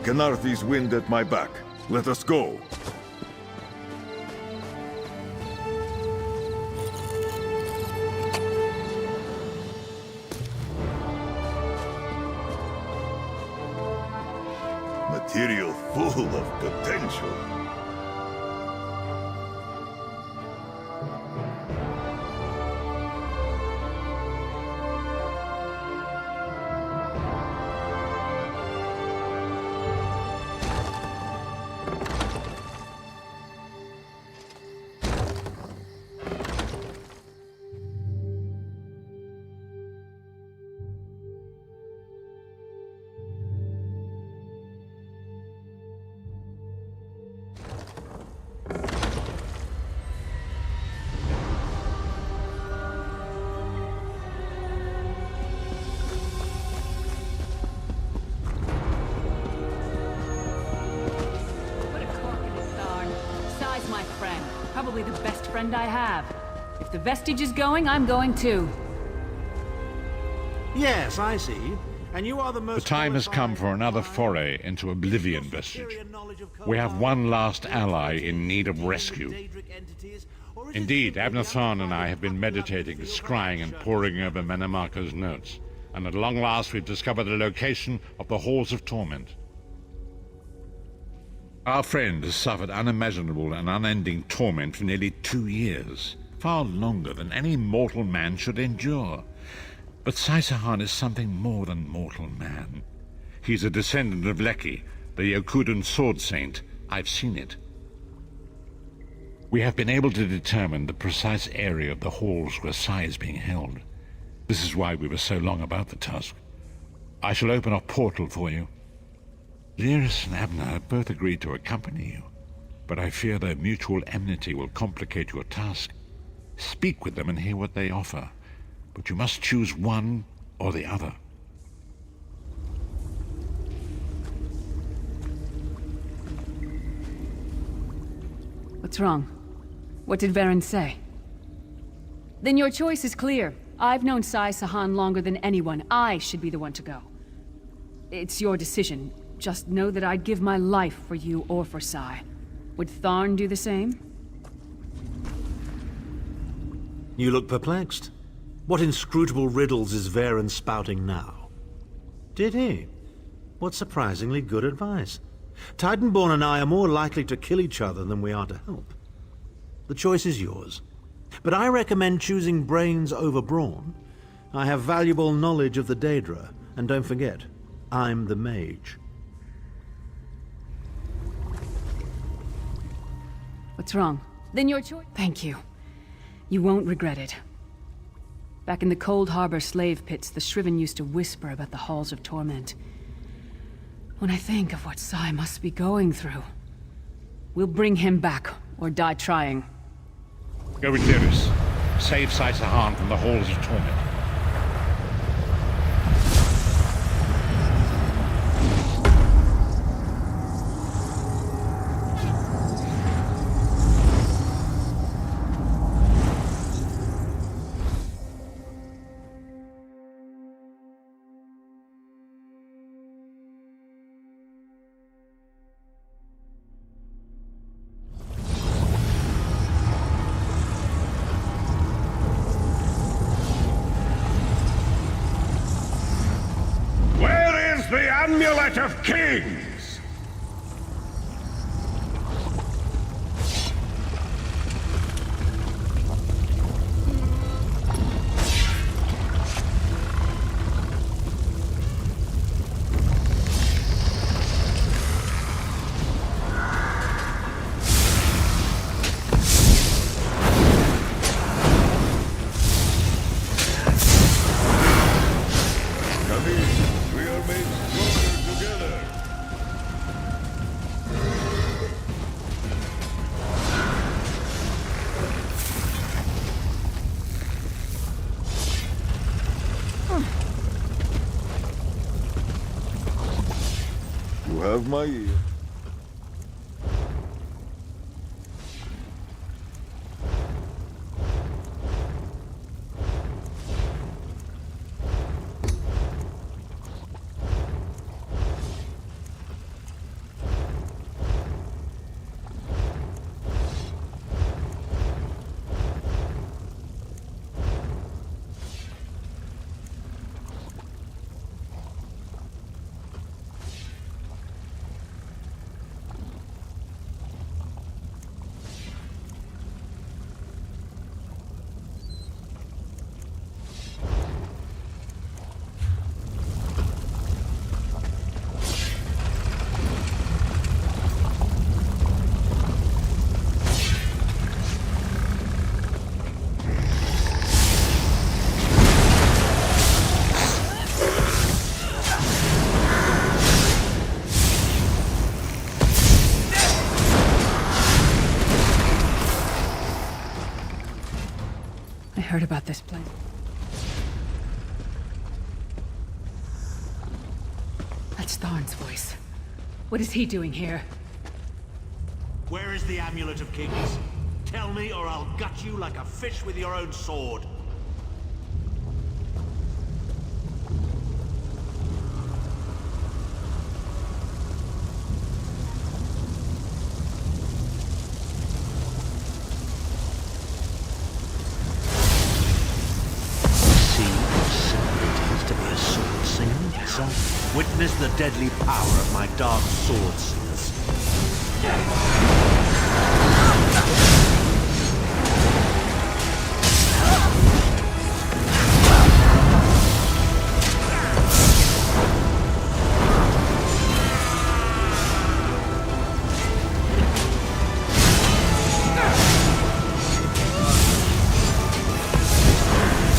Canarthi's wind at my back. Let us go. Material full of potential. Probably the best friend I have. If the vestige is going, I'm going too. Yes, I see. And you are the most... The time has come for another foray into Oblivion Vestige. We have one last ally in need of rescue. Indeed, Abnathan and I have been meditating, scrying and poring over Menemarco's notes. And at long last we've discovered the location of the Halls of Torment. Our friend has suffered unimaginable and unending torment for nearly 2 years, far longer than any mortal man should endure. But Saisahan is something more than mortal man. He's a descendant of Leki, the Yokudan sword saint. I've seen it. We have been able to determine the precise area of the halls where Sai is being held. This is why we were so long about the task. I shall open a portal for you. Lyris and Abner have both agreed to accompany you, but I fear their mutual enmity will complicate your task. Speak with them and hear what they offer, but you must choose one or the other. What's wrong? What did Varen say? Then your choice is clear. I've known Sai-Sahan longer than anyone. I should be the one to go. It's your decision. Just know that I'd give my life for you or for Sai. Would Tharn do the same? You look perplexed. What inscrutable riddles is Varen spouting now? Did he? What surprisingly good advice. Titanborn and I are more likely to kill each other than we are to help. The choice is yours. But I recommend choosing brains over brawn. I have valuable knowledge of the Daedra, and don't forget, I'm the mage. What's wrong? Then your choice. Thank you. You won't regret it. Back in the Cold Harbor slave pits, the Shriven used to whisper about the Halls of Torment. When I think of what Sai must be going through, we'll bring him back, or die trying. Go with Lyris. Save Sai-Sahan from the Halls of Torment. The Amulet of Kings! You have my ear. heard about this place. That's Tharn's voice. What is he doing here? Where is the Amulet of Kings? Tell me, or I'll gut you like a fish with your own sword. Witness the deadly power of my dark sword singers.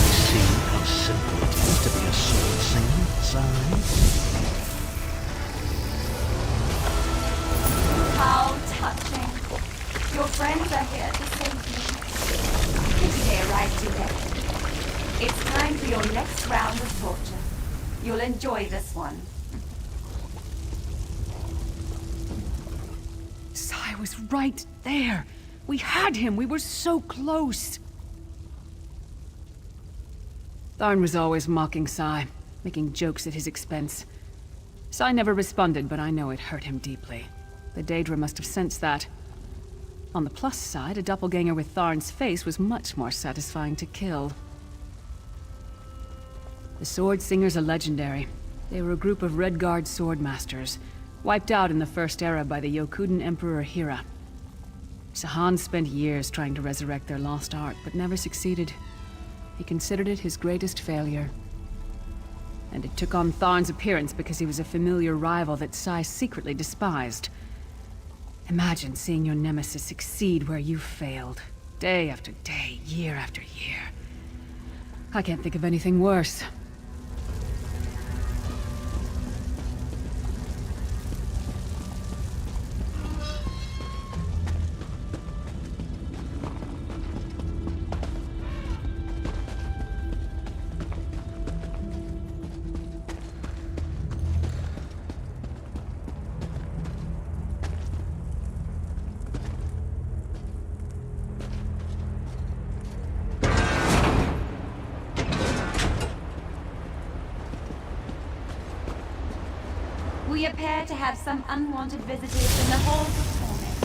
See how simple it is to be a sword singer, son? How touching. Your friends are here to save you. Stay right today. It's time for your next round of torture. You'll enjoy this one. Sai was right there. We had him. We were so close. Tharn was always mocking Sai, making jokes at his expense. Sai never responded, but I know it hurt him deeply. The Daedra must have sensed that. On the plus side, a doppelganger with Tharn's face was much more satisfying to kill. The Sword Singers are legendary. They were a group of Red Guard sword masters, wiped out in the First Era by the Yokudan Emperor Hira. Sahan spent years trying to resurrect their lost art, but never succeeded. He considered it his greatest failure. And it took on Tharn's appearance because he was a familiar rival that Sai secretly despised. Imagine seeing your nemesis succeed where you failed. Day after day, year after year. I can't think of anything worse. We appear to have some unwanted visitors in the halls of torment.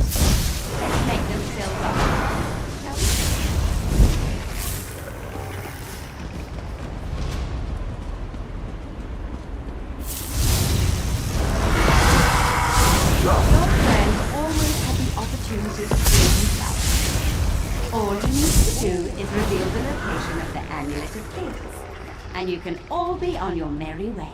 Let's make them feel welcome, shall we? Your friend always had the opportunity to see himself. All you need to do is reveal the location of the Amulet of Kings, and you can all be on your merry way.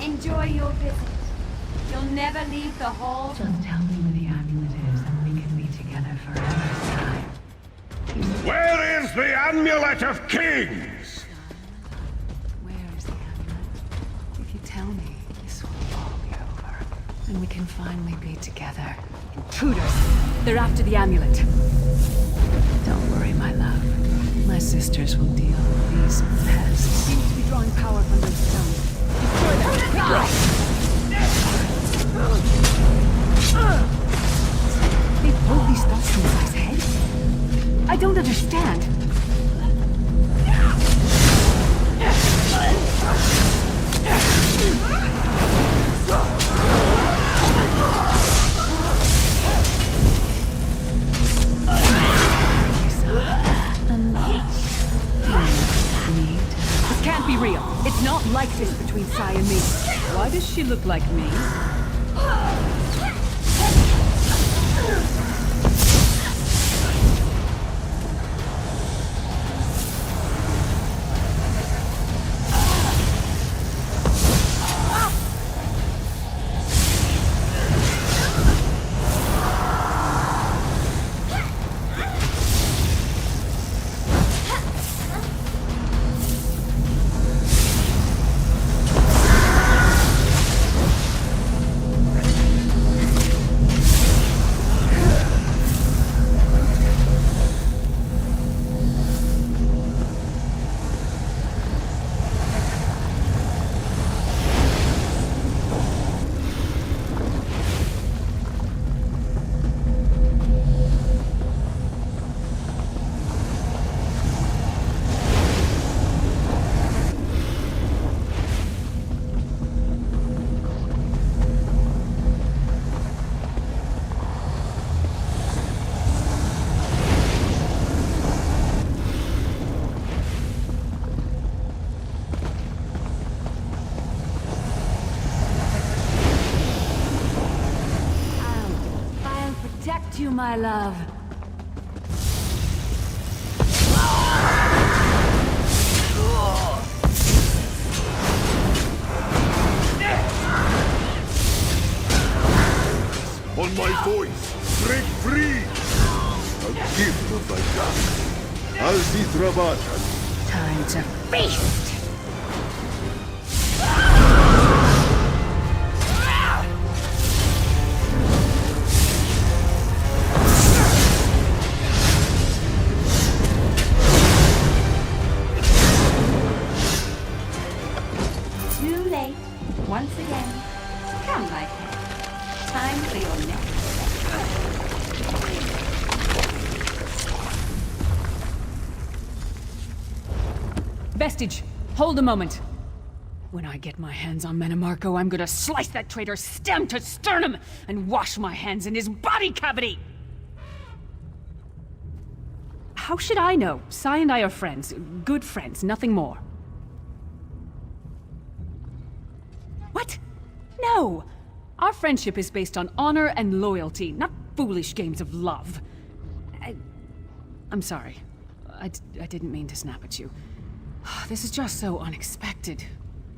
Enjoy your visit. You'll never leave the hall. Just tell me where the amulet is and we can be together forever, Sai. Where is the Amulet of Kings? Where is the amulet? If you tell me, this will all be over. And we can finally be together. Intruders! They're after the amulet. Don't worry, my love. My sisters will deal with these pests. Seems to be drawing power from those stones. Destroy them! Die! They pulled these thoughts from Sai's head? I don't understand. fist between Sai and me. Why does she look like me? Protect you, my love. On my voice, break free! A gift of thy God. Al-Zidrabatan. Time to feast! Too late. Once again. Come, my pet. Time for your next Vestige, hold a moment. When I get my hands on Menomarco, I'm gonna slice that traitor stem to sternum and wash my hands in his body cavity! How should I know? Sai and I are friends. Good friends, nothing more. What? No! Our friendship is based on honor and loyalty, not foolish games of love. I'm sorry. I didn't mean to snap at you. This is just so unexpected.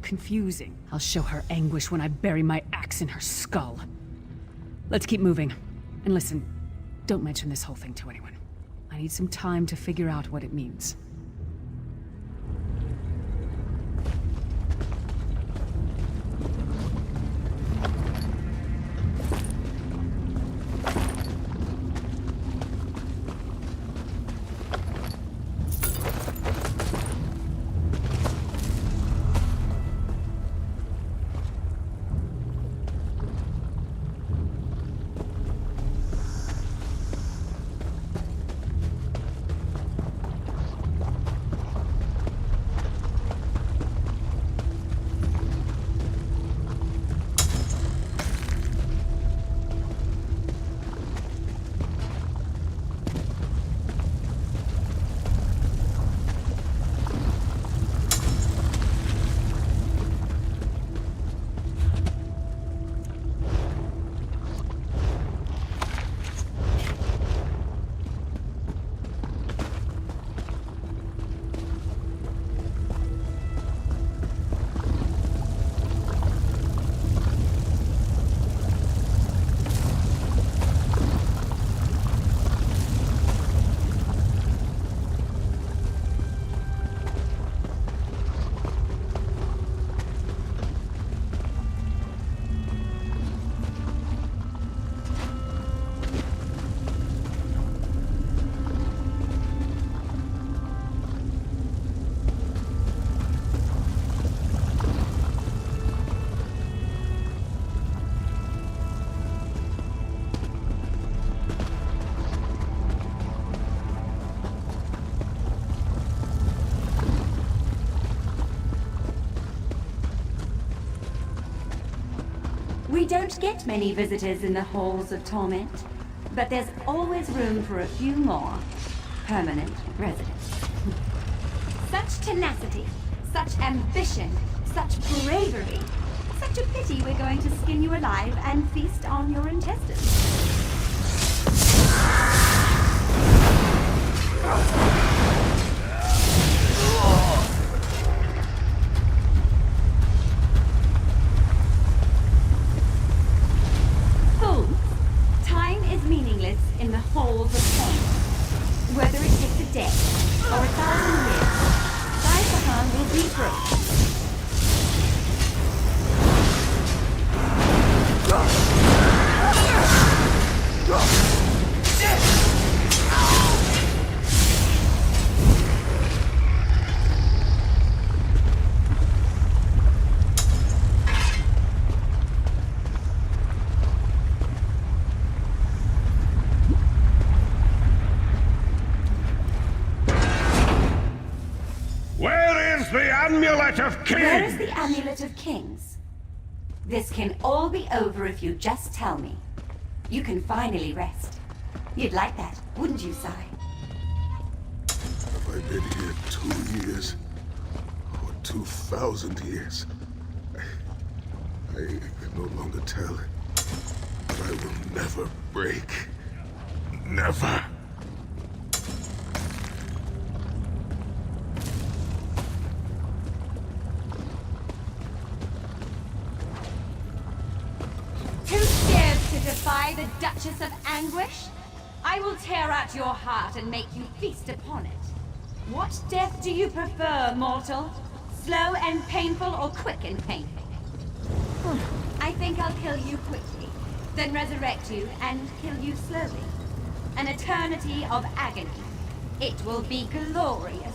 Confusing. I'll show her anguish when I bury my axe in her skull. Let's keep moving. And listen, don't mention this whole thing to anyone. I need some time to figure out what it means. We don't get many visitors in the halls of torment, but there's always room for a few more permanent residents. Such tenacity, such ambition, Such bravery. Such a pity we're going to skin you alive and feast on your intestines. Fools, time is meaningless in the halls of pain. Whether it takes a day or 1,000 years, Sai will be free. Where is the Amulet of Kings? Where is the Amulet of Kings? This can all be over if you just tell me. You can finally rest. You'd like that, wouldn't you, Sai? Have I been here 2 years? Or 2,000 years? I can no longer tell. But I will never break. Never. Too scared to defy the Duchess of Anguish? I will tear out your heart and make you feast upon it. What death do you prefer, mortal? Slow and painful or quick and painful? I think I'll kill you quickly, then resurrect you and kill you slowly. An eternity of agony. It will be glorious.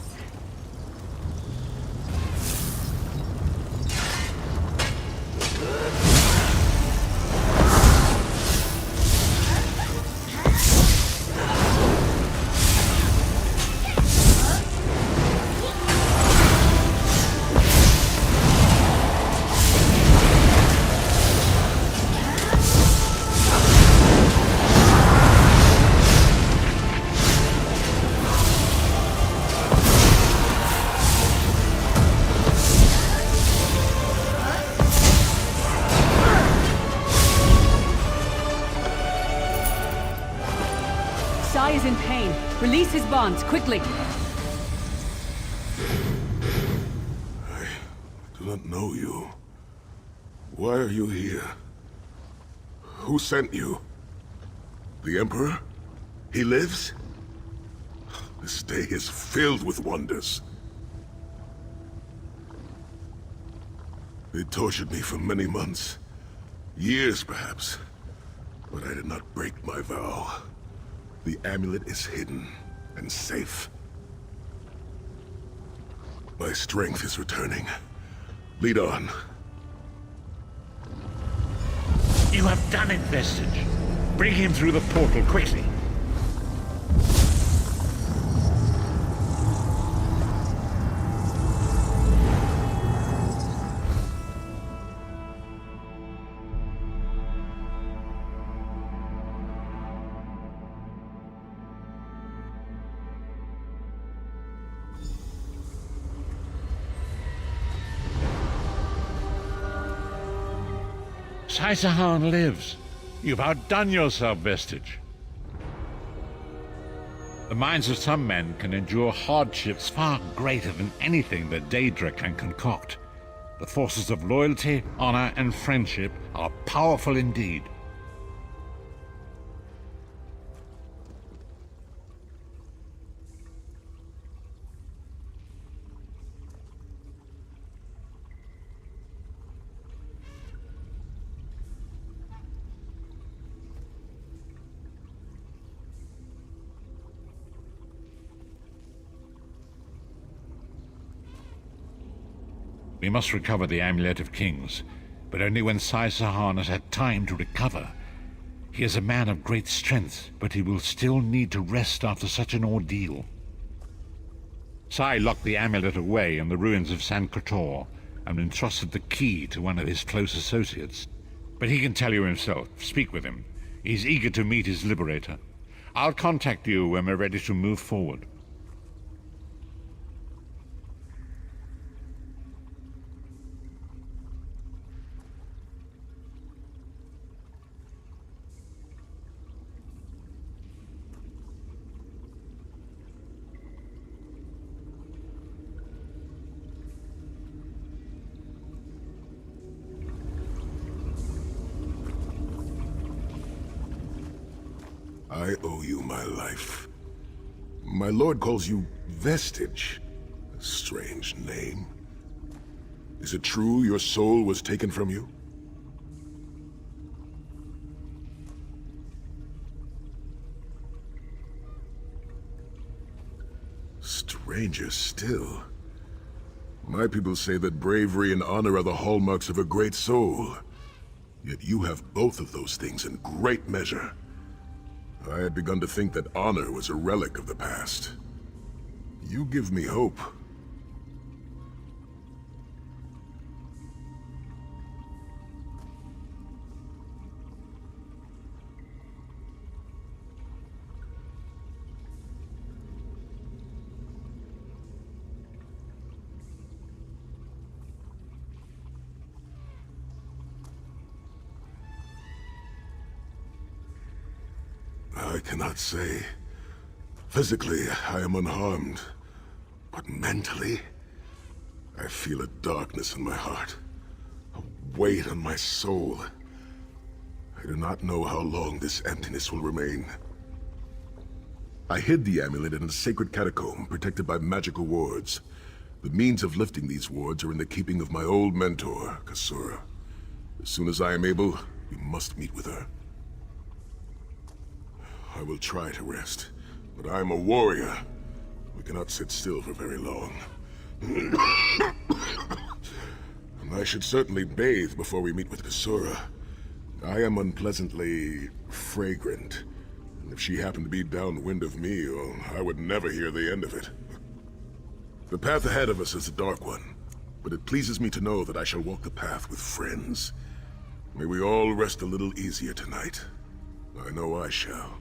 Sai is in pain. Release his bonds, quickly. I do not know you. Why are you here? Who sent you? The Emperor? He lives? This day is filled with wonders. They tortured me for many months. Years, perhaps. But I did not break my vow. The amulet is hidden and safe. My strength is returning. Lead on. You have done it, Vestige. Bring him through the portal quickly. Sai Sahan lives. You've outdone yourself, Vestige. The minds of some men can endure hardships far greater than anything that Daedra can concoct. The forces of loyalty, honor, and friendship are powerful indeed. We must recover the Amulet of Kings, but only when Sai Sahan has had time to recover. He is a man of great strength, but he will still need to rest after such an ordeal. Sai locked the amulet away in the ruins of San Kotor and entrusted the key to one of his close associates. But he can tell you himself. Speak with him. He's eager to meet his liberator. I'll contact you when we're ready to move forward. I owe you my life. My lord calls you Vestige. A strange name. Is it true your soul was taken from you? Stranger still. My people say that bravery and honor are the hallmarks of a great soul. Yet you have both of those things in great measure. I had begun to think that honor was a relic of the past. You give me hope. I cannot say. Physically, I am unharmed. But mentally, I feel a darkness in my heart. A weight on my soul. I do not know how long this emptiness will remain. I hid the amulet in a sacred catacomb protected by magical wards. The means of lifting these wards are in the keeping of my old mentor, Kasura. As soon as I am able, we must meet with her. I will try to rest, but I am a warrior. We cannot sit still for very long. And I should certainly bathe before we meet with Kasura. I am unpleasantly fragrant, and if she happened to be downwind of me, well, I would never hear the end of it. The path ahead of us is a dark one, but it pleases me to know that I shall walk the path with friends. May we all rest a little easier tonight. I know I shall.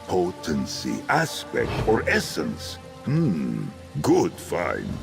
Potency, aspect, or essence? Good find.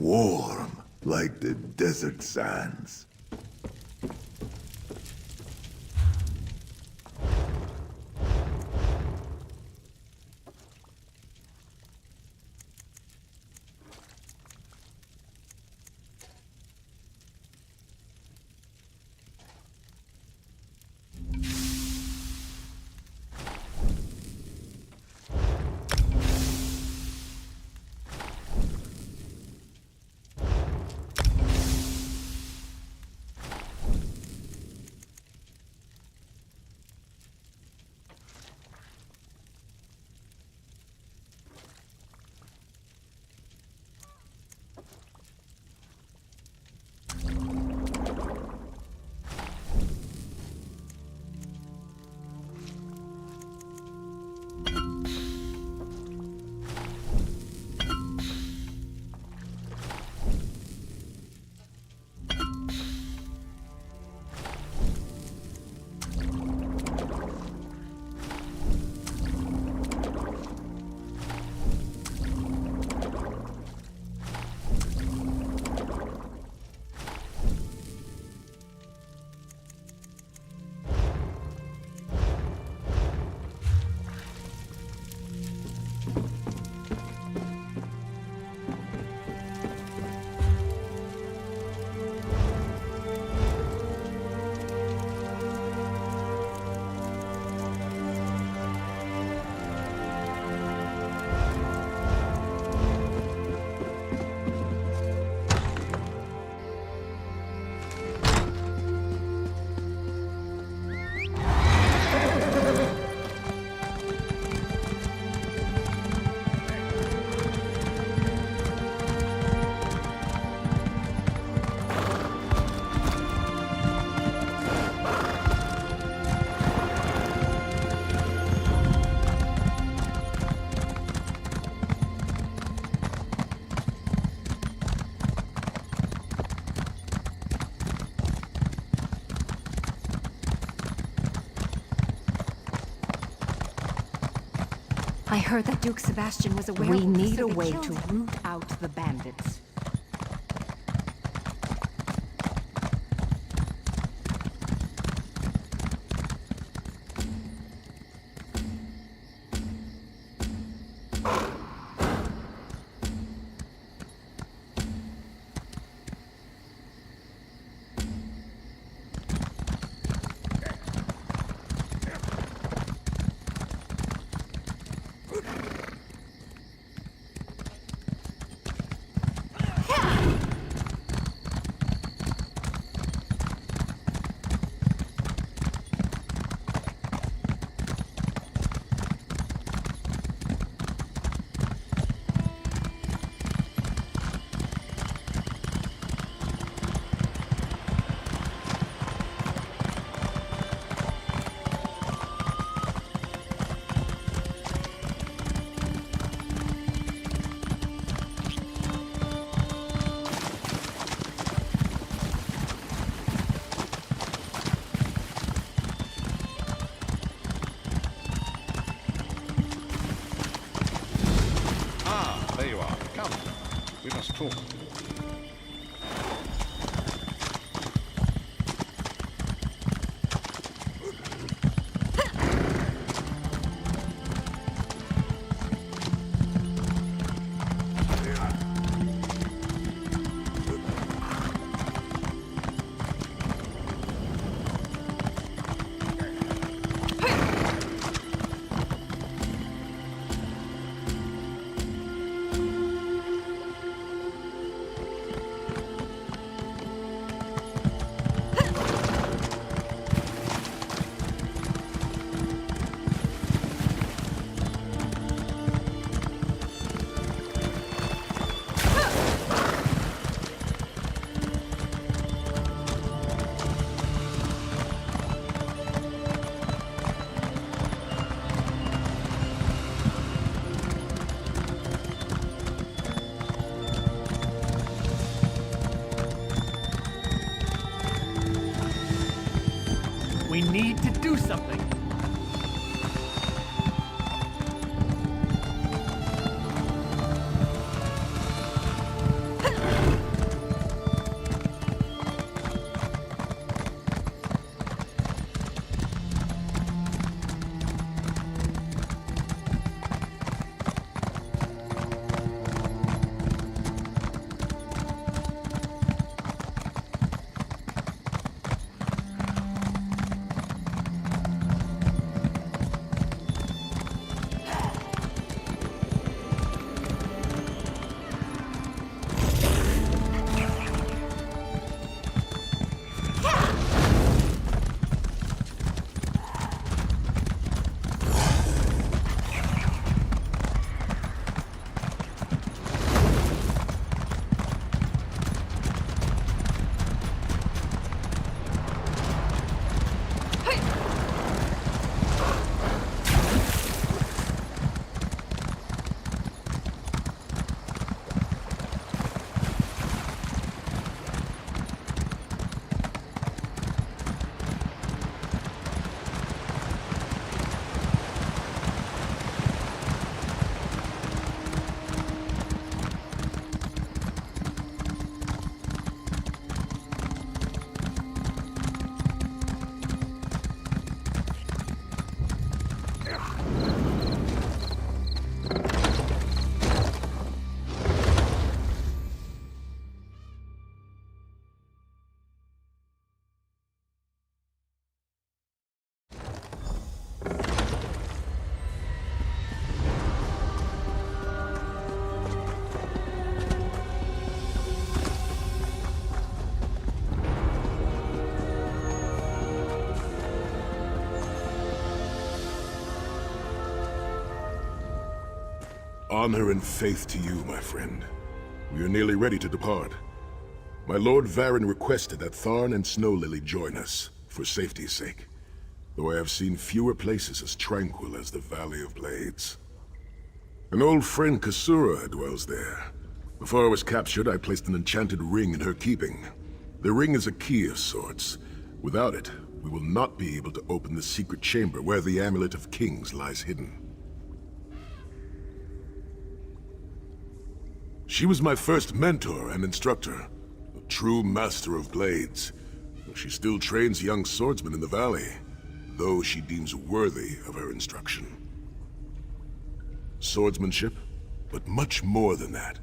warm like the desert sands. I heard that Duke Sebastian was aware. We need so a they way killed to him. root out the bandits. There you are. Come. We must talk. We need to do something. honor and faith to you, my friend. We are nearly ready to depart. My Lord Varen requested that Tharn and Snow Lily join us, for safety's sake. Though I have seen fewer places as tranquil as the Valley of Blades. An old friend, Kasura, dwells there. Before I was captured, I placed an enchanted ring in her keeping. The ring is a key of sorts. Without it, we will not be able to open the secret chamber where the Amulet of Kings lies hidden. She was my first mentor and instructor, a true master of blades. She still trains young swordsmen in the valley, though she deems worthy of her instruction. Swordsmanship, but much more than that.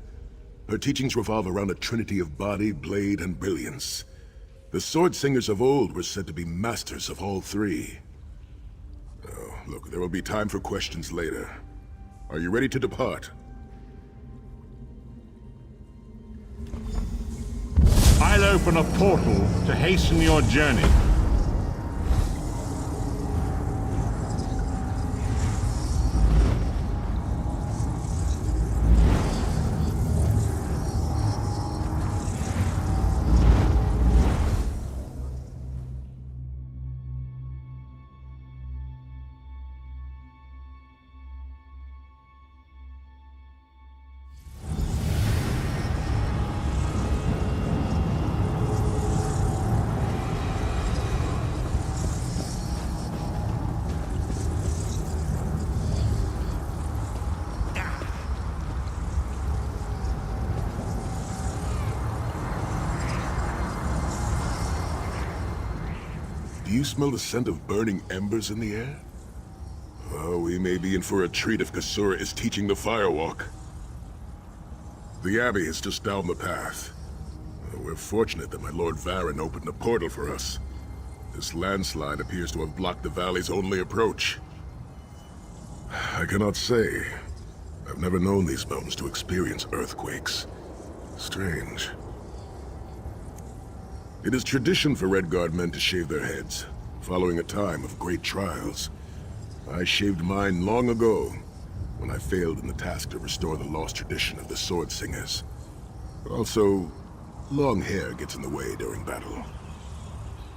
Her teachings revolve around a trinity of body, blade, and brilliance. The sword singers of old were said to be masters of all three. Oh, look, there will be time for questions later. Are you ready to depart? I'll open a portal to hasten your journey. Do you smell the scent of burning embers in the air? Oh, we may be in for a treat if Kasura is teaching the firewalk. The Abbey is just down the path. We're fortunate that my Lord Varen opened a portal for us. This landslide appears to have blocked the valley's only approach. I cannot say. I've never known these mountains to experience earthquakes. Strange. It is tradition for Redguard men to shave their heads, following a time of great trials. I shaved mine long ago, when I failed in the task to restore the lost tradition of the Sword Singers. Also, long hair gets in the way during battle.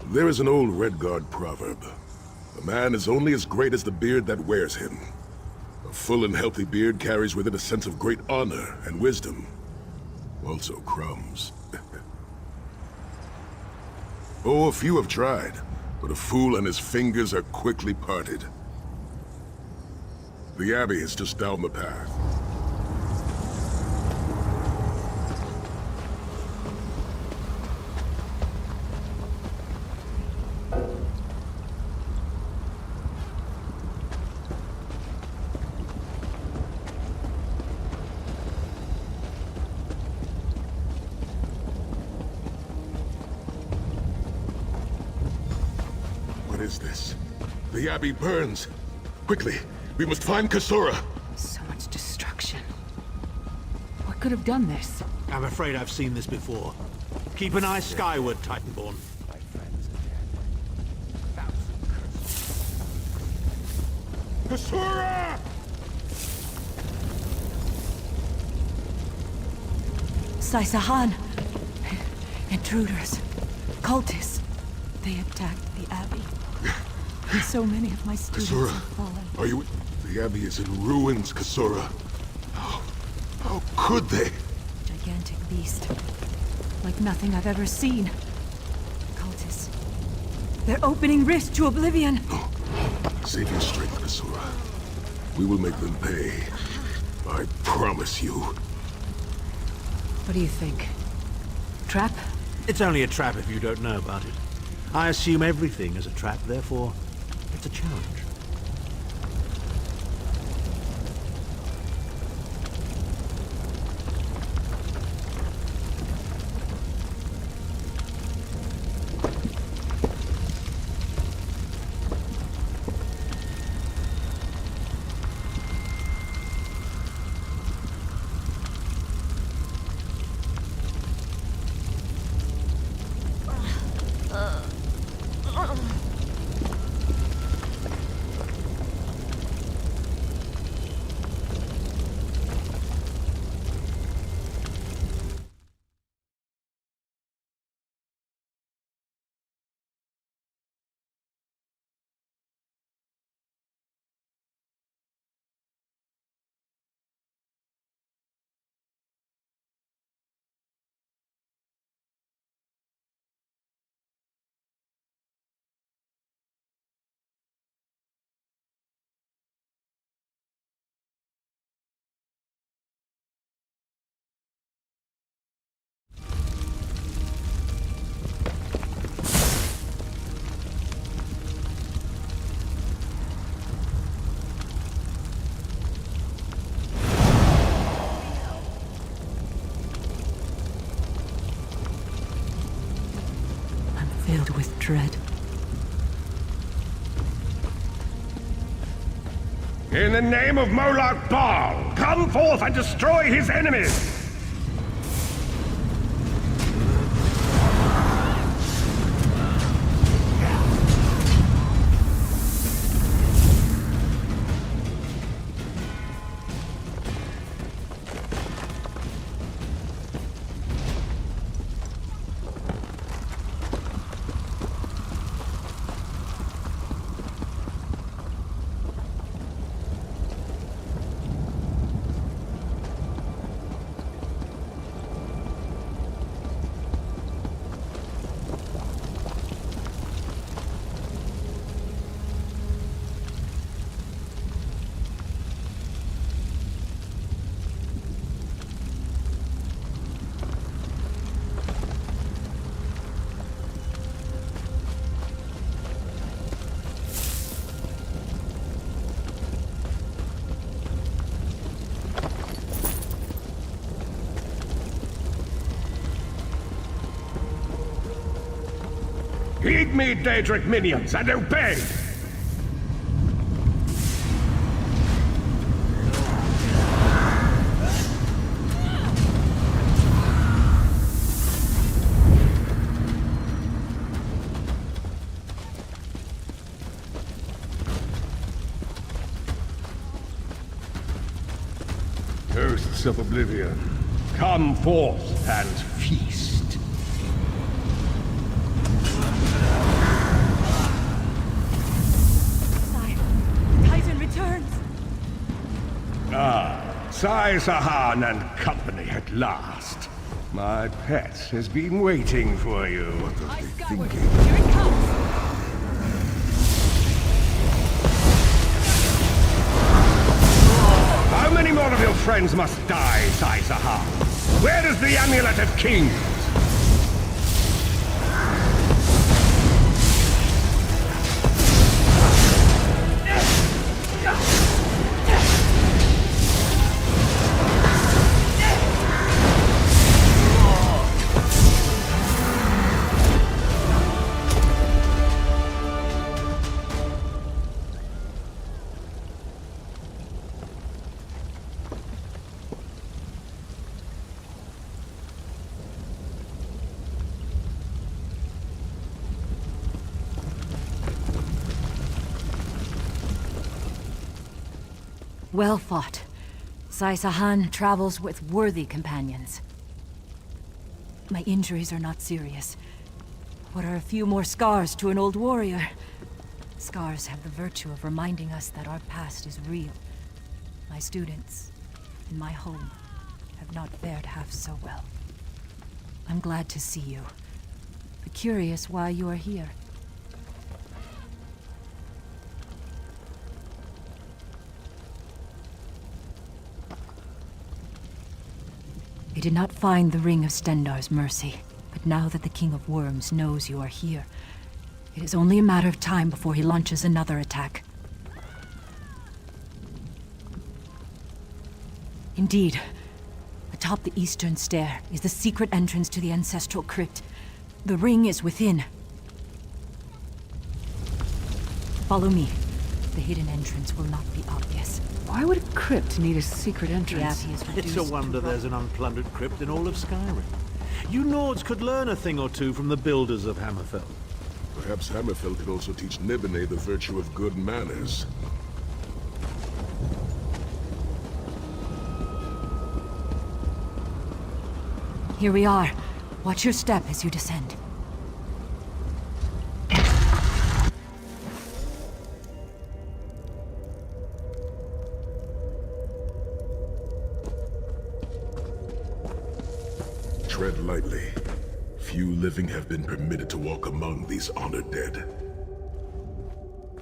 There is an old Redguard proverb. A man is only as great as the beard that wears him. A full and healthy beard carries with it a sense of great honor and wisdom. Also crumbs. Oh, a few have tried, but a fool and his fingers are quickly parted. The Abbey is just down the path. What is this? The Abbey burns. Quickly, we must find Kasura. So much destruction. What could have done this? I'm afraid I've seen this before. Keep an eye skyward, Titanborn. Kasura! Sai-Sahan! Intruders. Cultists. They attacked the Abbey. So many of my students Kasura, have fallen. are you... The Abbey is in ruins, Kasura. How could they? Gigantic beast. Like nothing I've ever seen. Cultists. They're opening rift to oblivion. Save your strength, Kasura. We will make them pay. I promise you. What do you think? Trap? It's only a trap if you don't know about it. I assume everything is a trap, therefore, it's a challenge. filled with dread. In the name of Moloch Baal, come forth and destroy his enemies! Heed me, Daedric minions, and obey! Hosts of Oblivion, come forth and feast. Sahan and company at last. My pet has been waiting for you. What are they thinking? Here it comes! How many more of your friends must die, Sahan? Where is the Amulet of Kings? Well fought. Sahan travels with worthy companions. My injuries are not serious. What are a few more scars to an old warrior? Scars have the virtue of reminding us that our past is real. My students, and my home, have not fared half so well. I'm glad to see you, but curious why you are here. I did not find the Ring of Stendarr's mercy, but now that the King of Worms knows you are here, it is only a matter of time before he launches another attack. Indeed, atop the eastern stair is the secret entrance to the ancestral crypt. The ring is within. Follow me. The hidden entrance will not be obvious. Why would a crypt need a secret entrance? It's a wonder there's an unplundered crypt in all of Skyrim. You Nords could learn a thing or two from the builders of Hammerfell. Perhaps Hammerfell could also teach Nibene the virtue of good manners. Here we are. Watch your step as you descend. Tread lightly. Few living have been permitted to walk among these honored dead.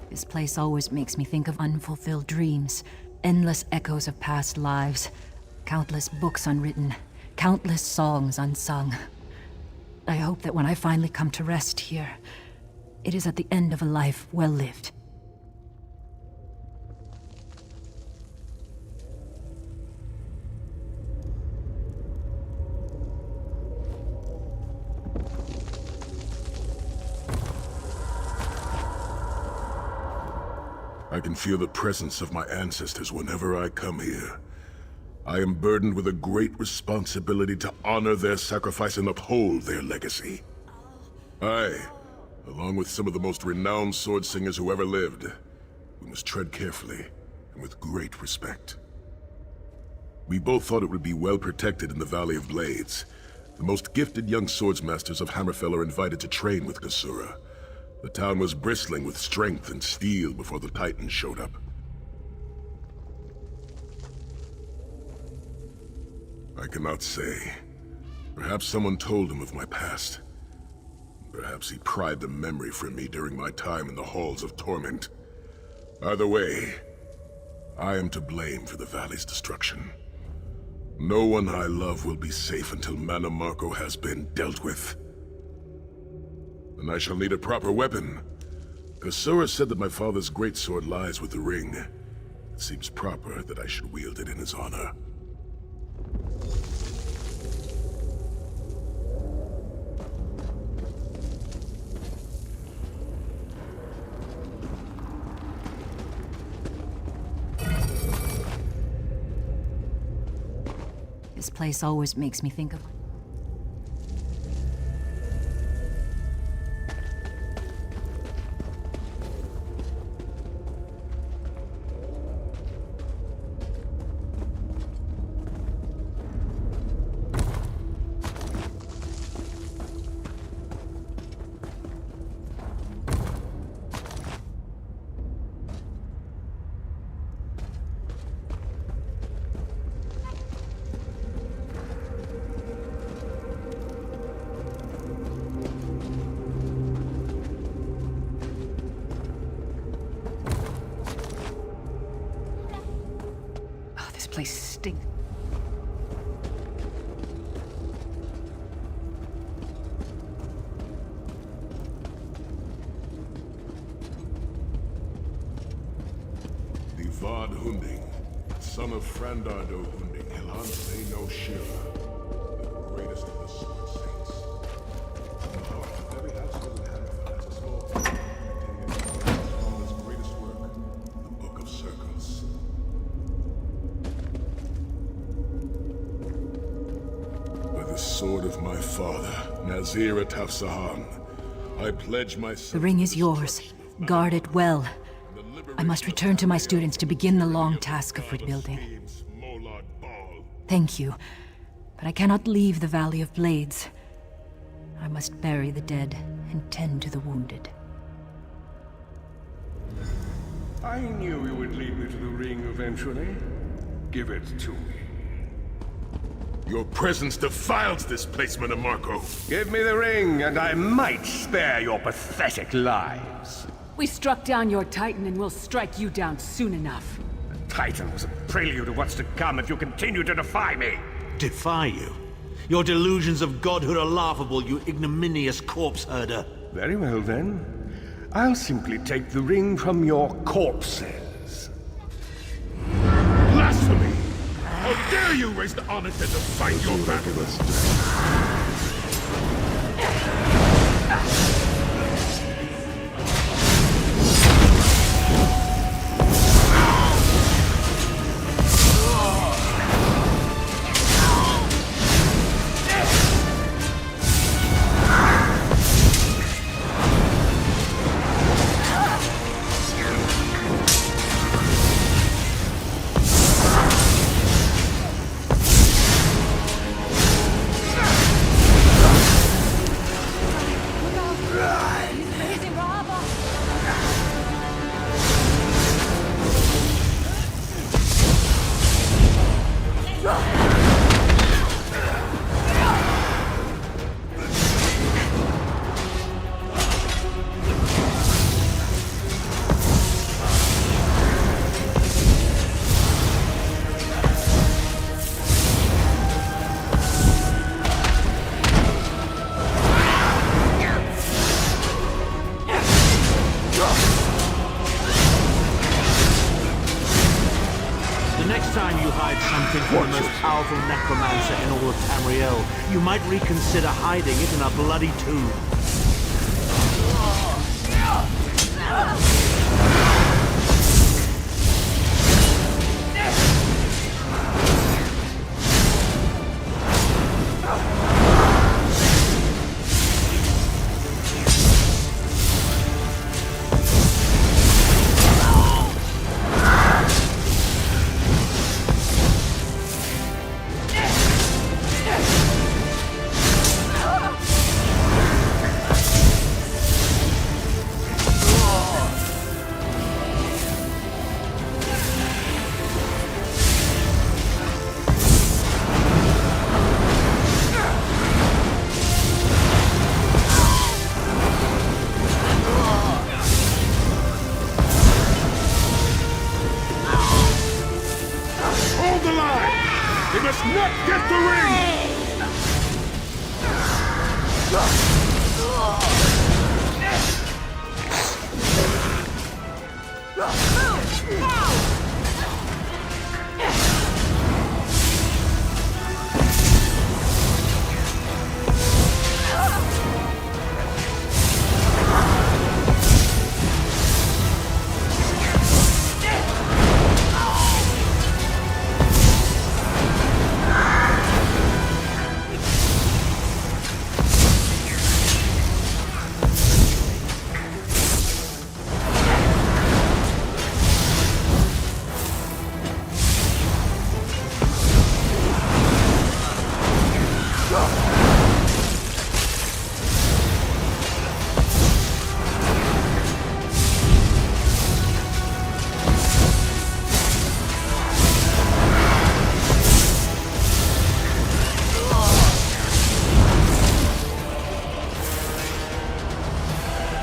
This place always makes me think of unfulfilled dreams, endless echoes of past lives, countless books unwritten, countless songs unsung. I hope that when I finally come to rest here, it is at the end of a life well lived. I can feel the presence of my ancestors whenever I come here. I am burdened with a great responsibility to honor their sacrifice and uphold their legacy. I, along with some of the most renowned sword singers who ever lived, we must tread carefully and with great respect. We both thought it would be well protected in the Valley of Blades. The most gifted young swordsmasters of Hammerfell are invited to train with Kasura. The town was bristling with strength and steel before the Titans showed up. I cannot say. Perhaps someone told him of my past. Perhaps he pried the memory from me during my time in the Halls of Torment. Either way, I am to blame for the valley's destruction. No one I love will be safe until Mana Marco has been dealt with. And I shall need a proper weapon. Kasura said that my father's greatsword lies with the ring. It seems proper that I should wield it in his honor. This place always makes me think of... This place stinks. The Vard Hunding, son of Frandardo Hunding, Helhan no Shira, the greatest of the sword saints. The heart of every household in Hammerfell has a small book containing his greatest work, the Book of Circles. By the sword of my father, Nazir Ataf Sahan, I pledge myself... The ring is yours. Guard it well. I must return to my students to begin the long task of rebuilding. Thank you, but I cannot leave the Valley of Blades. I must bury the dead and tend to the wounded. I knew you would lead me to the ring eventually. Give it to me. Your presence defiles this place, Mana Marco. Give me the ring, and I might spare your pathetic lives. We struck down your Titan and we'll strike you down soon enough. The Titan was a prelude to what's to come if you continue to defy me. Defy you? Your delusions of godhood are laughable, you ignominious corpse herder. Very well, then. I'll simply take the ring from your corpses. Blasphemy! How dare you raise the honor to fight your battle! Something for the most powerful necromancer in all of Tamriel. You might reconsider hiding it in a bloody tomb.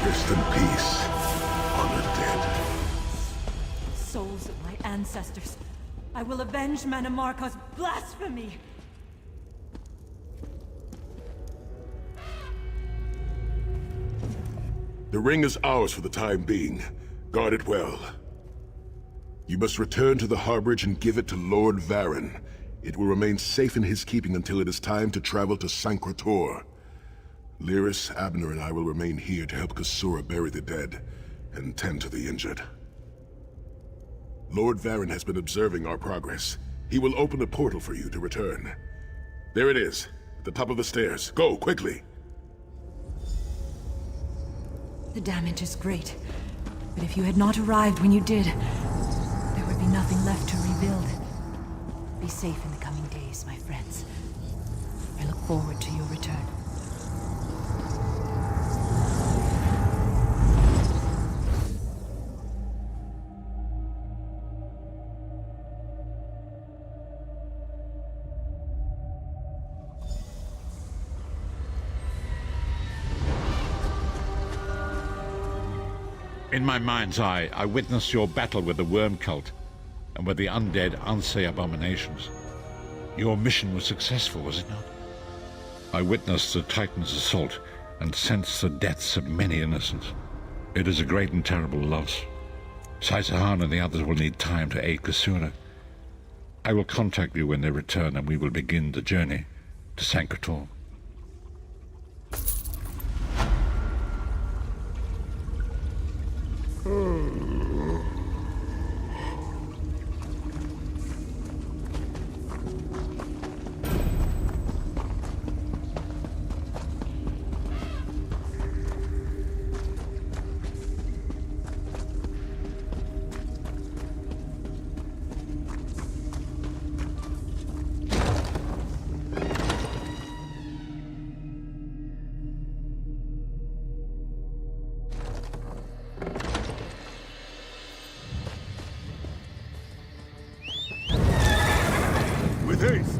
Rest in peace, honored dead. Souls of my ancestors, I will avenge Manamarka's blasphemy! The ring is ours for the time being. Guard it well. You must return to the harborage and give it to Lord Varen. It will remain safe in his keeping until it is time to travel to Sancretor. Lyris, Abner, and I will remain here to help Kasura bury the dead and tend to the injured. Lord Varen has been observing our progress. He will open a portal for you to return. There it is, at the top of the stairs. Go, quickly! The damage is great, but if you had not arrived when you did, there would be nothing left to rebuild. Be safe in the coming days, my friends. I look forward to your return. In my mind's eye, I witnessed your battle with the worm cult and with the undead Ansei abominations. Your mission was successful, was it not? I witnessed the Titan's assault and sensed the deaths of many innocents. It is a great and terrible loss. Saisahan and the others will need time to aid Kasura. I will contact you when they return and we will begin the journey to Sancretor. With haste!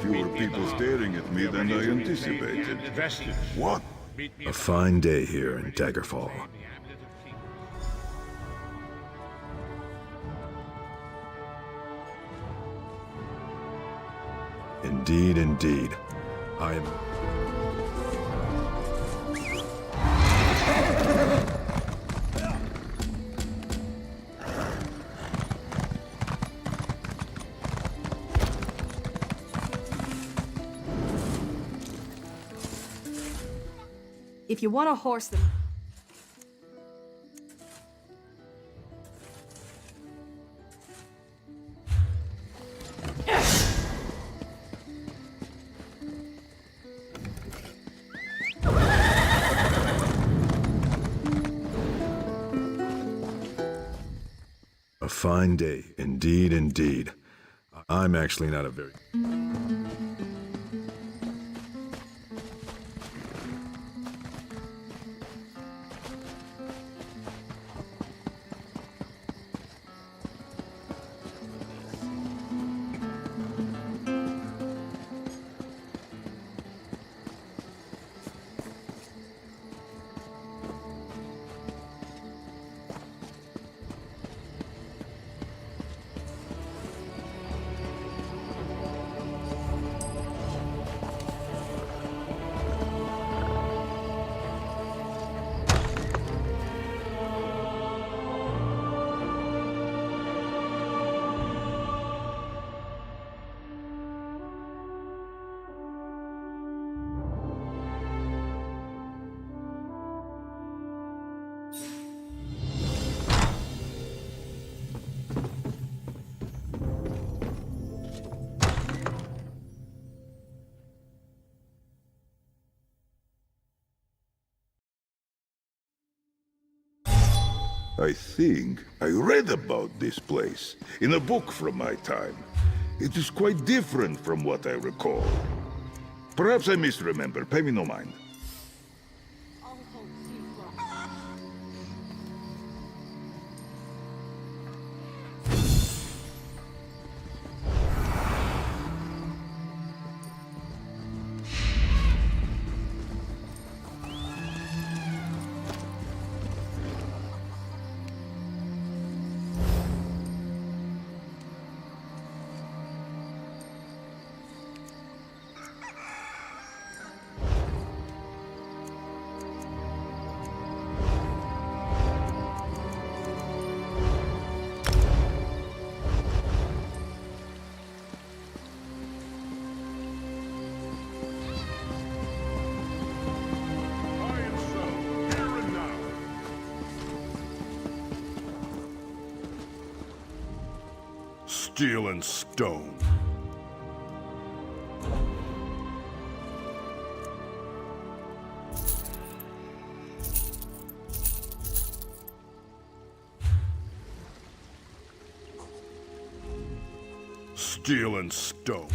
Fewer people staring at me than I anticipated. What? A fine day here in Daggerfall. Indeed, indeed. I am... If you want to horse them... A fine day. Indeed, indeed. I'm actually not a very... I think I read about this place in a book from my time. It is quite different from what I recall. Perhaps I misremember. Pay me no mind. Steel and stone. Steel and stone.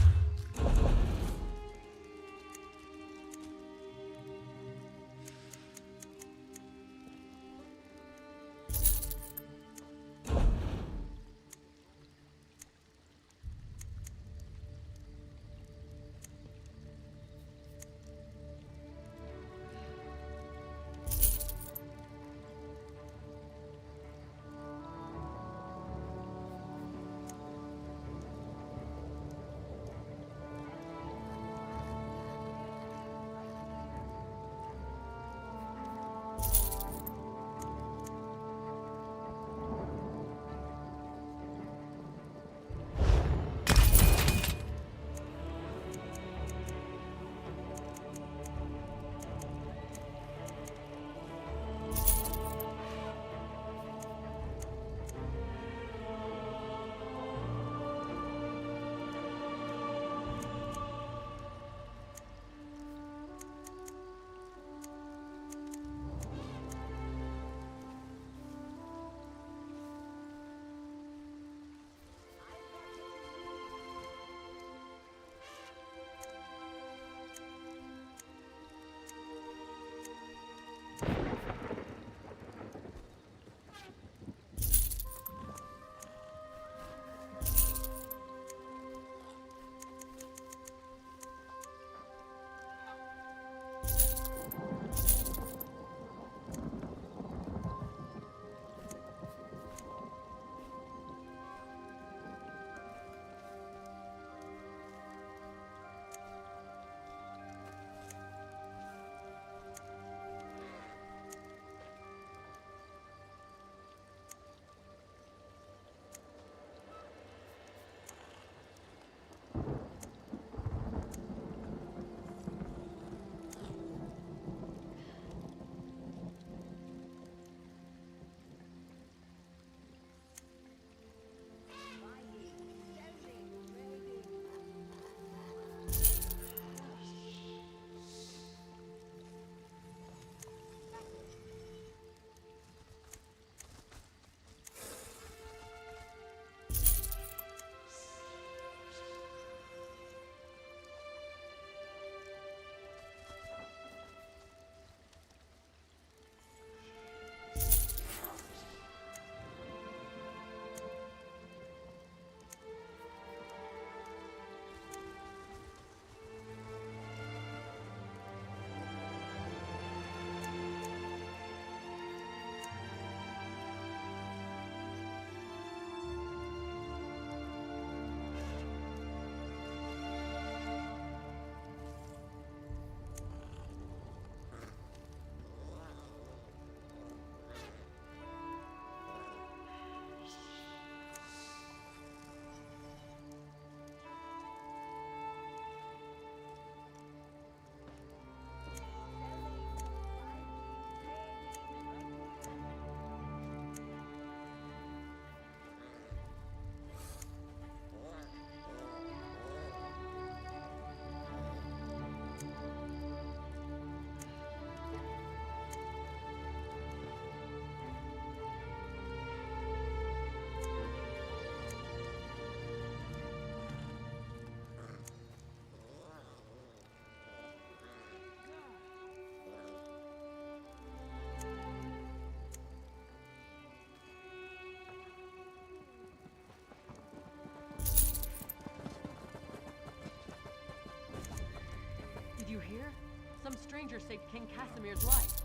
some stranger saved King Casimir's life.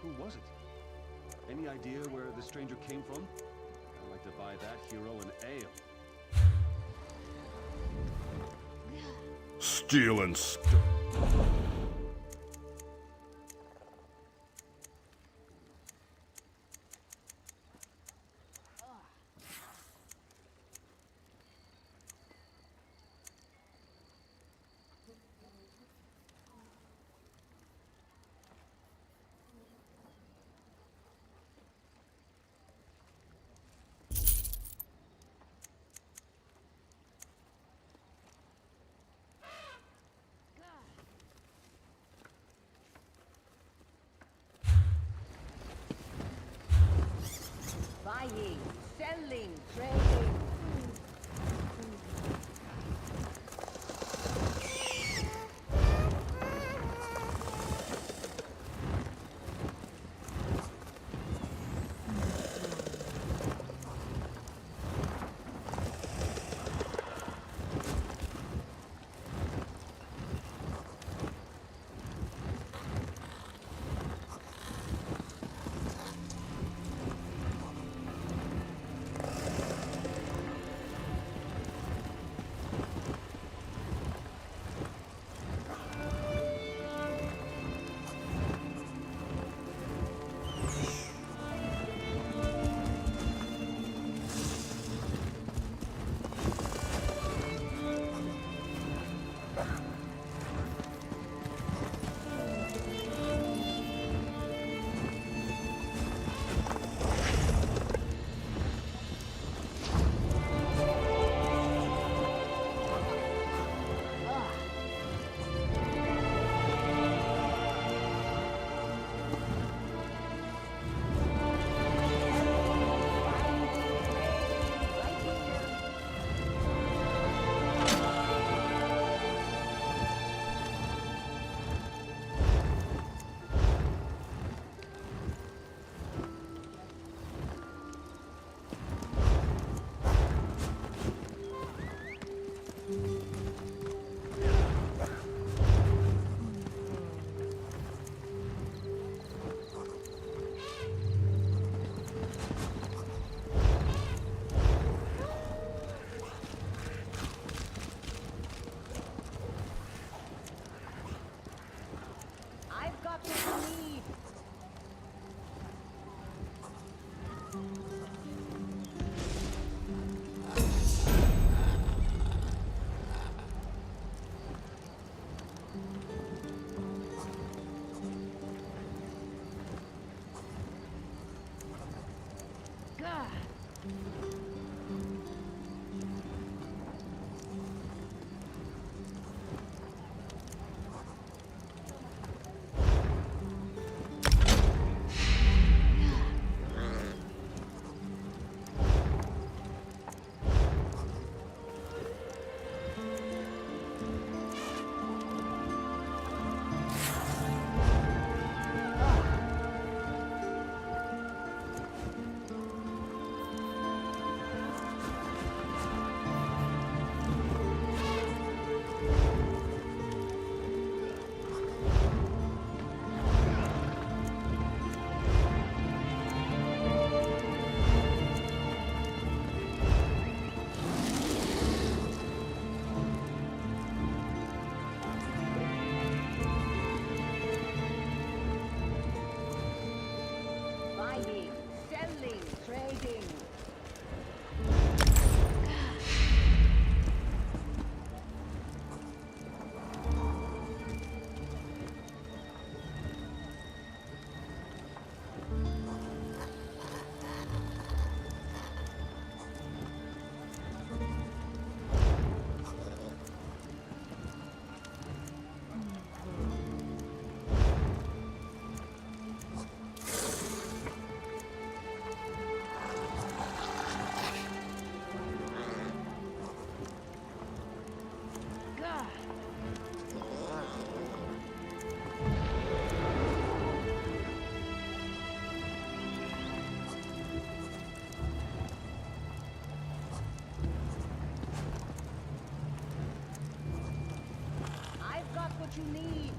Who was it? Any idea where the stranger came from? I'd like to buy that hero an ale. Steel and Buying, selling, trading. I've got what you need. what you need.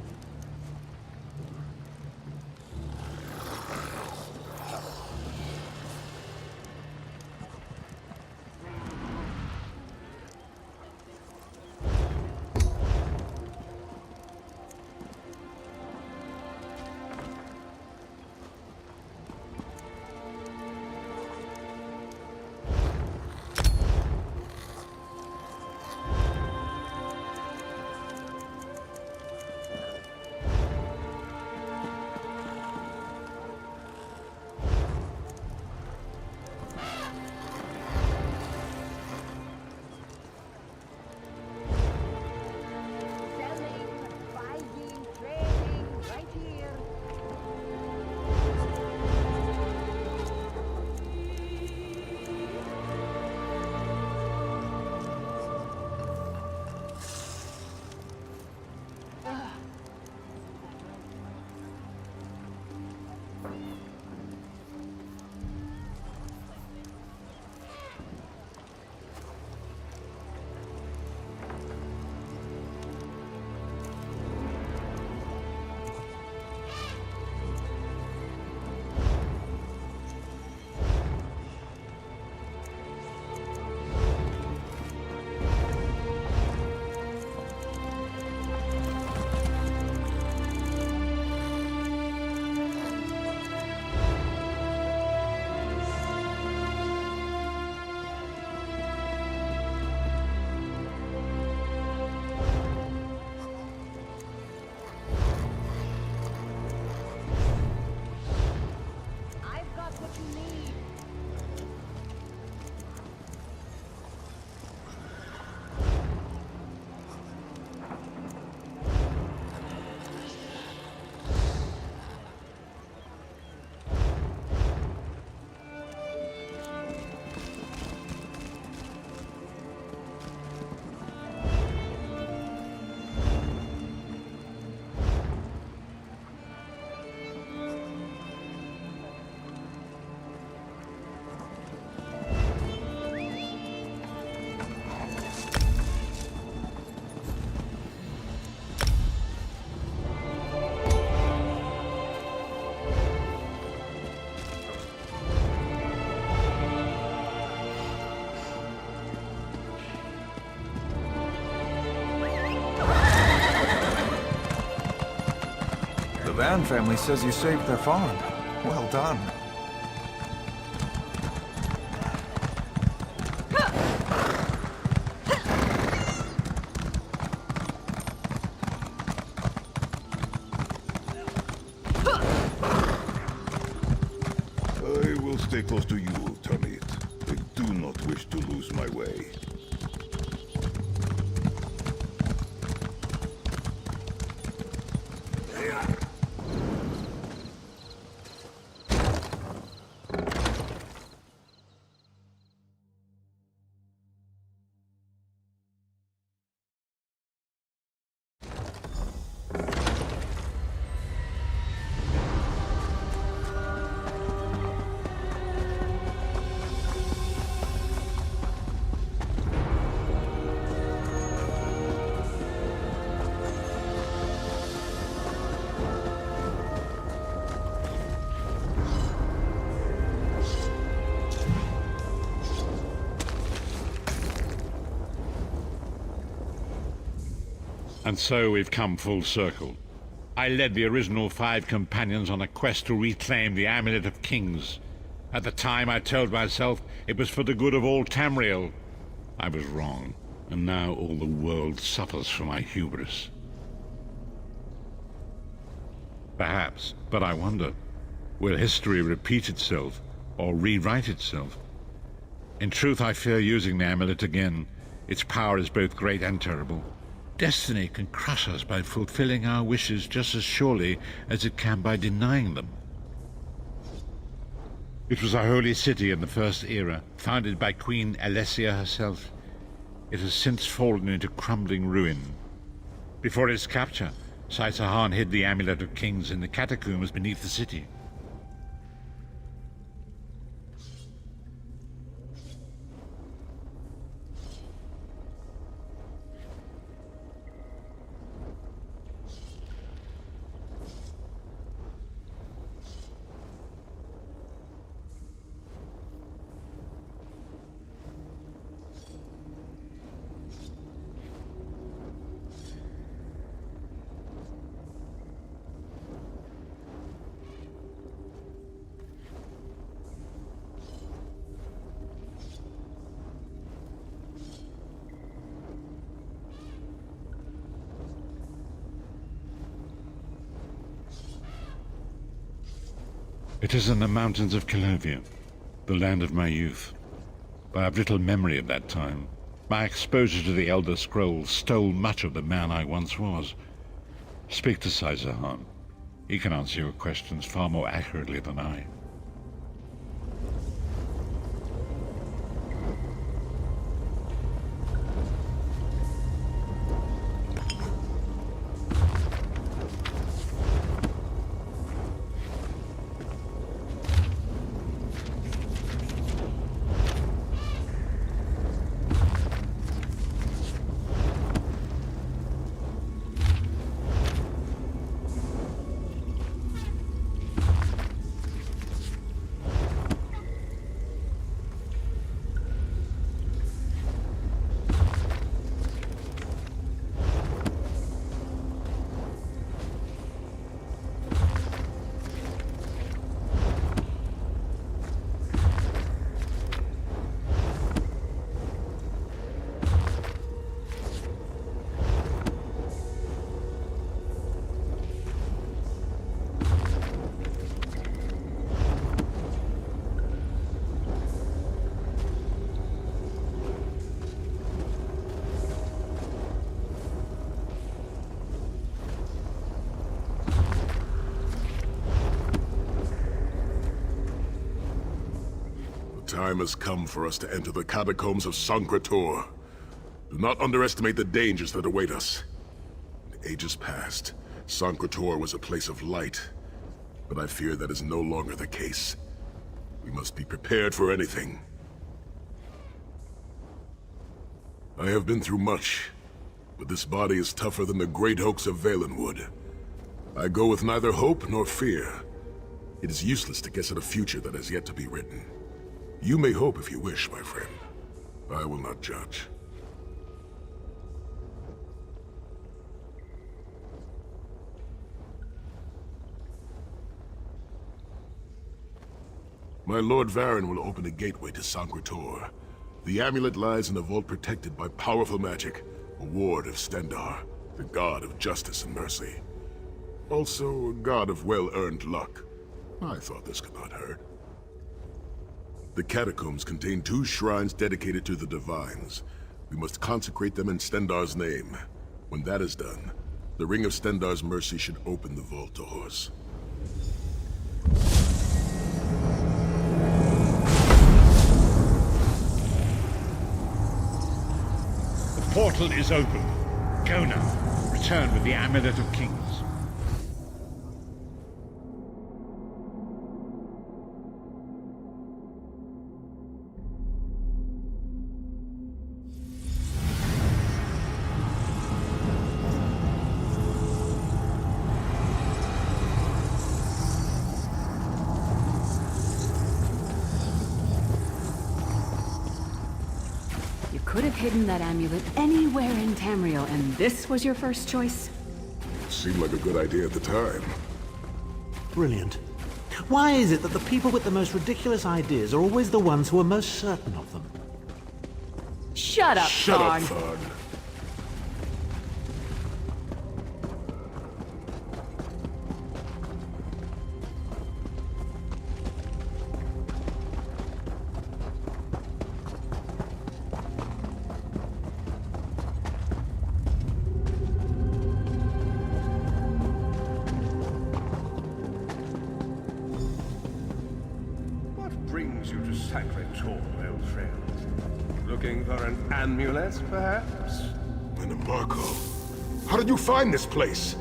The Van family says you saved their farm. Well done. I will stay close to you, Tamit. I do not wish to lose my way. And so we've come full circle. I led the original 5 companions on a quest to reclaim the Amulet of Kings. At the time I told myself it was for the good of all Tamriel. I was wrong, and now all the world suffers for my hubris. Perhaps, but I wonder, will history repeat itself, or rewrite itself? In truth, I fear using the amulet again. Its power is both great and terrible. Destiny can crush us by fulfilling our wishes just as surely as it can by denying them. It was a holy city in the First Era, founded by Queen Alessia herself. It has since fallen into crumbling ruin. Before its capture, Saitahan hid the Amulet of Kings in the catacombs beneath the city. It is in the mountains of Kilovia, the land of my youth. But I have little memory of that time. My exposure to the Elder Scrolls stole much of the man I once was. Speak to Saizahan. He can answer your questions far more accurately than I. The time has come for us to enter the catacombs of Sankrator. Do not underestimate the dangers that await us. In ages past, Sankrator was a place of light, but I fear that is no longer the case. We must be prepared for anything. I have been through much, but this body is tougher than the great oaks of Valenwood. I go with neither hope nor fear. It is useless to guess at a future that has yet to be written. You may hope if you wish, my friend. I will not judge. My Lord Varen will open a gateway to Sankrator. The amulet lies in a vault protected by powerful magic, a ward of Stendarr, the god of justice and mercy. Also, a god of well-earned luck. I thought this could not hurt. The catacombs contain 2 shrines dedicated to the Divines. We must consecrate them in Stendarr's name. When that is done, the Ring of Stendarr's mercy should open the vault doors. The portal is open. Go now. Return with the Amulet of Kings. Could have hidden that amulet anywhere in Tamriel, and this was your first choice? Seemed like a good idea at the time. Brilliant. Why is it that the people with the most ridiculous ideas are always the ones who are most certain of them? Shut up, Shut up, Thog. Thog. Brings you to Sankrator, old friend? Looking for an amulet, perhaps? Marco, how did you find this place?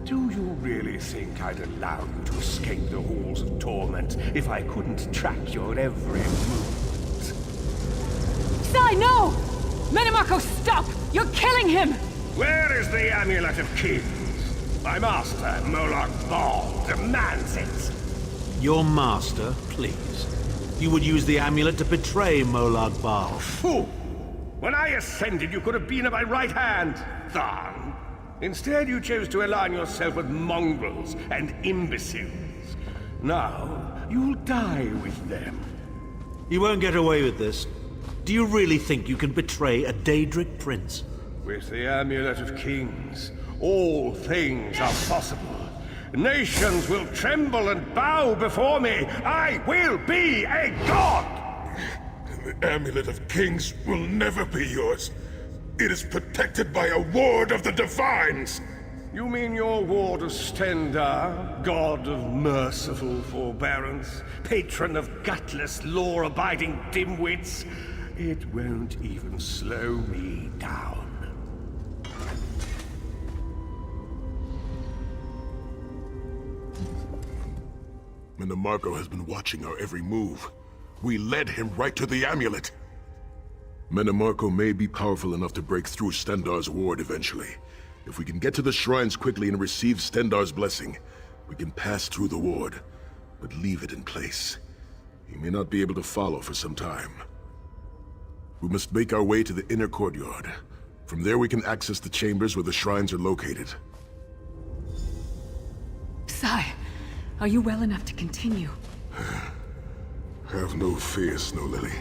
Do you really think I'd allow you to escape the halls of torment if I couldn't track your every movement? Sai, no! Menimarco, stop! You're killing him! Where is the Amulet of Kings? My master, Molag Bal, demands it! Your master, please. You would use the amulet to betray Molag Bal. Fool! When I ascended, you could have been at my right hand, Tharn. Instead, you chose to align yourself with mongrels and imbeciles. Now, you'll die with them. You won't get away with this. Do you really think you can betray a Daedric prince? With the Amulet of Kings, all things are possible. Nations will tremble and bow before me. I will be a god! The Amulet of Kings will never be yours. It is protected by a ward of the Divines! You mean your ward of Stendarr, god of merciful forbearance, patron of gutless, law-abiding dimwits? It won't even slow me down. Minimarco has been watching our every move. We led him right to the amulet. Minimarco may be powerful enough to break through Stendarr's ward eventually. If we can get to the shrines quickly and receive Stendarr's blessing, we can pass through the ward, but leave it in place. He may not be able to follow for some time. We must make our way to the inner courtyard. From there we can access the chambers where the shrines are located. Sai, are you well enough to continue? Have no fear, Snow Lily.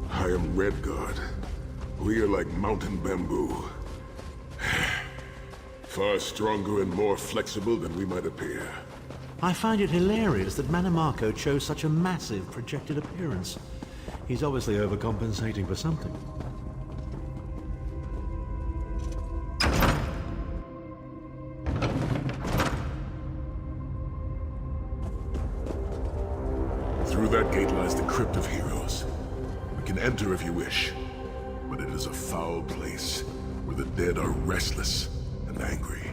I am Redguard. We are like mountain bamboo. Far stronger and more flexible than we might appear. I find it hilarious that Minimarco chose such a massive projected appearance. He's obviously overcompensating for something. Through that gate lies the Crypt of Heroes. We can enter if you wish, but it is a foul place where the dead are restless and angry.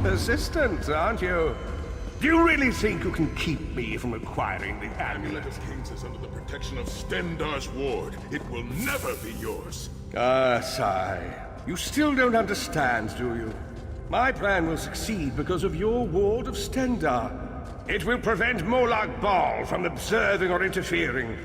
Persistent, aren't you? Do you really think you can keep me from acquiring the Amulet amulet? of Kings is under the protection of Stendarr's ward. It will never be yours. Ah, Sai. You still don't understand, do you? My plan will succeed because of your ward of Stendarr. It will prevent Molag Bal from observing or interfering.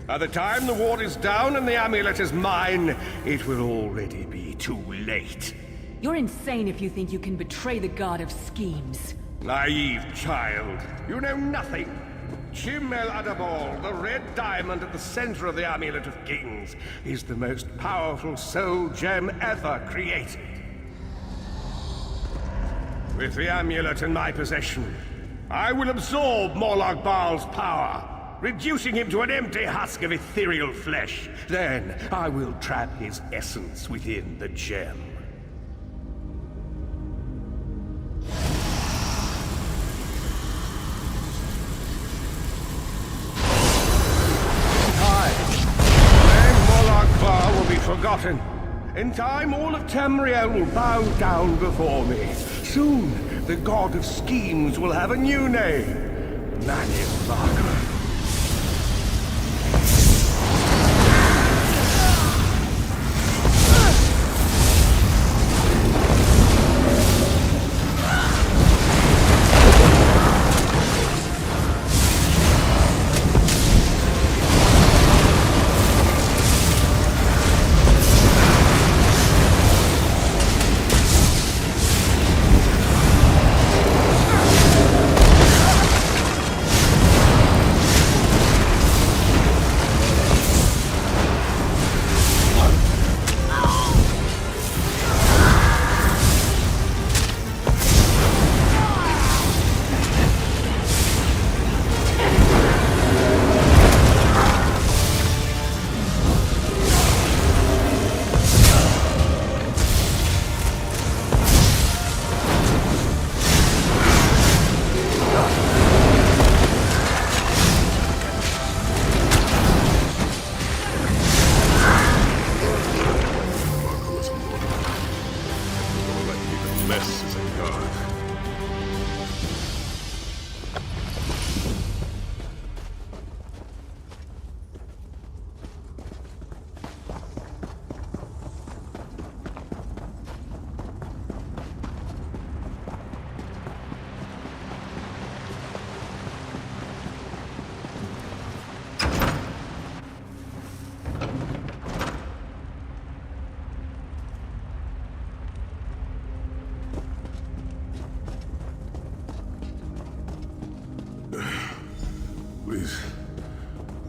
By the time the ward is down and the amulet is mine, it will already be too late. You're insane if you think you can betray the god of schemes. Naive child. You know nothing. Chim El Adabal, the red diamond at the center of the Amulet of Kings, is the most powerful soul gem ever created. With the amulet in my possession, I will absorb Molag Bal's power, reducing him to an empty husk of ethereal flesh. Then I will trap his essence within the gem. Forgotten. In time, all of Tamriel will bow down before me. Soon, the god of schemes will have a new name. Manimarco.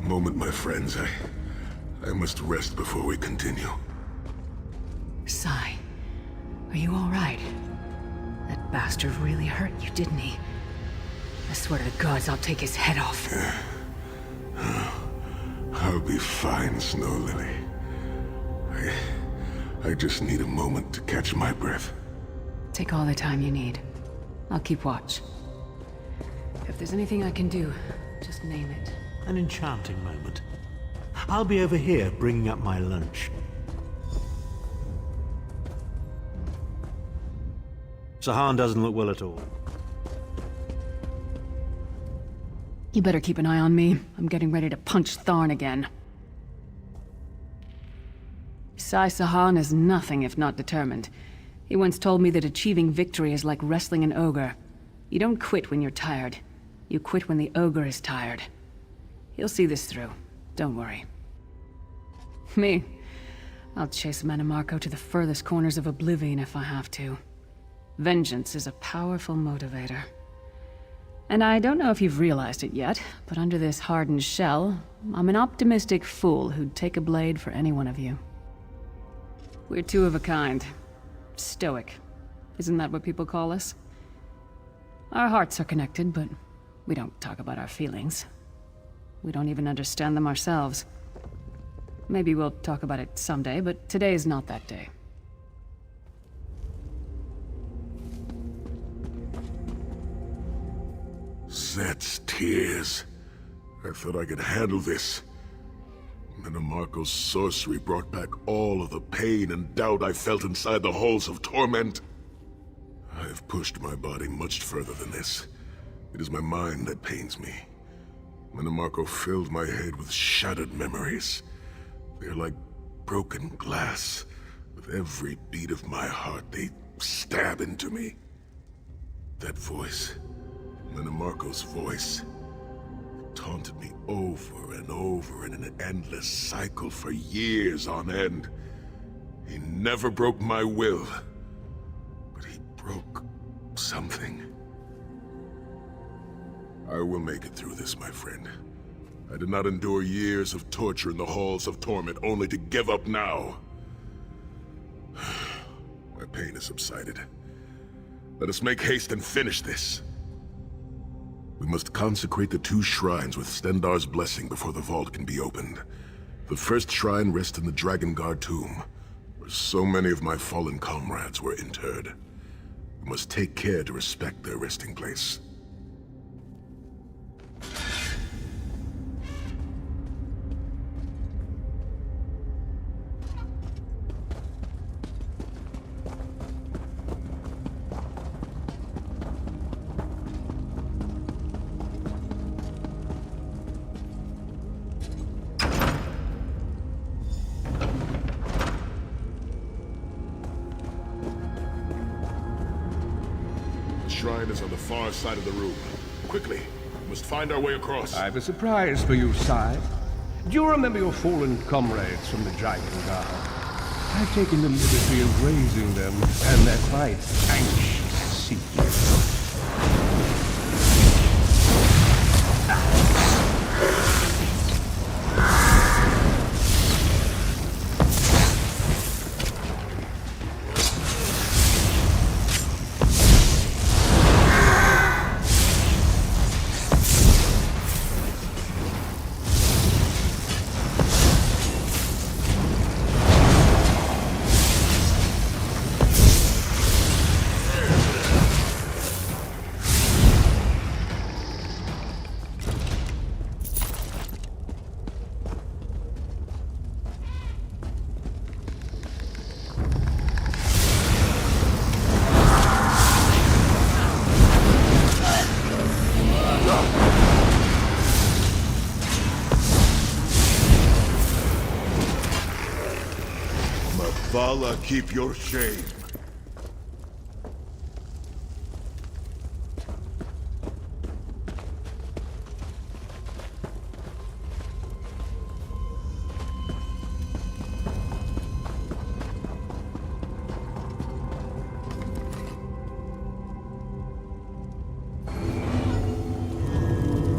moment, my friends. I must rest before we continue. Sai, are you all right? That bastard really hurt you, didn't he? I swear to the gods, I'll take his head off. I'll be fine, Snow Lily. I just need a moment to catch my breath. Take all the time you need. I'll keep watch. If there's anything I can do, just name it. An enchanting moment. I'll be over here bringing up my lunch. Sahan doesn't look well at all. You better keep an eye on me. I'm getting ready to punch Tharn again. Sai Sahan is nothing if not determined. He once told me that achieving victory is like wrestling an ogre. You don't quit when you're tired. You quit when the ogre is tired. He'll see this through. Don't worry. Me? I'll chase Mannimarco to the furthest corners of oblivion if I have to. Vengeance is a powerful motivator. And I don't know if you've realized it yet, but under this hardened shell, I'm an optimistic fool who'd take a blade for any one of you. We're two of a kind. Stoic. Isn't that what people call us? Our hearts are connected, but we don't talk about our feelings. We don't even understand them ourselves. Maybe we'll talk about it someday, but today is not that day. Set's tears. I thought I could handle this. Mannimarco's sorcery brought back all of the pain and doubt I felt inside the halls of torment. I have pushed my body much further than this. It is my mind that pains me. Mannimarco filled my head with shattered memories. They're like broken glass. With every beat of my heart, they stab into me. That voice, Mannimarco's voice, taunted me over and over in an endless cycle for years on end. He never broke my will, but he broke something. I will make it through this, my friend. I did not endure years of torture in the halls of torment only to give up now. My pain has subsided. Let us make haste and finish this. We must consecrate the 2 shrines with Stendarr's blessing before the vault can be opened. The first shrine rests in the Dragon Guard tomb, where so many of my fallen comrades were interred. We must take care to respect their resting place. The shrine is on the far side of the room. Quickly, we must find our way across. I've a surprise for you, Sai. Do you remember your fallen comrades from the Dragon Guard? I've taken the liberty of raising them, and they're quite anxious to see you. Vala, keep your shame.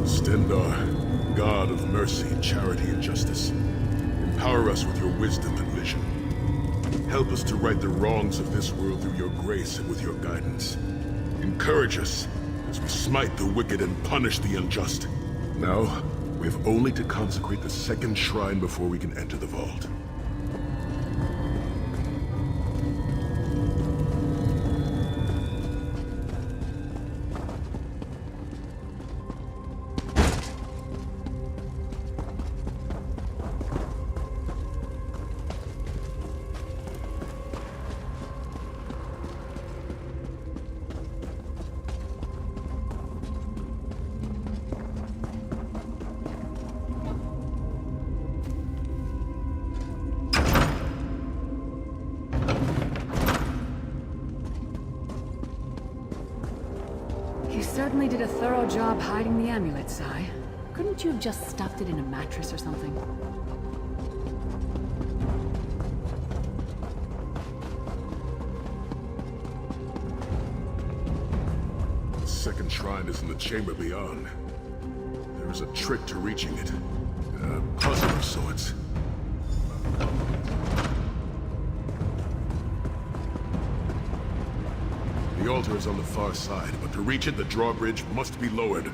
Stendar, god of mercy, charity, and justice. Empower us with your wisdom and vision. Help us to right the wrongs of this world through your grace and with your guidance. Encourage us as we smite the wicked and punish the unjust. Now, we have only to consecrate the second shrine before we can enter the vault. You certainly did a thorough job hiding the amulet, Sai. Couldn't you have just stuffed it in a mattress or something? The second shrine is in the chamber beyond. There is a trick to reaching it. A puzzle of sorts. The altar is on the far side, but to reach it, the drawbridge must be lowered.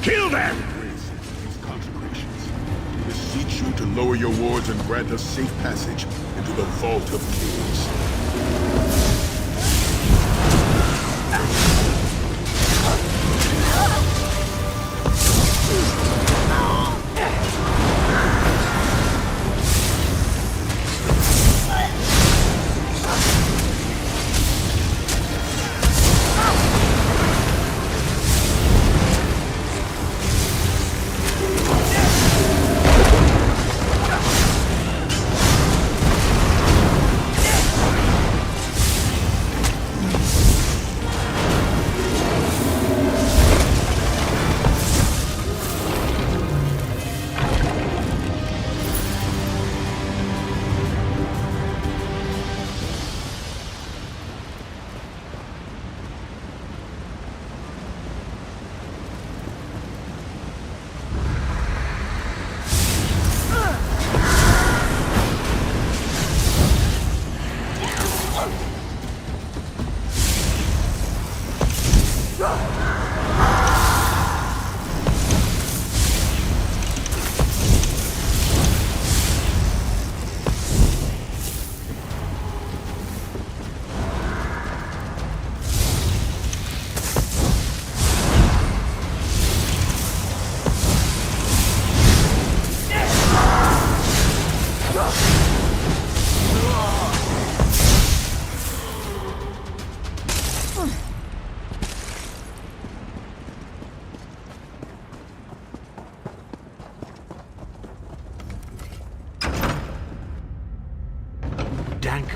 Kill them! Beseech you to lower your wards and grant us safe passage into the Vault of Kings.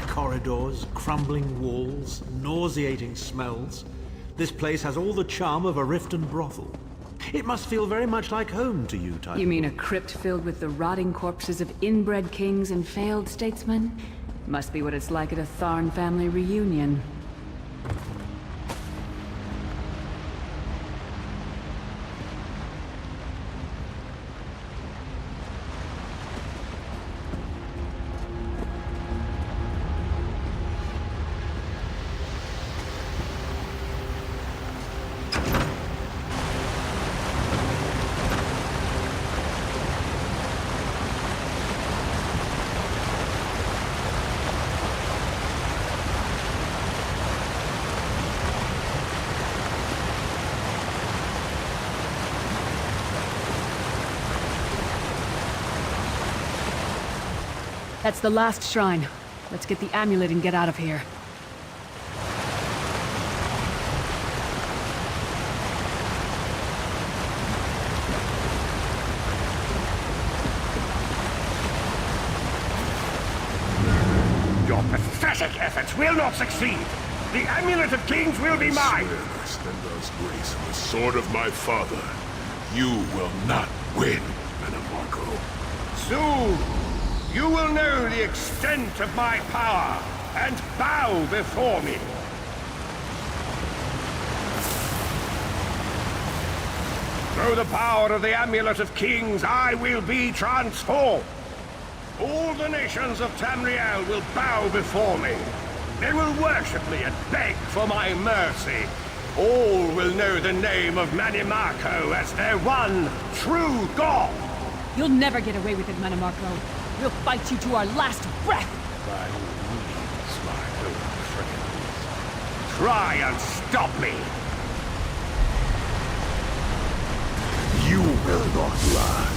corridors, crumbling walls, nauseating smells. This place has all the charm of a Riften brothel. It must feel very much like home to you, Titanborn. You mean a crypt filled with the rotting corpses of inbred kings and failed statesmen? Must be what it's like at a Tharn family reunion. That's the last shrine. Let's get the amulet and get out of here. Your pathetic efforts will not succeed. The Amulet of Kings will be I mine. swear by Stendar's grace and the sword of my father, you will not win, Manamarco. Soon, you will know the extent of my power and bow before me. Through the power of the Amulet of Kings, I will be transformed. All the nations of Tamriel will bow before me. They will worship me and beg for my mercy. All will know the name of Manimarco as their one true god. You'll never get away with it, Manamarco. We'll fight you to our last breath! By all means, my own friends. Try and stop me. You will not last.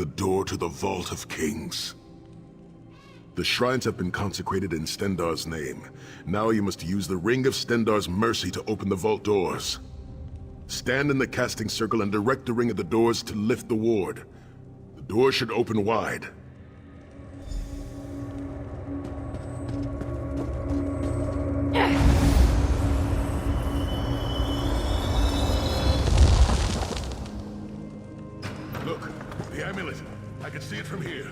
the door to the Vault of Kings. The shrines have been consecrated in Stendarr's name. Now you must use the Ring of Stendarr's mercy to open the vault doors. Stand in the casting circle and direct the ring at the doors to lift the ward. The door should open wide. Look, the amulet. I can see it from here.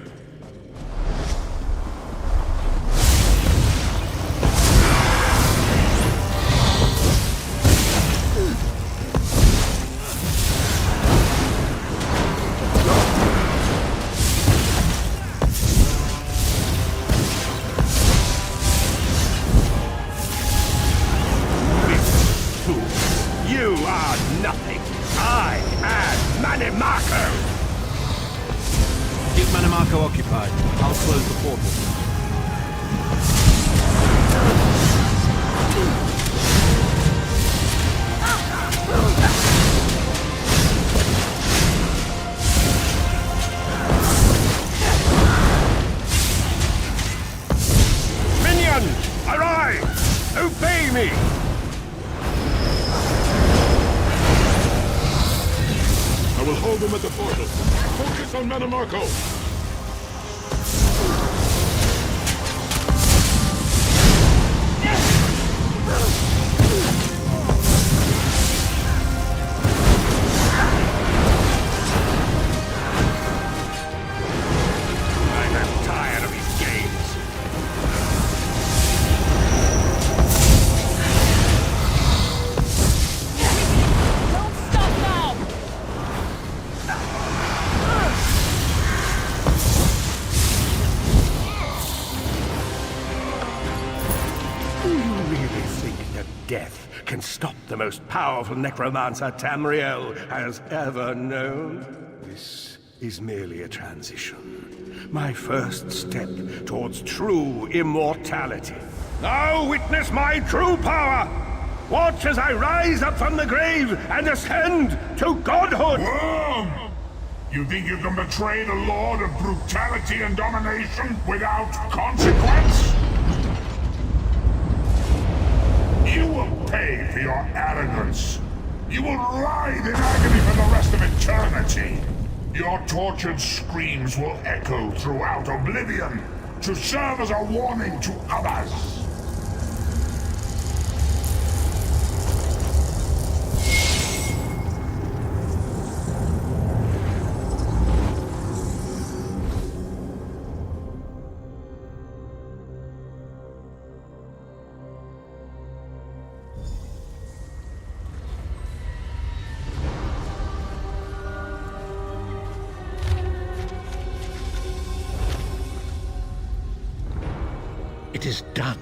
You are nothing. I am Manimarco! Keep Manimarco occupied. I'll close the portal. Minions, arise! Obey me! I will hold them at the portal. Focus on Manimarco. I'm tired of these games. Don't stop now! Do you really think that death can stop the most powerful necromancer Tamriel has ever known? This is merely a transition. My first step towards true immortality. Now witness my true power! Watch as I rise up from the grave and ascend to godhood! Worm! You think you can betray the Lord of Brutality and Domination without consequence? You will pay for your arrogance. You will writhe in agony for the rest of eternity. Your tortured screams will echo throughout oblivion to serve as a warning to others. It is done.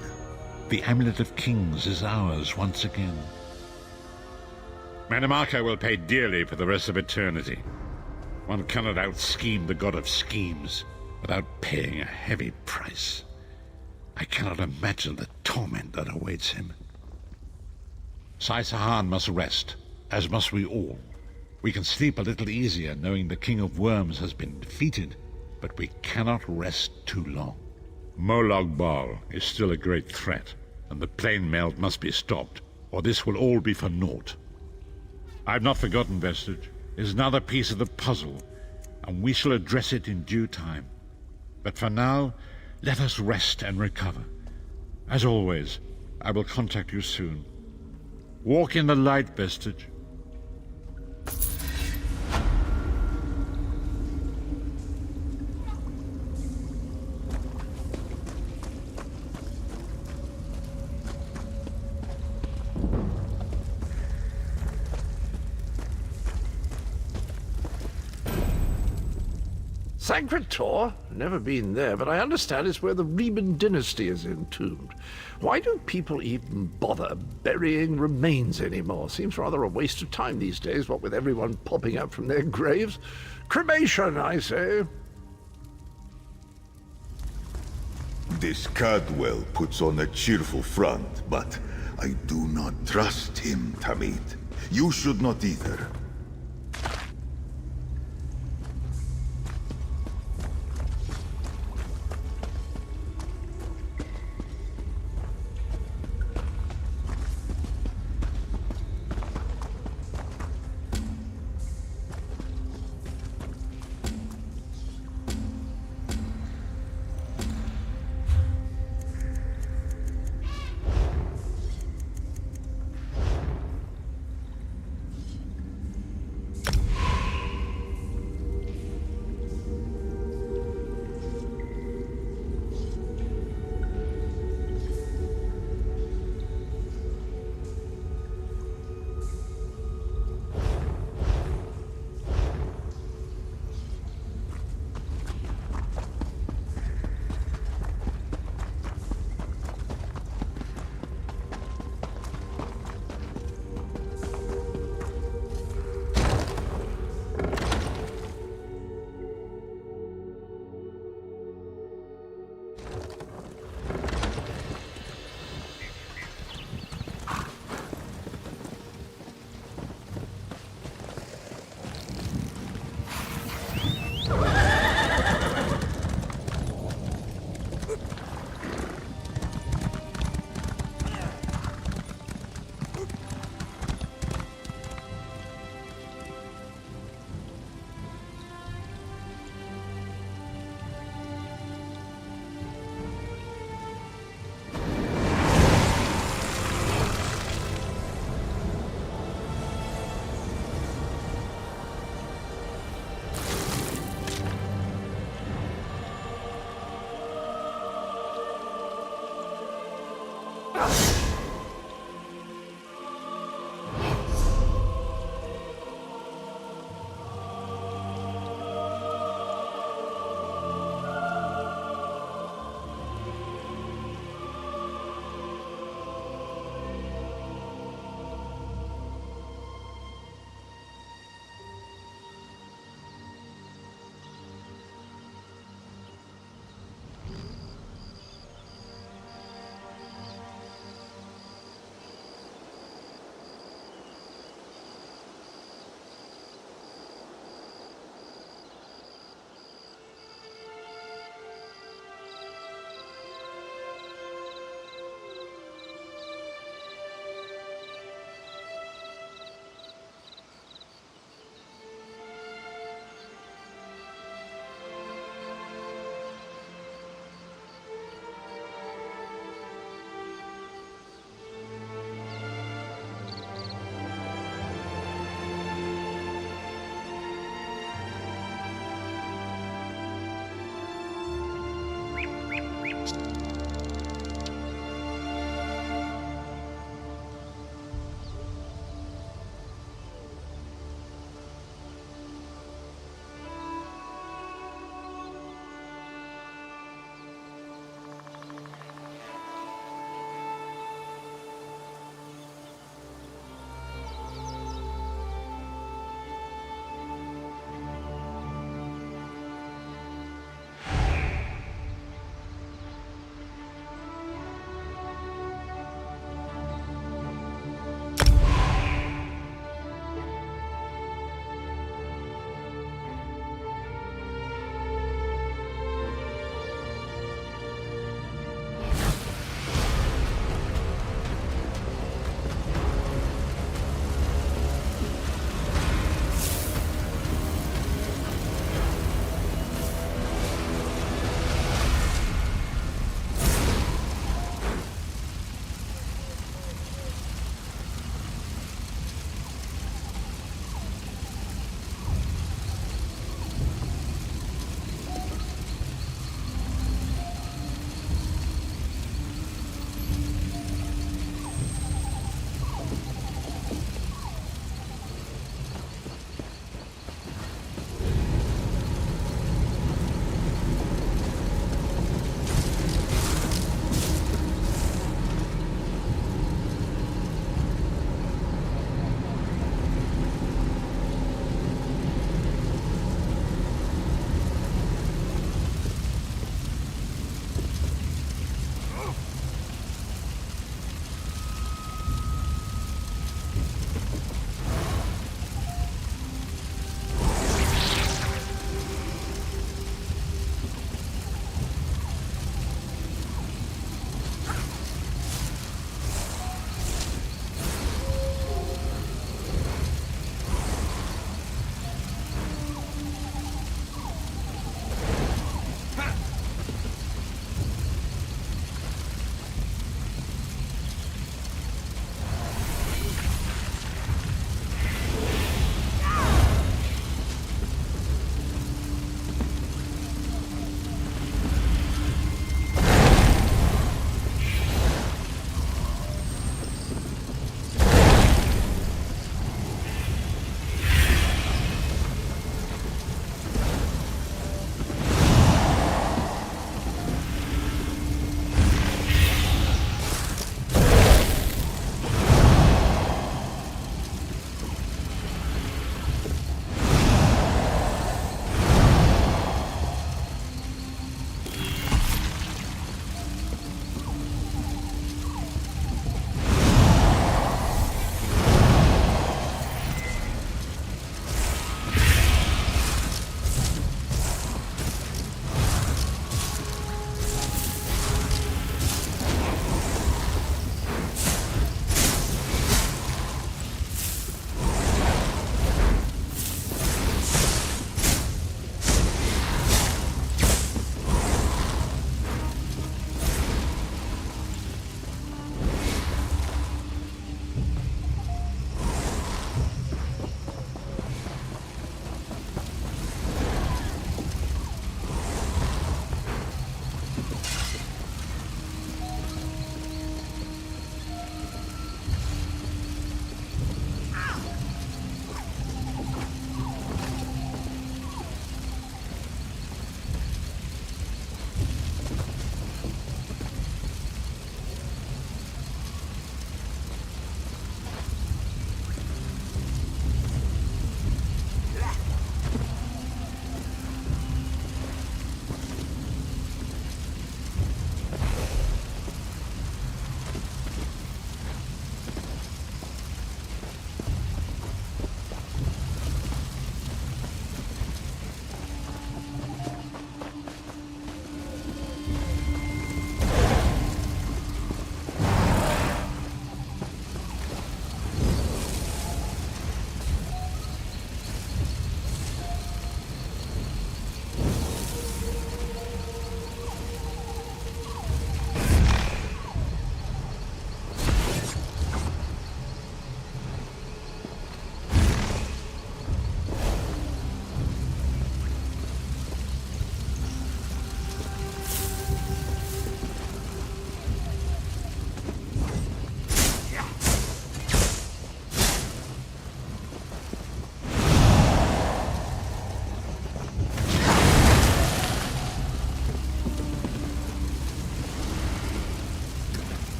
The Amulet of Kings is ours once again. Manimarco will pay dearly for the rest of eternity. One cannot out-scheme the god of schemes without paying a heavy price. I cannot imagine the torment that awaits him. Sai-Sahan must rest, as must we all. We can sleep a little easier knowing the King of Worms has been defeated, but we cannot rest too long. Molag Bal is still a great threat, and the plane melt must be stopped, or this will all be for naught. I've not forgotten Vestige. It is another piece of the puzzle, and we shall address it in due time. But for now, let us rest and recover. As always, I will contact you soon. Walk in the light, Vestige. Sacred Tor? Never been there, but I understand it's where the Riemann dynasty is entombed. Why do people even bother burying remains anymore? Seems rather a waste of time these days, what with everyone popping up from their graves. Cremation, I say. This Cadwell puts on a cheerful front, but I do not trust him, Tamid. You should not either.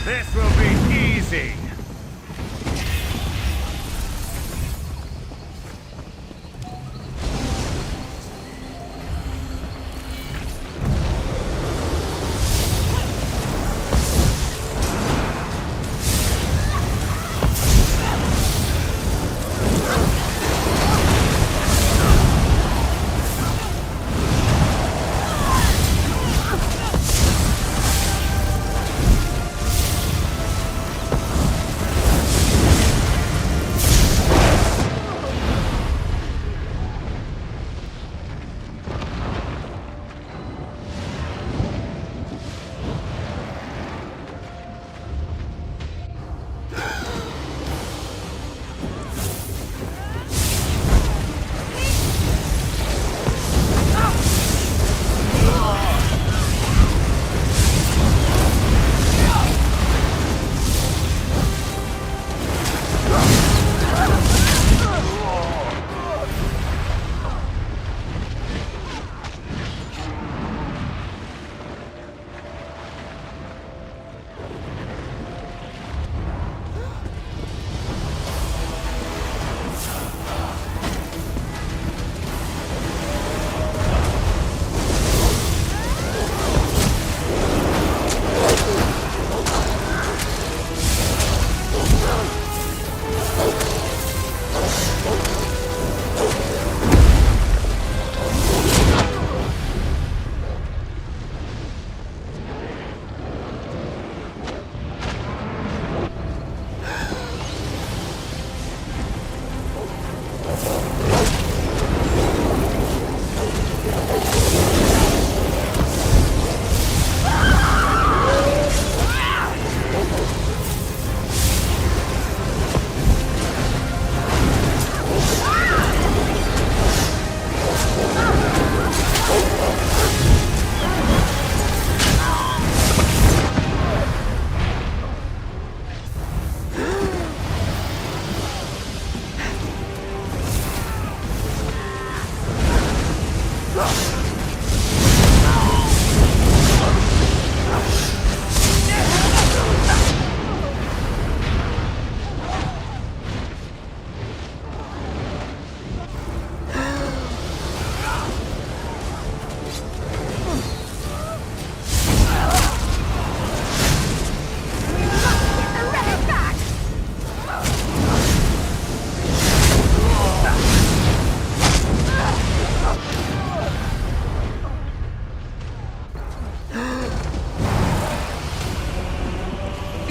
This will be easy.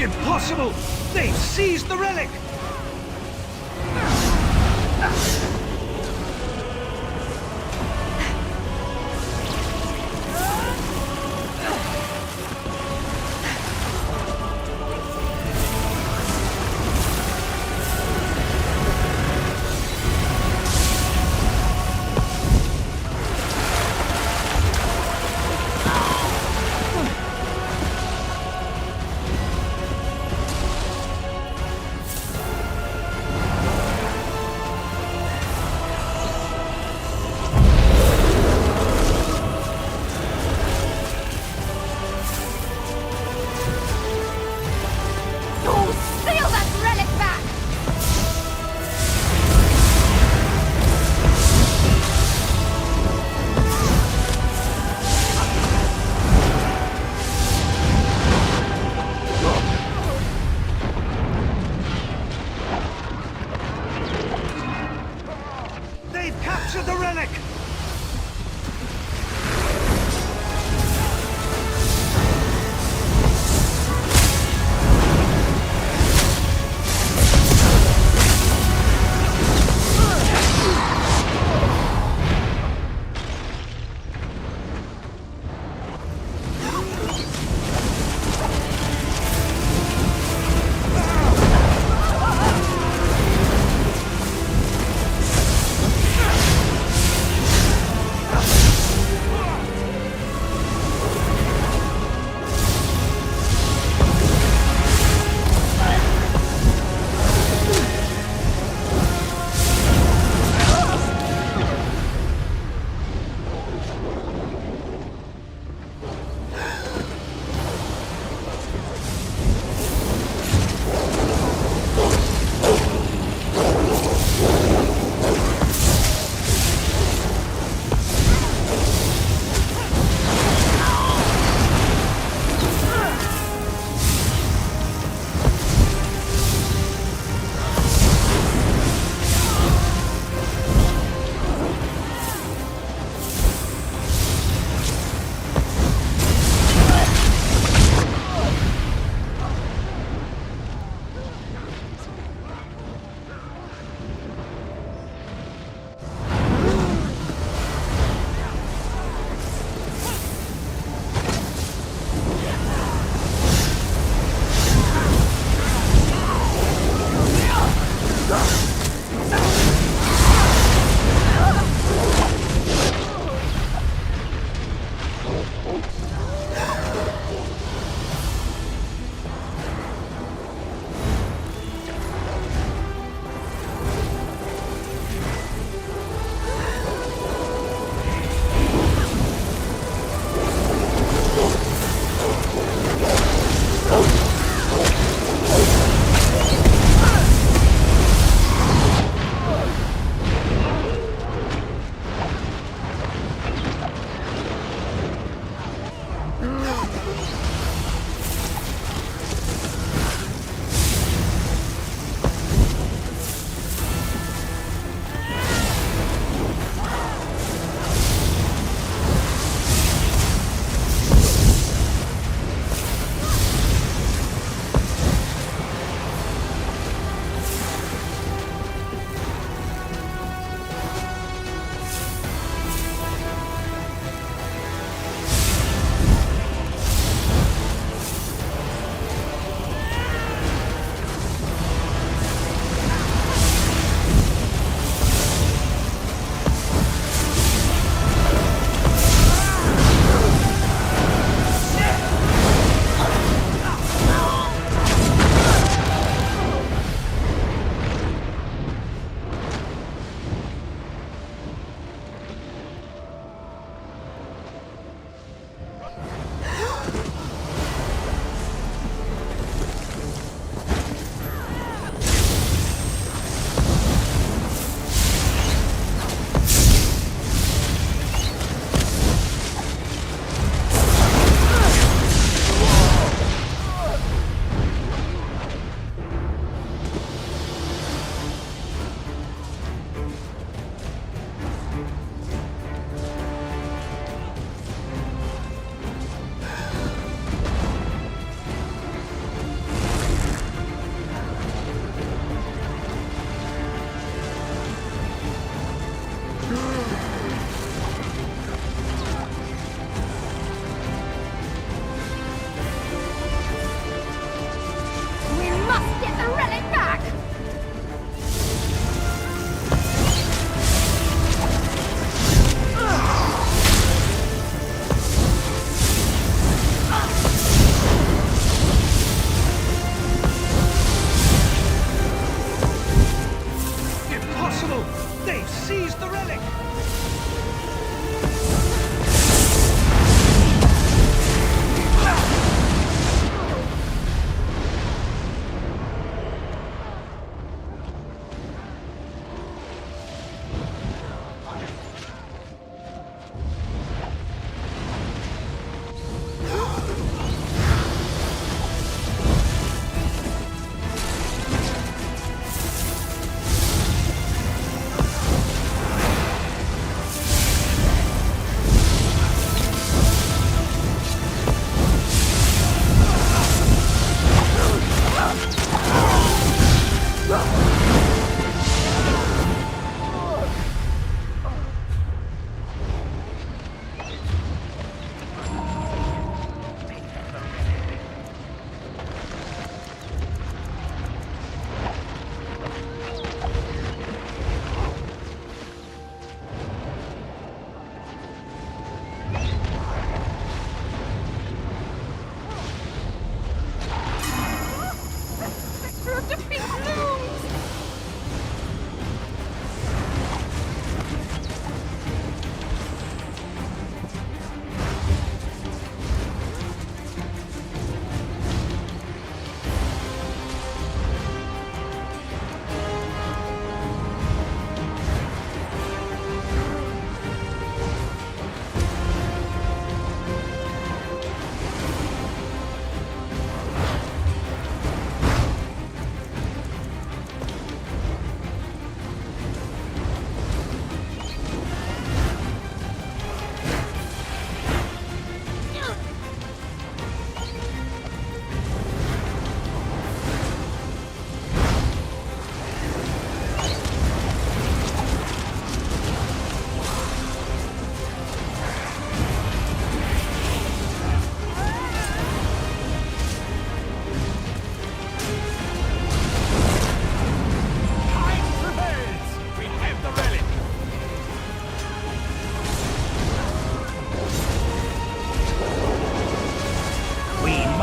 Impossible! They've seized the relic!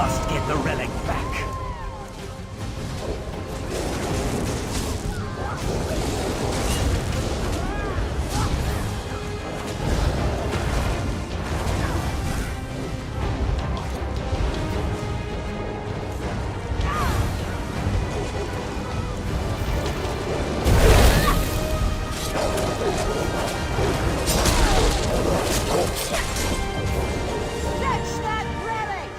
must get the relic back. Fetch that relic!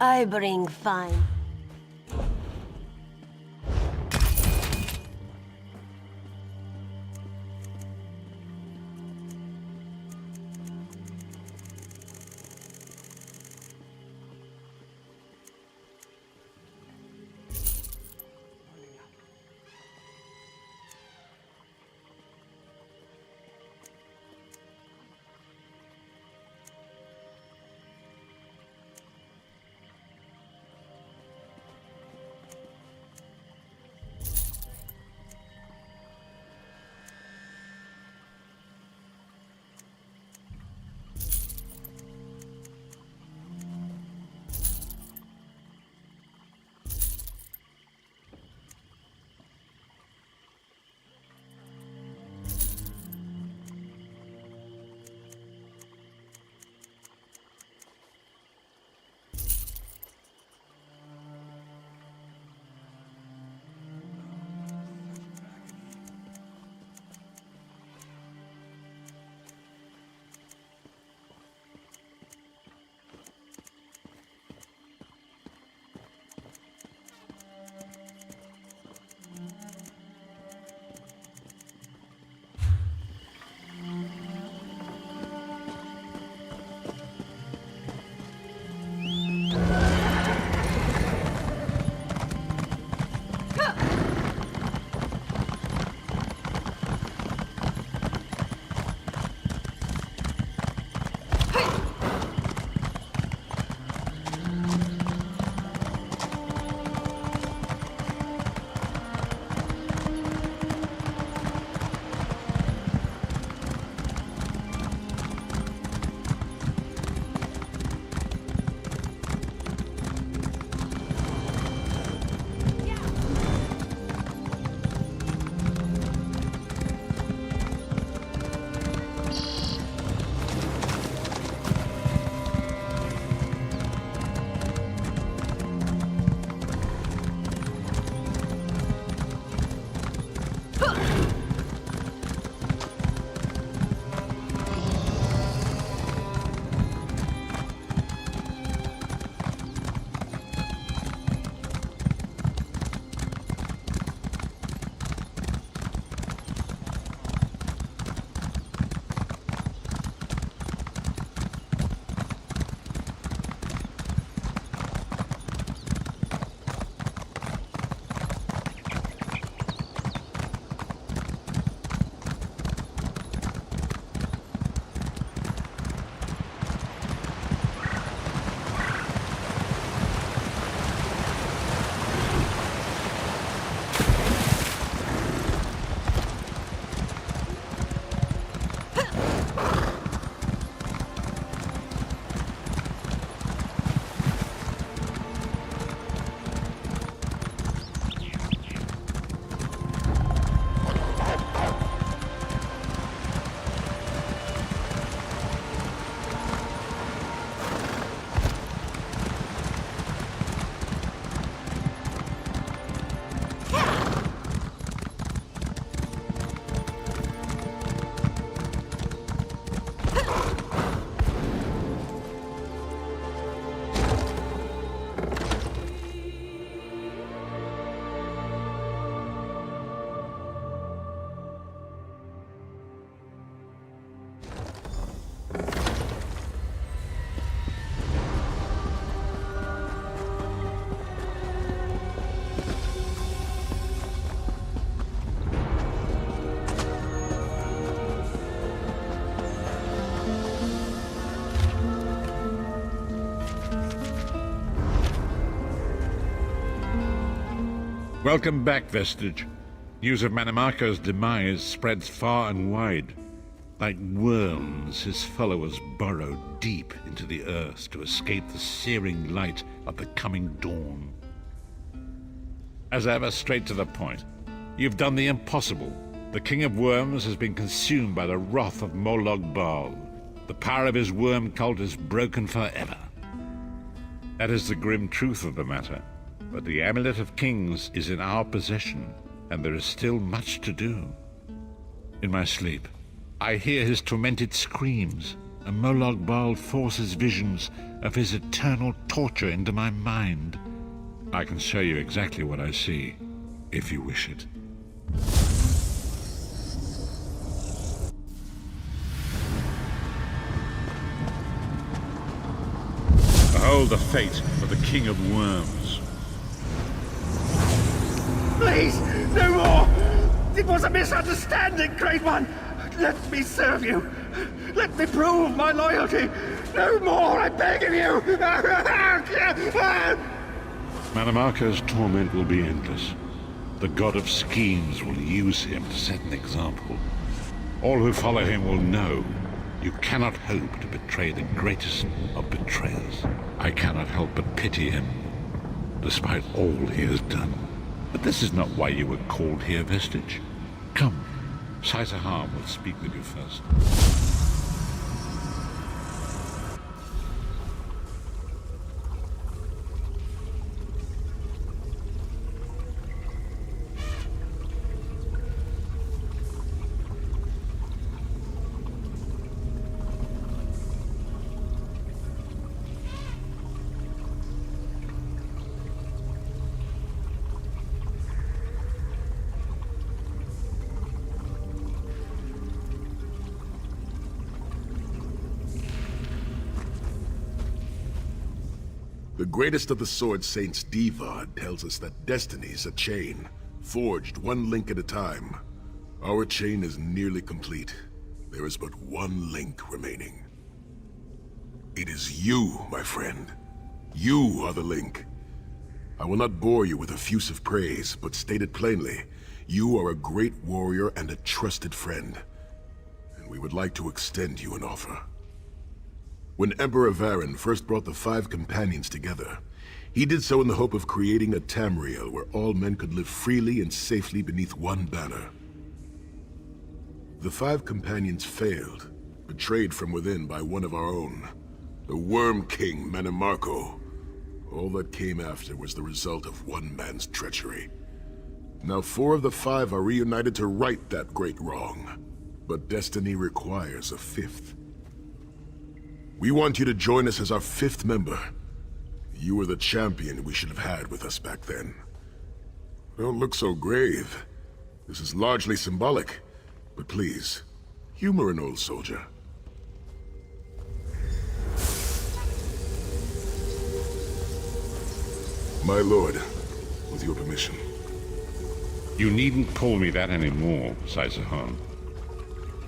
I bring fun. Welcome back, Vestige. News of Manamako's demise spreads far and wide. Like worms, his followers burrow deep into the earth to escape the searing light of the coming dawn. As ever, straight to the point. You've done the impossible. The King of Worms has been consumed by the wrath of Molog Baal. The power of his worm cult is broken forever. That is the grim truth of the matter. But the Amulet of Kings is in our possession, and there is still much to do. In my sleep, I hear his tormented screams. and Molag Bal forces visions of his eternal torture into my mind. I can show you exactly what I see, if you wish it. Behold the fate of the King of Worms. Please, no more! It was a misunderstanding, Great One! Let me serve you! Let me prove my loyalty! No more, I beg of you! Manamako's torment will be endless. The god of schemes will use him to set an example. All who follow him will know you cannot hope to betray the greatest of betrayers. I cannot help but pity him, despite all he has done. But this is not why you were called here, Vestige. Come, Sai-Sahan will speak with you first. The greatest of the Sword Saints, Divad, tells us that destiny's a chain, forged one link at a time. Our chain is nearly complete. There is but one link remaining. It is you, my friend. You are the link. I will not bore you with effusive praise, but state it plainly. You are a great warrior and a trusted friend. And we would like to extend you an offer. When Emperor Varen first brought the 5 companions together, he did so in the hope of creating a Tamriel where all men could live freely and safely beneath one banner. The 5 companions failed, betrayed from within by one of our own, the Worm King Manamako. All that came after was the result of one man's treachery. Now 4 of the 5 are reunited to right that great wrong, but destiny requires a 5th. We want you to join us as our 5th member. You were the champion we should have had with us back then. Don't look so grave. This is largely symbolic, but please, humor an old soldier. My lord, with your permission. You needn't call me that anymore, Sai-Sahan.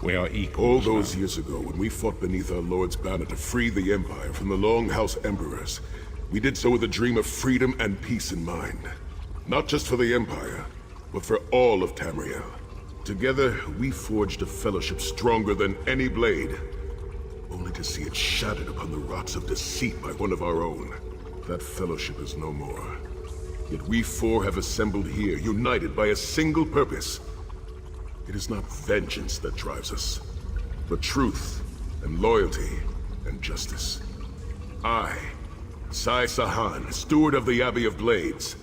We are equals. All those years ago, when we fought beneath our Lord's banner to free the Empire from the Longhouse Emperors, we did so with a dream of freedom and peace in mind. Not just for the Empire, but for all of Tamriel. Together, we forged a fellowship stronger than any blade, only to see it shattered upon the rocks of deceit by one of our own. That fellowship is no more. Yet we 4 have assembled here, united by a single purpose. It is not vengeance that drives us, but truth and loyalty and justice. I, Sai-Sahan, steward of the Abbey of Blades,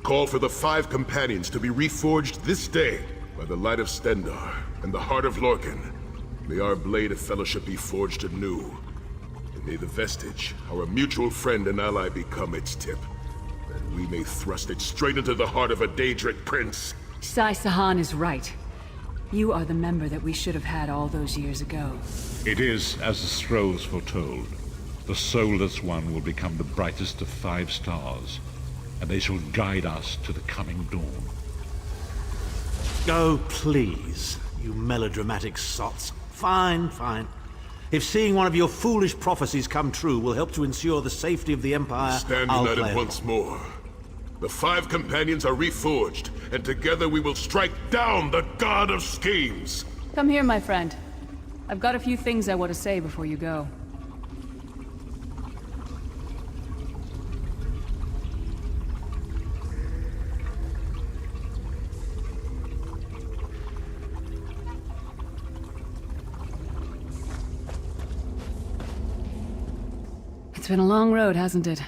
call for the 5 companions to be reforged this day by the light of Stendarr and the heart of Lorkhan. May our blade of fellowship be forged anew, and may the Vestige, our mutual friend and ally, become its tip, that we may thrust it straight into the heart of a Daedric prince. Sai-Sahan is right. You are the member that we should have had all those years ago. It is as the scrolls foretold. The soulless one will become the brightest of 5 stars, and they shall guide us to the coming dawn. Oh, please, you melodramatic sots. Fine, fine. If seeing one of your foolish prophecies come true will help to ensure the safety of the Empire, Stand I'll united play once more. The 5 companions are reforged, and together we will strike down the God of Schemes! Come here, my friend. I've got a few things I want to say before you go. It's been a long road, hasn't it?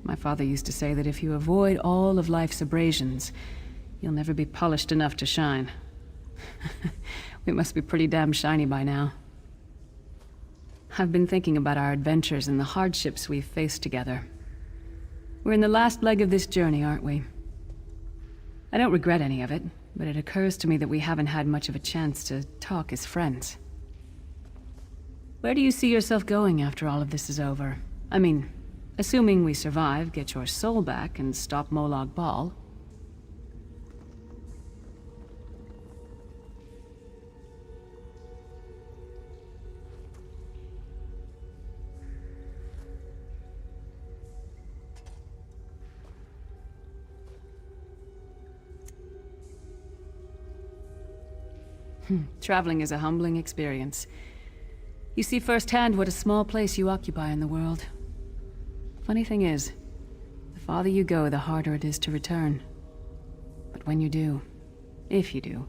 My father used to say that if you avoid all of life's abrasions, you'll never be polished enough to shine. We must be pretty damn shiny by now. I've been thinking about our adventures and the hardships we've faced together. We're in the last leg of this journey, aren't we? I don't regret any of it, but it occurs to me that we haven't had much of a chance to talk as friends. Where do you see yourself going after all of this is over? I mean, assuming we survive, get your soul back, and stop Molag Bal. Traveling is a humbling experience. You see firsthand what a small place you occupy in the world. Funny thing is, the farther you go, the harder it is to return. But when you do, if you do,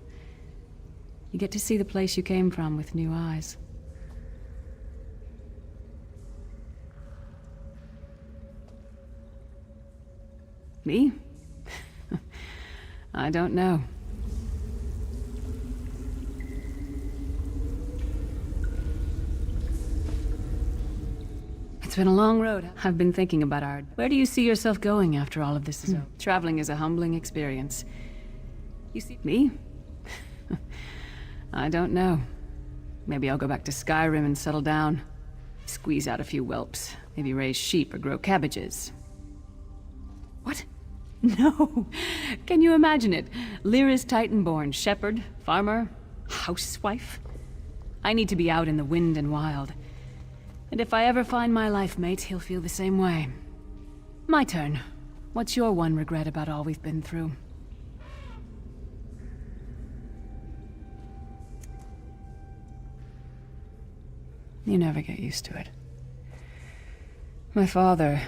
you get to see the place you came from with new eyes. Me? I don't know. It's been a long road. I've been thinking about our... Where do you see yourself going after all of this is over? Traveling is a humbling experience. You see... Me? I don't know. Maybe I'll go back to Skyrim and settle down. Squeeze out a few whelps. Maybe raise sheep or grow cabbages. What? No! Can you imagine it? Lyra's Titanborn, shepherd, farmer, housewife. I need to be out in the wind and wild. And if I ever find my life mate, he'll feel the same way. My turn. What's your one regret about all we've been through? You never get used to it. My father,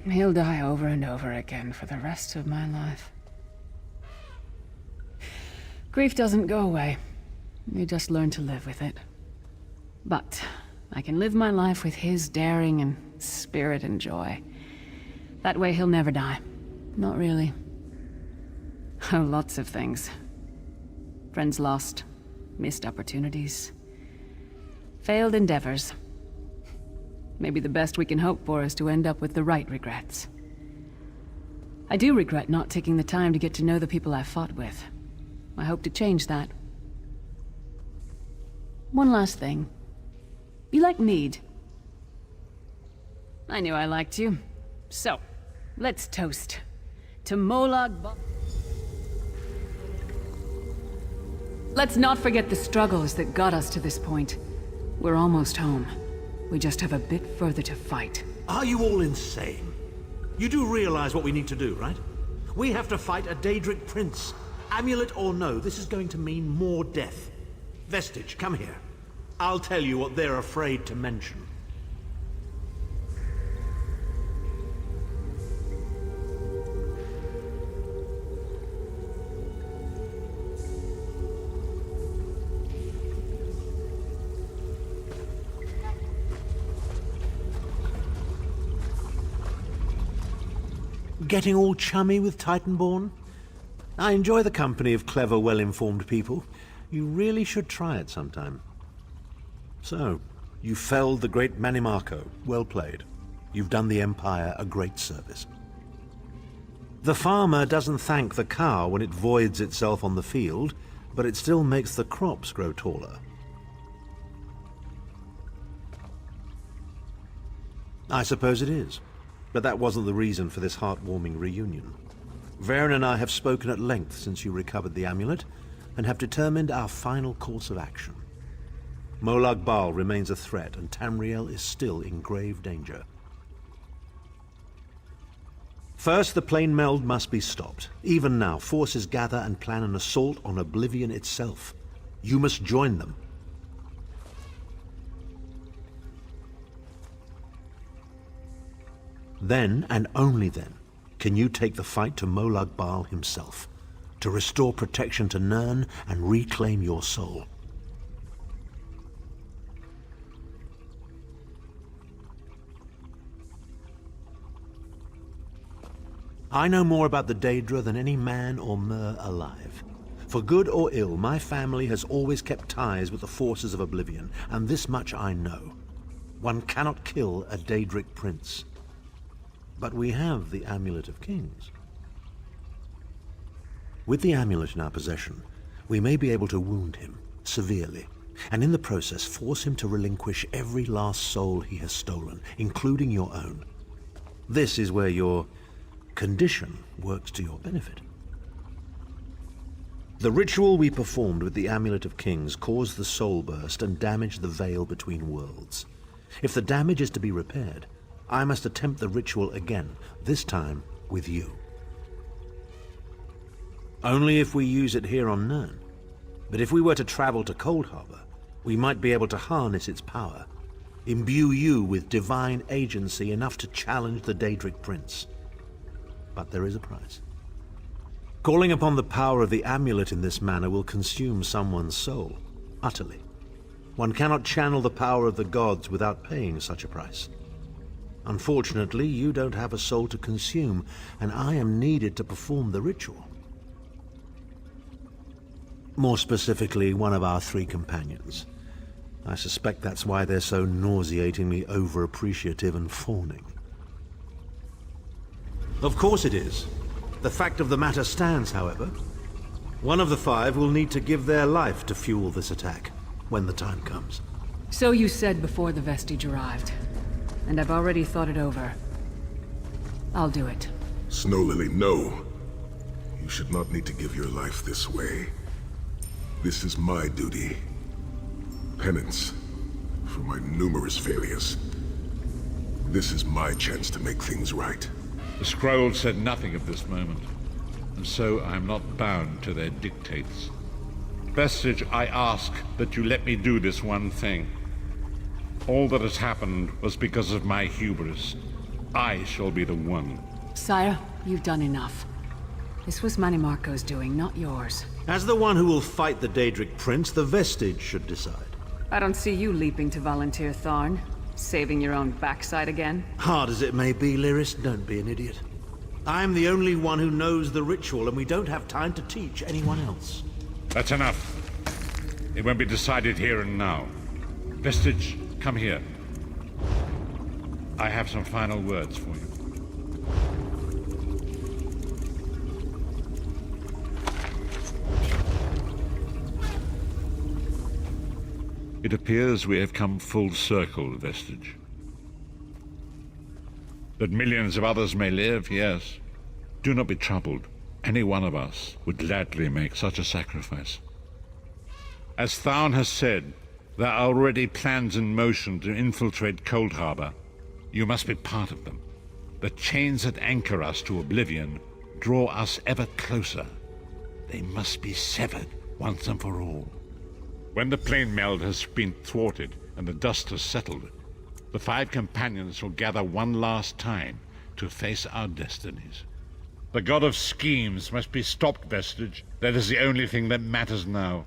he'll die over and over again for the rest of my life. Grief doesn't go away. You just learn to live with it. But I can live my life with his daring and spirit and joy. That way he'll never die. Not really. Oh, lots of things. Friends lost, missed opportunities, failed endeavors. Maybe the best we can hope for is to end up with the right regrets. I do regret not taking the time to get to know the people I fought with. I hope to change that. One last thing. You like mead? I knew I liked you. So, let's toast. To Molag Bal. Let's not forget the struggles that got us to this point. We're almost home. We just have a bit further to fight. Are you all insane? You do realize what we need to do, right? We have to fight a Daedric prince. Amulet or no, this is going to mean more death. Vestige, come here. I'll tell you what they're afraid to mention. Getting all chummy with Titanborn? I enjoy the company of clever, well-informed people. You really should try it sometime. So, you felled the great Manimarco. Well played. You've done the Empire a great service. The farmer doesn't thank the cow when it voids itself on the field, but it still makes the crops grow taller. I suppose it is, but that wasn't the reason for this heartwarming reunion. Varen and I have spoken at length since you recovered the amulet, and have determined our final course of action. Molag Bal remains a threat, and Tamriel is still in grave danger. First, the plane meld must be stopped. Even now, forces gather and plan an assault on Oblivion itself. You must join them. Then, and only then, can you take the fight to Molag Bal himself, to restore protection to Nirn and reclaim your soul. I know more about the Daedra than any man or mer alive. For good or ill, my family has always kept ties with the forces of Oblivion, and this much I know. One cannot kill a Daedric prince. But we have the Amulet of Kings. With the amulet in our possession, we may be able to wound him severely, and in the process force him to relinquish every last soul he has stolen, including your own. This is where your condition works to your benefit. The ritual we performed with the Amulet of Kings caused the soul burst and damaged the veil between worlds. If the damage is to be repaired, I must attempt the ritual again, this time with you. Only if we use it here on Nirn. But if we were to travel to Cold Harbor, we might be able to harness its power, imbue you with divine agency enough to challenge the Daedric Prince. But there is a price. Calling upon the power of the amulet in this manner will consume someone's soul, utterly. One cannot channel the power of the gods without paying such a price. Unfortunately, you don't have a soul to consume, and I am needed to perform the ritual. More specifically, one of our 3 companions. I suspect that's why they're so nauseatingly over-appreciative and fawning. Of course it is. The fact of the matter stands, however. One of the 5 will need to give their life to fuel this attack, when the time comes. So you said before the vestige arrived, and I've already thought it over. I'll do it. Snow Lily, no. You should not need to give your life this way. This is my duty. Penance for my numerous failures. This is my chance to make things right. The scroll said nothing of this moment, and so I am not bound to their dictates. Vestige, I ask that you let me do this one thing. All that has happened was because of my hubris. I shall be the one. Sire, you've done enough. This was Manimarco's doing, not yours. As the one who will fight the Daedric Prince, the Vestige should decide. I don't see you leaping to volunteer, Tharn. Saving your own backside again? Hard as it may be, Lyris, don't be an idiot. I'm the only one who knows the ritual, and we don't have time to teach anyone else. That's enough. It won't be decided here and now. Vestige, come here. I have some final words for you. It appears we have come full circle, Vestige. That millions of others may live, yes. Do not be troubled. Any one of us would gladly make such a sacrifice. As Tharn has said, there are already plans in motion to infiltrate Cold Harbor. You must be part of them. The chains that anchor us to oblivion draw us ever closer. They must be severed once and for all. When the plane meld has been thwarted and the dust has settled, the 5 companions will gather one last time to face our destinies. The god of schemes must be stopped, Vestige. That is the only thing that matters now.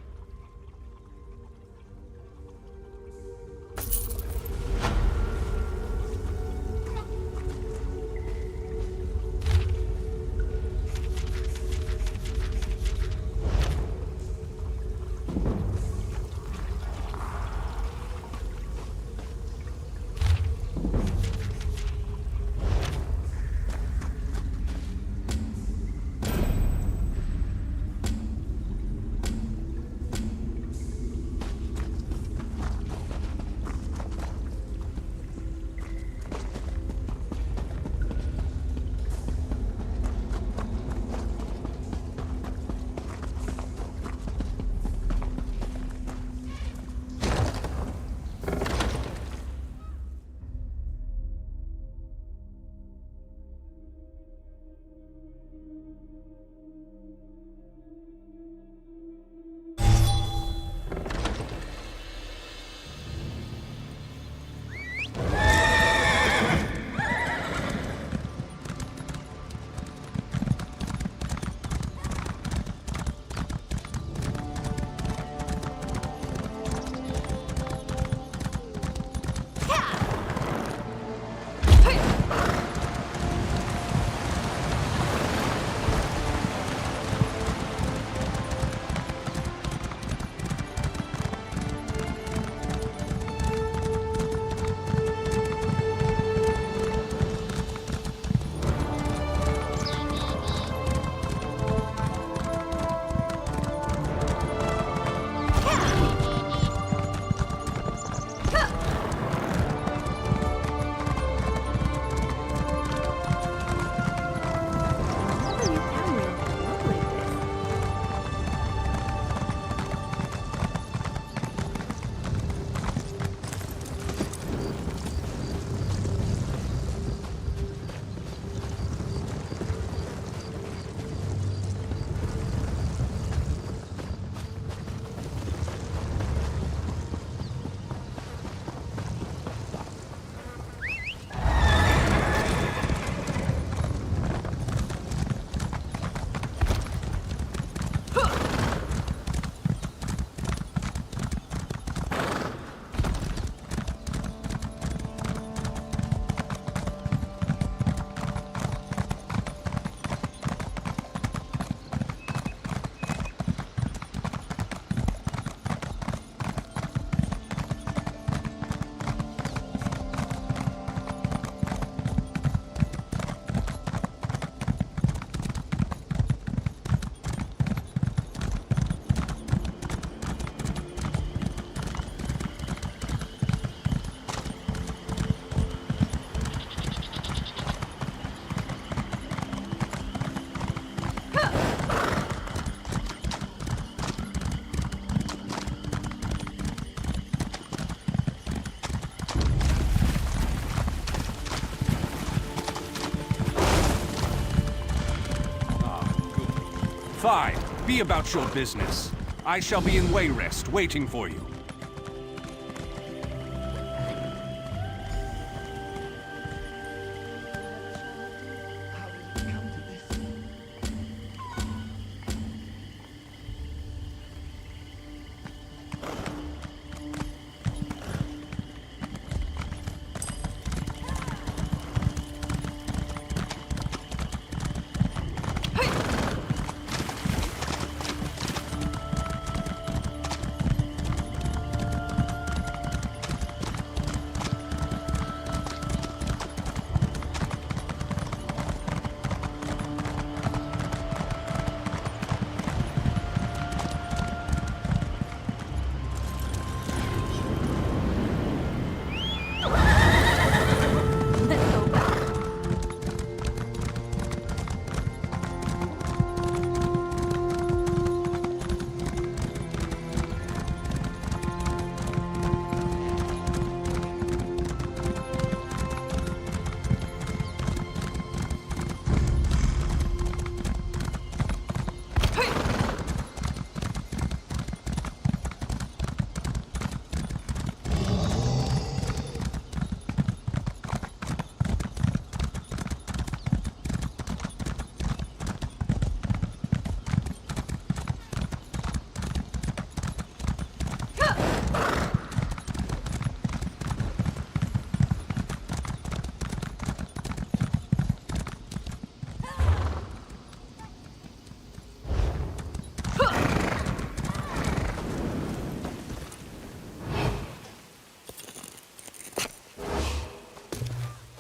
Fine. Be about your business. I shall be in Wayrest, waiting for you.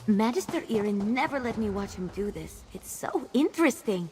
Magister Irin never let me watch him do this. It's so interesting.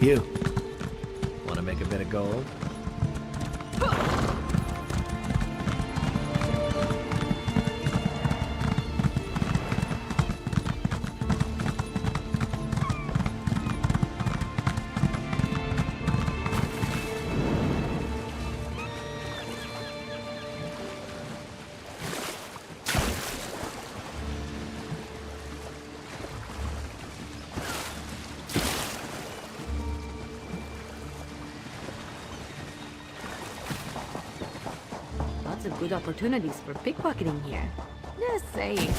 You. Want to make a bit of gold? Lots of good opportunities for pickpocketing here. Just saying.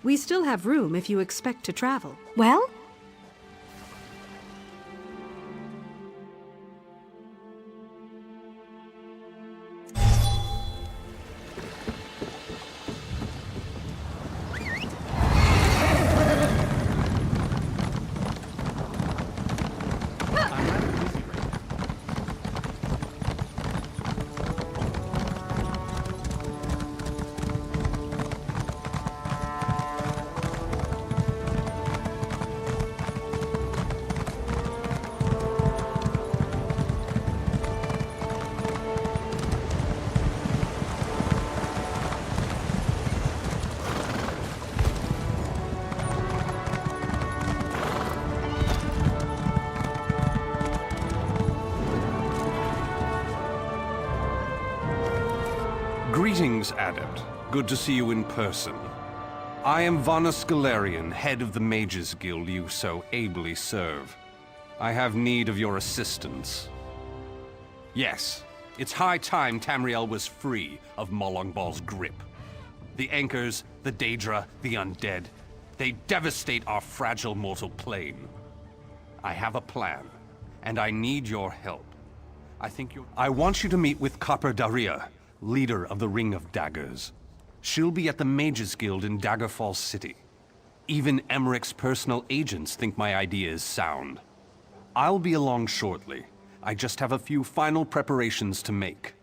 We still have room if you expect to travel. Well? Greetings, Adept. Good to see you in person. I am Vanus Galarian, head of the Mages Guild you so ably serve. I have need of your assistance. Yes, it's high time Tamriel was free of Molongbal's grip. The Anchors, the Daedra, the Undead, they devastate our fragile mortal plane. I have a plan, and I need your help. I want you to meet with Copper Daria, leader of the Ring of Daggers. She'll be at the Mages Guild in Daggerfall City. Even Emmerich's personal agents think my idea is sound. I'll be along shortly. I just have a few final preparations to make.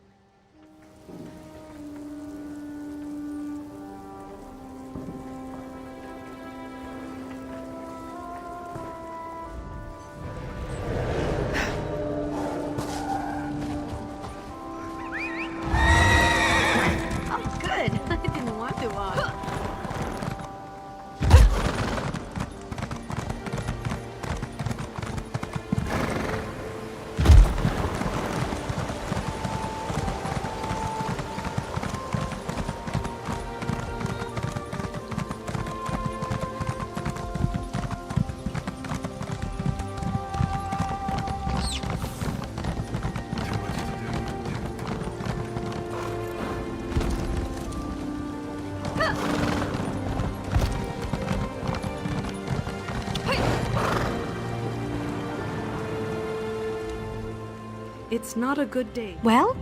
It's not a good day. Well?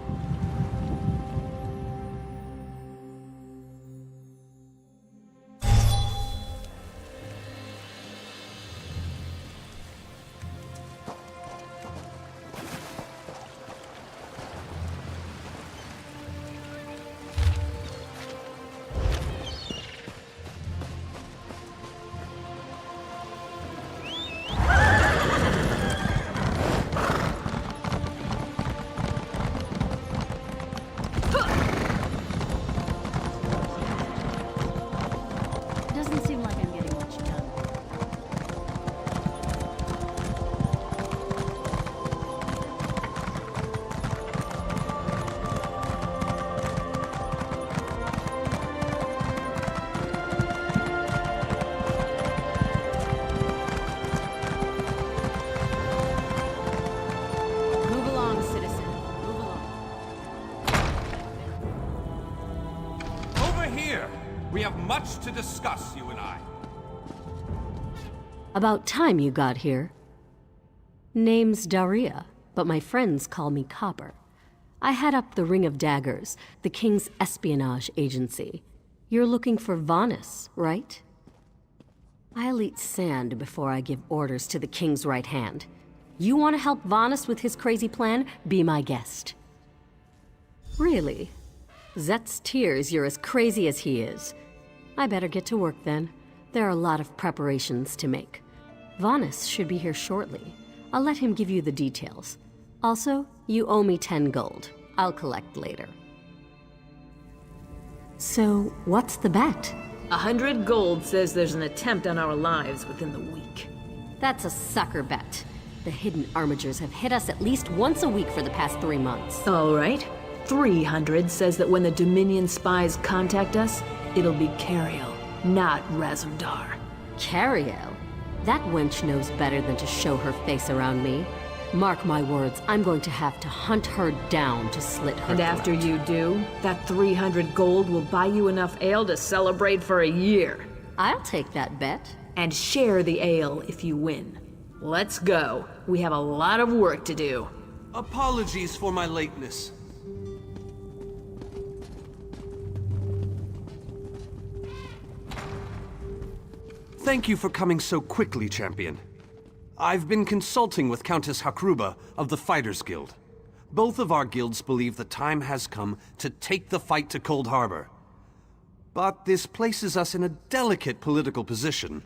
Doesn't seem like I'm getting much done. Move along, citizen. Move along. Over here! We have much to discuss, you and I. About time you got here. Name's Daria, but my friends call me Copper. I head up the Ring of Daggers, the King's espionage agency. You're looking for Vanus, right? I'll eat sand before I give orders to the King's right hand. You want to help Vanus with his crazy plan? Be my guest. Really? Zet's tears you're as crazy as he is. I better get to work then. There are a lot of preparations to make. Vanus should be here shortly. I'll let him give you the details. Also, you owe me 10 gold. I'll collect later. So, what's the bet? 100 gold says there's an attempt on our lives within the week. That's a sucker bet. The hidden armigers have hit us at least once a week for the past 3 months. All right. 300 says that when the Dominion spies contact us, it'll be Cariel, not Razumdar. Cariel? That wench knows better than to show her face around me. Mark my words, I'm going to have to hunt her down to slit her And throat. after you do, that 300 gold will buy you enough ale to celebrate for a year. I'll take that bet. And share the ale if you win. Let's go. We have a lot of work to do. Apologies for my lateness. Thank you for coming so quickly, champion. I've been consulting with Countess Hakruba of the Fighters Guild. Both of our guilds believe the time has come to take the fight to Cold Harbor. But this places us in a delicate political position.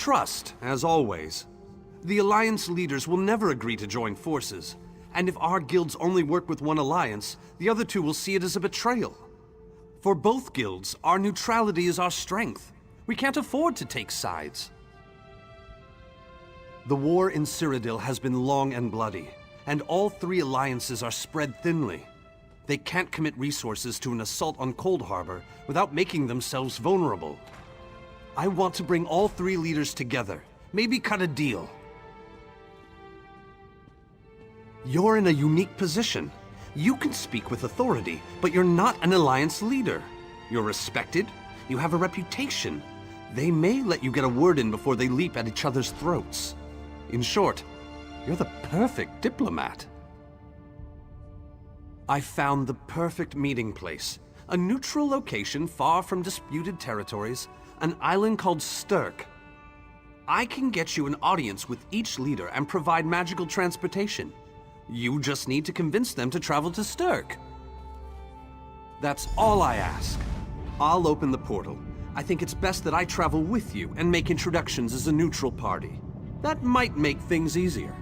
Trust, as always. The Alliance leaders will never agree to join forces. And if our guilds only work with one alliance, the other two will see it as a betrayal. For both guilds, our neutrality is our strength. We can't afford to take sides. The war in Cyrodiil has been long and bloody, and all three alliances are spread thinly. They can't commit resources to an assault on Cold Harbor without making themselves vulnerable. I want to bring all three leaders together, maybe cut a deal. You're in a unique position. You can speak with authority, but you're not an alliance leader. You're respected, you have a reputation. They may let you get a word in before they leap at each other's throats. In short, you're the perfect diplomat. I found the perfect meeting place. A neutral location far from disputed territories, an island called Stirk. I can get you an audience with each leader and provide magical transportation. You just need to convince them to travel to Stirk. That's all I ask. I'll open the portal. I think it's best that I travel with you and make introductions as a neutral party. That might make things easier.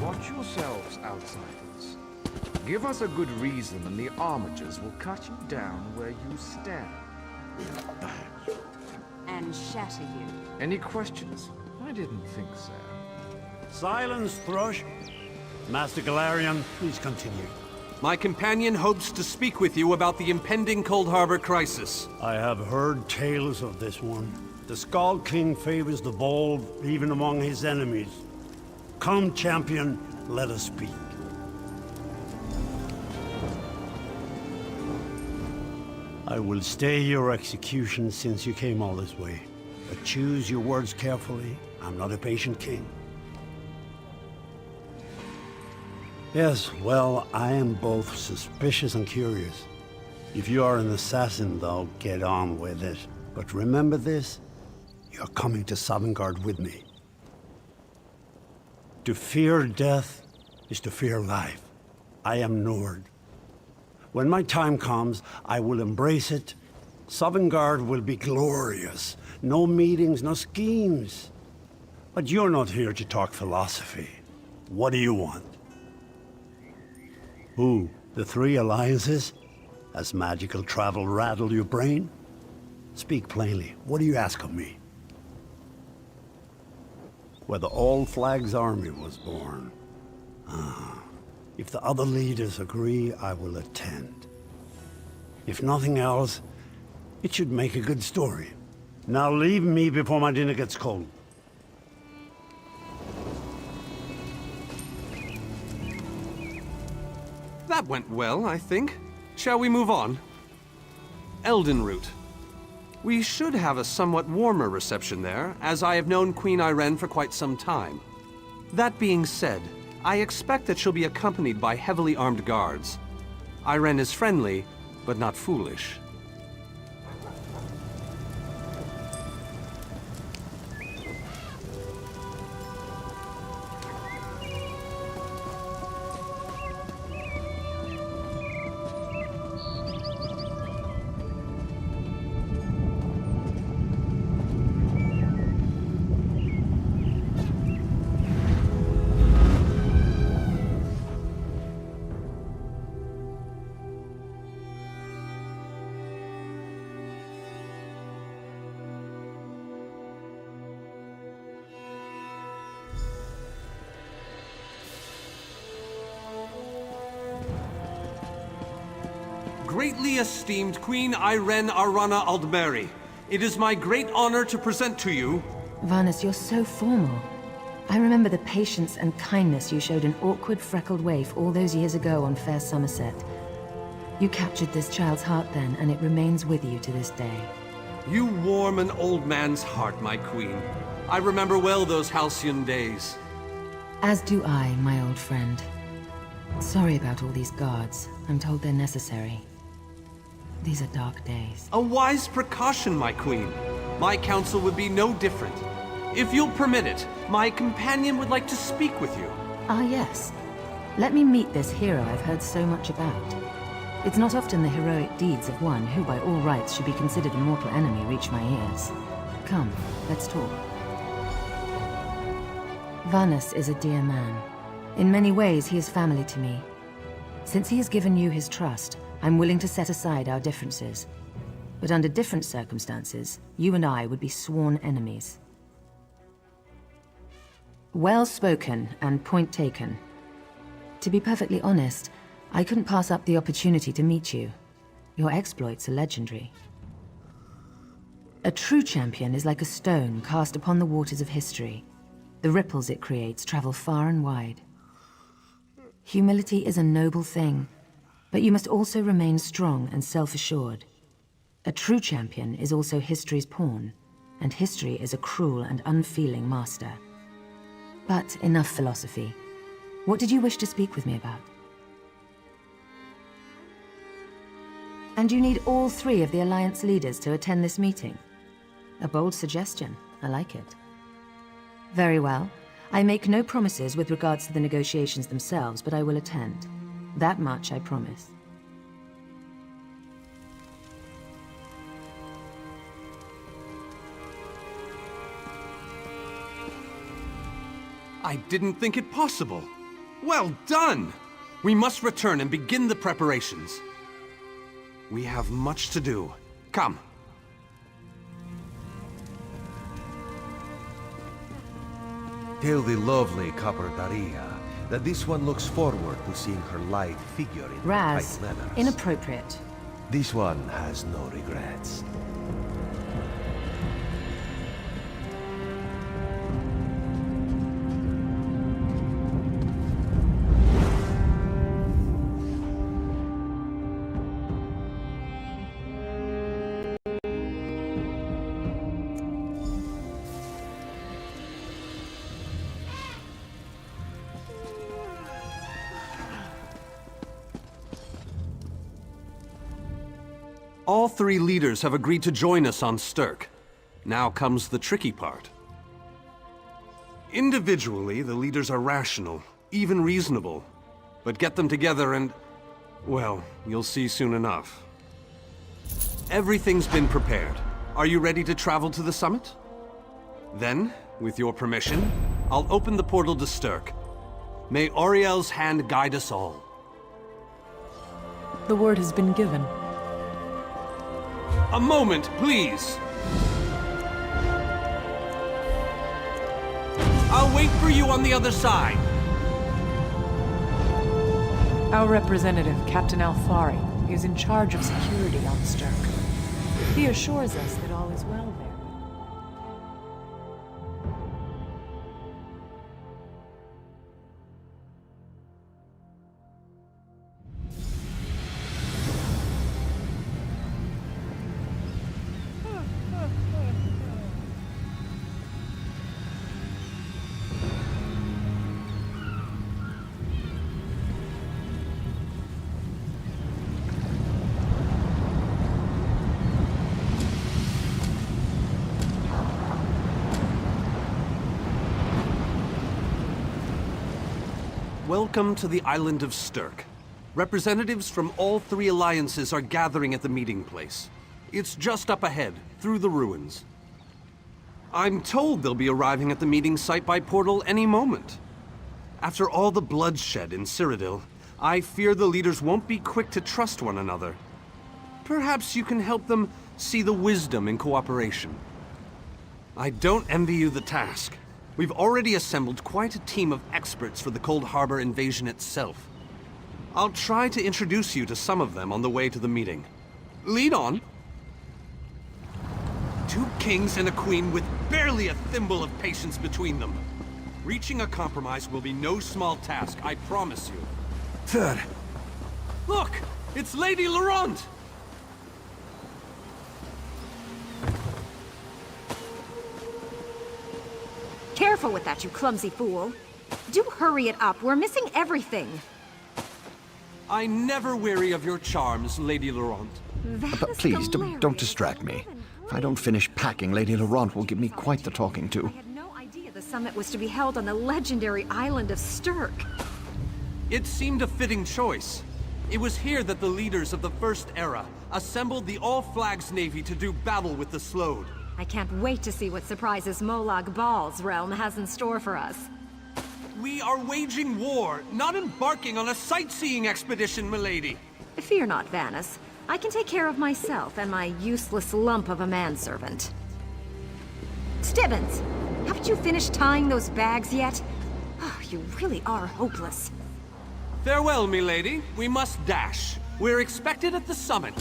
Watch yourselves, outsiders. Give us a good reason and the armatures will cut you down where you stand. And shatter you. Any questions? I didn't think so. Silence, Thrush. Master Galarian, please continue. My companion hopes to speak with you about the impending Cold Harbor crisis. I have heard tales of this one. The Skald King favors the bold, even among his enemies. Come, champion, let us speak. I will stay your execution since you came all this way. But choose your words carefully. I'm not a patient king. Yes, well, I am both suspicious and curious. If you are an assassin, though, get on with it. But remember this, you're coming to Sovngarde with me. To fear death is to fear life. I am Nord. When my time comes, I will embrace it. Sovngarde will be glorious. No meetings, no schemes. But you're not here to talk philosophy. What do you want? Who? The three alliances? Has magical travel rattled your brain? Speak plainly. What do you ask of me? Where the All Flags army was born. If the other leaders agree, I will attend. If nothing else, it should make a good story. Now leave me before my dinner gets cold. That went well, I think. Shall we move on? Eldenroot. We should have a somewhat warmer reception there, as I have known Queen Irene for quite some time. That being said, I expect that she'll be accompanied by heavily armed guards. Irene is friendly, but not foolish. Greatly esteemed Queen Irene Arana Aldmeri, it is my great honor to present to you... Varnus, you're so formal. I remember the patience and kindness you showed an awkward, freckled waif all those years ago on fair Somerset. You captured this child's heart then, and it remains with you to this day. You warm an old man's heart, my queen. I remember well those halcyon days. As do I, my old friend. Sorry about all these guards. I'm told they're necessary. These are dark days. A wise precaution, my queen. My counsel would be no different. If you'll permit it, my companion would like to speak with you. Ah, yes. Let me meet this hero I've heard so much about. It's not often the heroic deeds of one who by all rights should be considered a mortal enemy reach my ears. Come, let's talk. Vanus is a dear man. In many ways, he is family to me. Since he has given you his trust, I'm willing to set aside our differences. But under different circumstances, you and I would be sworn enemies. Well spoken and point taken. To be perfectly honest, I couldn't pass up the opportunity to meet you. Your exploits are legendary. A true champion is like a stone cast upon the waters of history. The ripples it creates travel far and wide. Humility is a noble thing, but you must also remain strong and self-assured. A true champion is also history's pawn, and history is a cruel and unfeeling master. But enough philosophy. What did you wish to speak with me about? And you need all 3 of the Alliance leaders to attend this meeting. A bold suggestion. I like it. Very well. I make no promises with regards to the negotiations themselves, but I will attend. That much I promise. I didn't think it possible. Well done! We must return and begin the preparations. We have much to do. Come. Tell the lovely Copper Daria that this one looks forward to seeing her lithe figure in Raz, tight leathers. inappropriate. This one has no regrets. All 3 leaders have agreed to join us on Stirk. Now comes the tricky part. Individually, the leaders are rational, even reasonable. But get them together and, well, you'll see soon enough. Everything's been prepared. Are you ready to travel to the summit? Then, with your permission, I'll open the portal to Stirk. May Auriel's hand guide us all. The word has been given. A moment, please! I'll wait for you on the other side! Our representative, Captain Alfari, is in charge of security on Stirk. He assures us that all is well there. Welcome to the island of Stirk. Representatives from all 3 alliances are gathering at the meeting place. It's just up ahead, through the ruins. I'm told they'll be arriving at the meeting site by portal any moment. After all the bloodshed in Cyrodiil, I fear the leaders won't be quick to trust one another. Perhaps you can help them see the wisdom in cooperation. I don't envy you the task. We've already assembled quite a team of experts for the Cold Harbor invasion itself. I'll try to introduce you to some of them on the way to the meeting. Lead on. 2 kings and a queen with barely a thimble of patience between them. Reaching a compromise will be no small task, I promise you. Sir! Look! It's Lady Laurent! Careful with that, you clumsy fool. Do hurry it up. We're missing everything. I never weary of your charms, Lady Laurent. But please, don't distract me. If I don't finish packing, Lady Laurent will give me quite the talking to. I had no idea the summit was to be held on the legendary island of Stirk. It seemed a fitting choice. It was here that the leaders of the First Era assembled the All-Flags Navy to do battle with the Slode. I can't wait to see what surprises Molag Bal's realm has in store for us. We are waging war, not embarking on a sightseeing expedition, milady. Fear not, Vanus. I can take care of myself and my useless lump of a manservant. Stibbins! Haven't you finished tying those bags yet? Oh, you really are hopeless. Farewell, milady. We must dash. We're expected at the summit.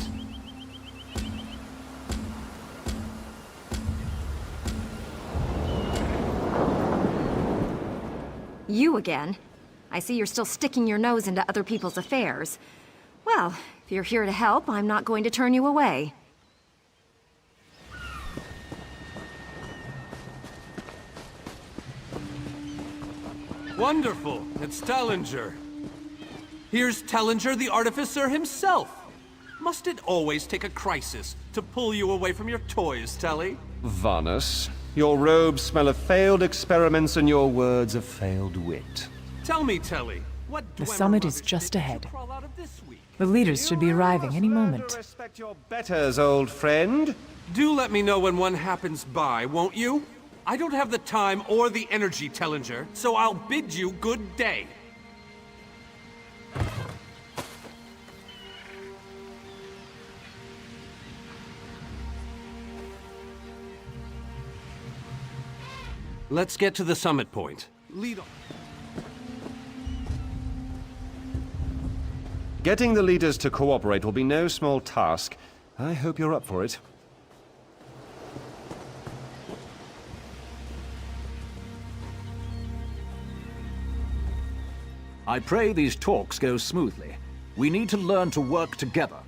You again? I see you're still sticking your nose into other people's affairs. Well, if you're here to help, I'm not going to turn you away. Wonderful. It's Tellinger. Here's Tellinger the Artificer himself. Must it always take a crisis to pull you away from your toys, Telly? Vanus, your robes smell of failed experiments and your words of failed wit. Tell me, Telly, what The summit is just ahead. The leaders should be arriving any moment. Respect your betters, old friend. Do let me know when one happens by, won't you? I don't have the time or the energy, Tellinger, so I'll bid you good day. Let's get to the summit point. Lead on. Getting the leaders to cooperate will be no small task. I hope you're up for it. I pray these talks go smoothly. We need to learn to work together.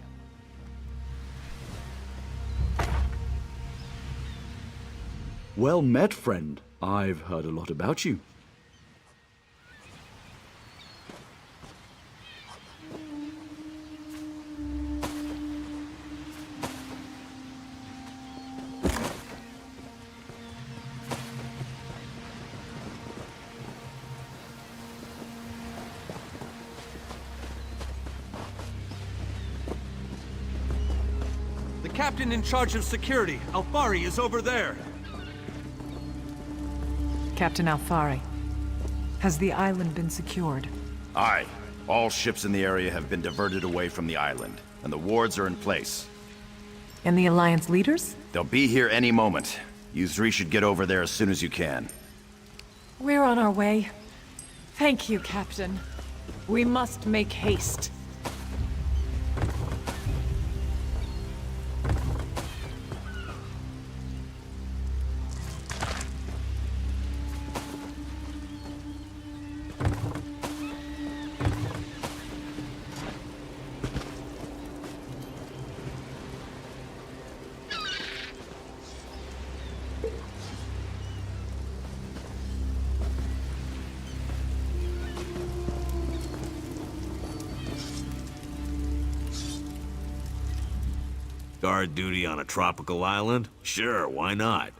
Well met, friend. I've heard a lot about you. The captain in charge of security, Alfari, is over there. Captain Alfari, has the island been secured? Aye. All ships in the area have been diverted away from the island, and the wards are in place. And the Alliance leaders? They'll be here any moment. You three should get over there as soon as you can. We're on our way. Thank you, Captain. We must make haste. Guard duty on a tropical island? Sure, why not?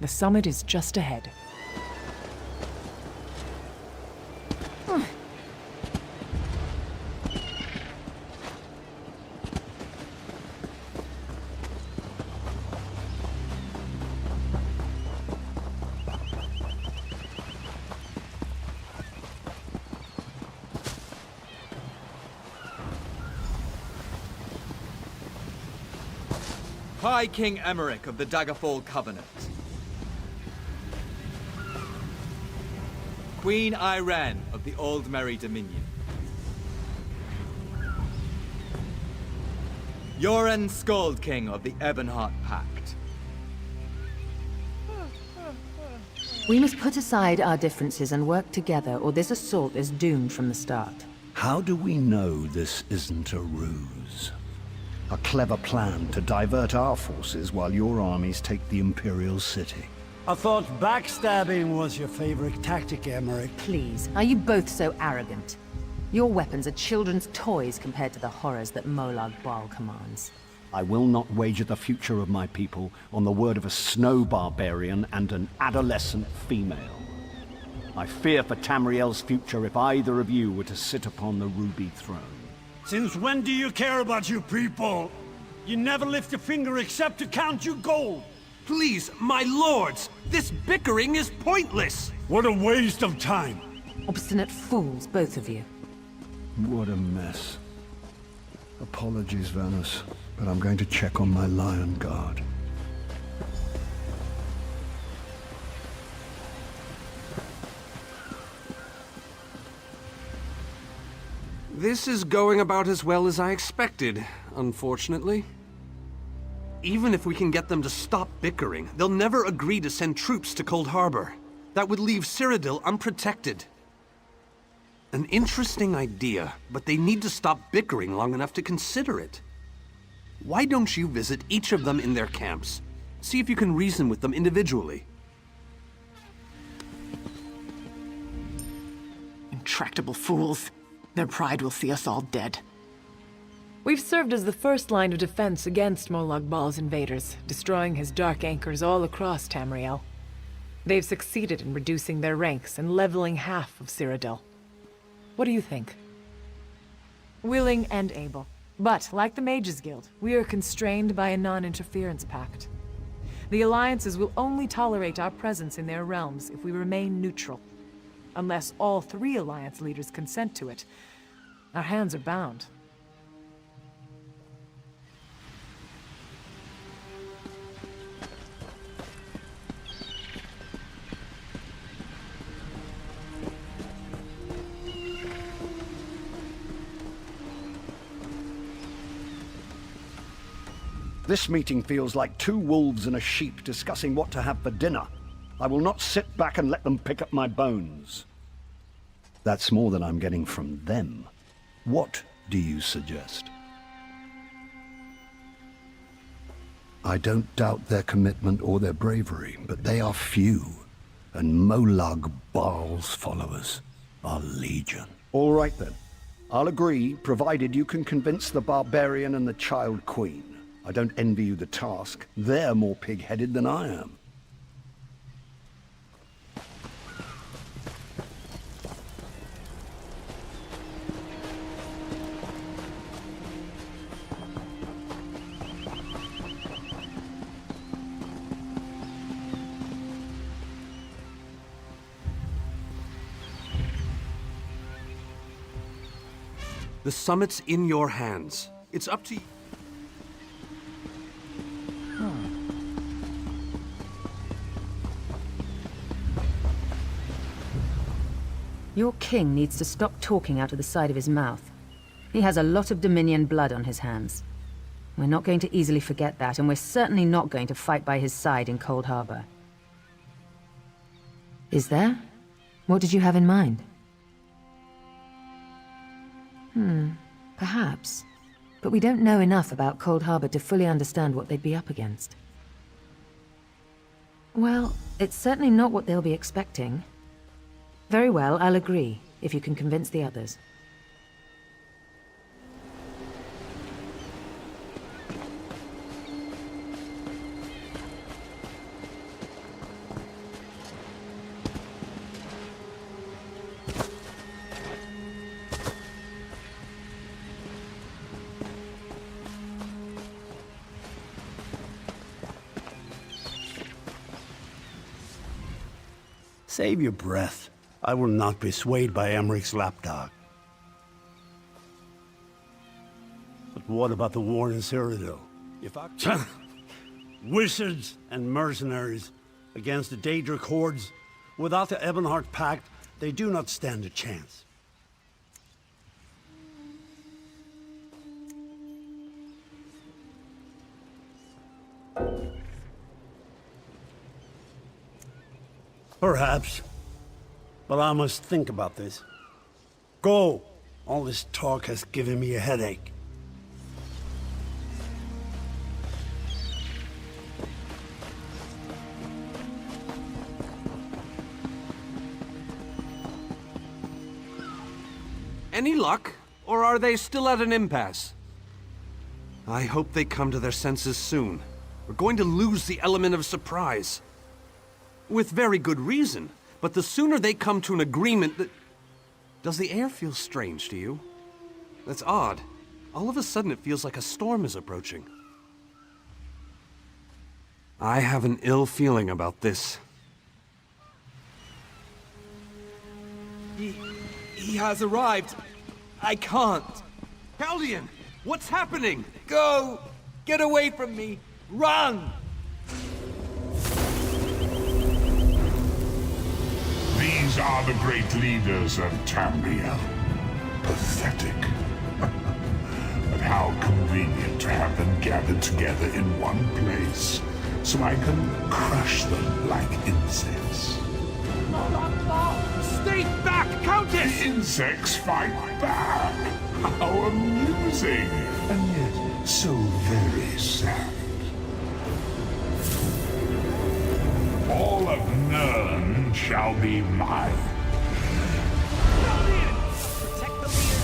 The summit is just ahead. High King Emmerich of the Daggerfall Covenant. Queen Irene of the Old Merry Dominion. Yoren Skald King of the Ebonheart Pact. We must put aside our differences and work together, or this assault is doomed from the start. How do we know this isn't a ruse? A clever plan to divert our forces while your armies take the Imperial City. I thought backstabbing was your favorite tactic, Emmerich. Please, are you both so arrogant? Your weapons are children's toys compared to the horrors that Molag Bal commands. I will not wager the future of my people on the word of a snow barbarian and an adolescent female. I fear for Tamriel's future if either of you were to sit upon the Ruby Throne. Since when do you care about your people? You never lift a finger except to count your gold. Please, my lords, this bickering is pointless. What a waste of time. Obstinate fools, both of you. What a mess. Apologies, Vanus, but I'm going to check on my Lion Guard. This is going about as well as I expected, unfortunately. Even if we can get them to stop bickering, they'll never agree to send troops to Cold Harbor. That would leave Cyrodiil unprotected. An interesting idea, but they need to stop bickering long enough to consider it. Why don't you visit each of them in their camps? See if you can reason with them individually. Intractable fools. Their pride will see us all dead. We've served as the first line of defense against Molag Bal's invaders, destroying his dark anchors all across Tamriel. They've succeeded in reducing their ranks and leveling half of Cyrodiil. What do you think? Willing and able. But, like the Mages Guild, we are constrained by a non-interference pact. The alliances will only tolerate our presence in their realms if we remain neutral. Unless all 3 alliance leaders consent to it, our hands are bound. This meeting feels like 2 wolves and a sheep discussing what to have for dinner. I will not sit back and let them pick up my bones. That's more than I'm getting from them. What do you suggest? I don't doubt their commitment or their bravery, but they are few, and Molag Bal's followers are legion. All right then. I'll agree, provided you can convince the barbarian and the child queen. I don't envy you the task. They're more pig-headed than I am. The summit's in your hands. It's up to you. Your king needs to stop talking out of the side of his mouth. He has a lot of Dominion blood on his hands. We're not going to easily forget that, and we're certainly not going to fight by his side in Cold Harbor. Is there? What did you have in mind? Perhaps. But we don't know enough about Cold Harbor to fully understand what they'd be up against. Well, it's certainly not what they'll be expecting. Very well, I'll agree, if you can convince the others. Save your breath. I will not be swayed by Emmerich's lapdog. But what about the war in Cyrodiil? If I... Wizards and mercenaries against the Daedric hordes. Without the Ebonheart Pact, They do not stand a chance. Perhaps. But I must think about this. Go! All this talk has given me a headache. Any luck? Or are they still at an impasse? I hope they come to their senses soon. We're going to lose the element of surprise. With very good reason, but the sooner they come to an agreement that... Does the air feel strange to you? That's odd. All of a sudden it feels like a storm is approaching. I have an ill feeling about this. He has arrived. I can't. Caldian, what's happening? Go! Get away from me! Run! These are the great leaders of Tamriel. Pathetic. But how convenient to have them gathered together in one place, so I can crush them like insects. Stay back, Countess! The insects fight back. How amusing, and yet so very sad. All of Nirn shall be mine. Protect the leader.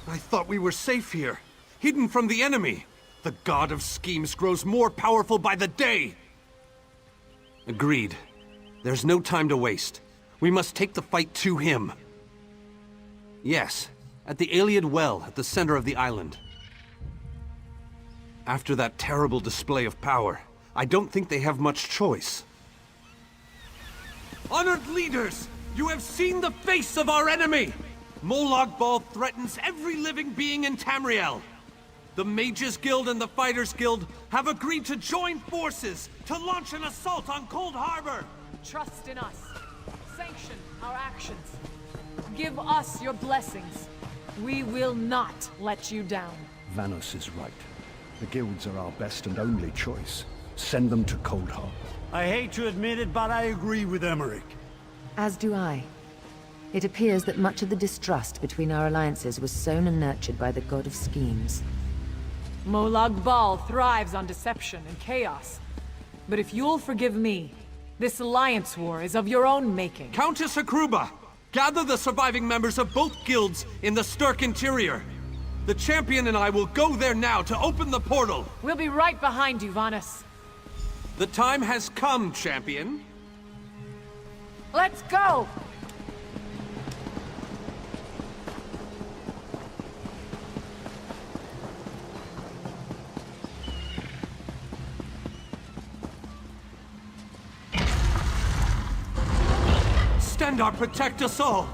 I thought we were safe here, hidden from the enemy. The god of schemes grows more powerful by the day. Agreed. There's no time to waste. We must take the fight to him. Yes, at the Iliad Well at the center of the island. After that terrible display of power, I don't think they have much choice. Honored leaders, you have seen the face of our enemy! Molag Bal threatens every living being in Tamriel. The Mages Guild and the Fighters Guild have agreed to join forces to launch an assault on Cold Harbor. Trust in us. Sanction our actions. Give us your blessings. We will not let you down. Vanos is right. The guilds are our best and only choice. Send them to Cold Harbor. I hate to admit it, but I agree with Emmerich. As do I. It appears that much of the distrust between our alliances was sown and nurtured by the god of schemes. Molag Bal thrives on deception and chaos. But if you'll forgive me, this alliance war is of your own making. Countess Akruba! Gather the surviving members of both guilds in the Sturk interior. The champion and I will go there now to open the portal. We'll be right behind you, Vanus. The time has come, champion. Let's go! Stendarr, protect us all!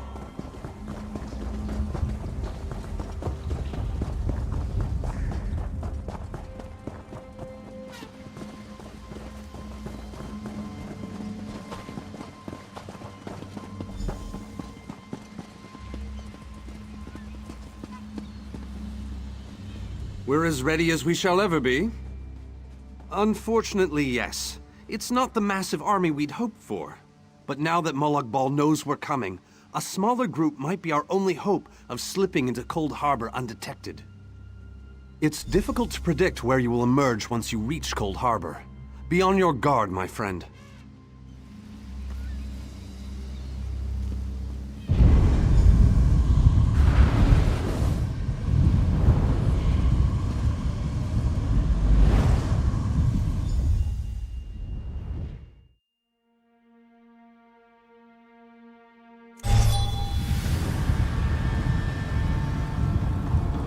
We're as ready as we shall ever be. Unfortunately, yes. It's not the massive army we'd hoped for. But now that Molag Bal knows we're coming, a smaller group might be our only hope of slipping into Cold Harbor undetected. It's difficult to predict where you will emerge once you reach Cold Harbor. Be on your guard, my friend.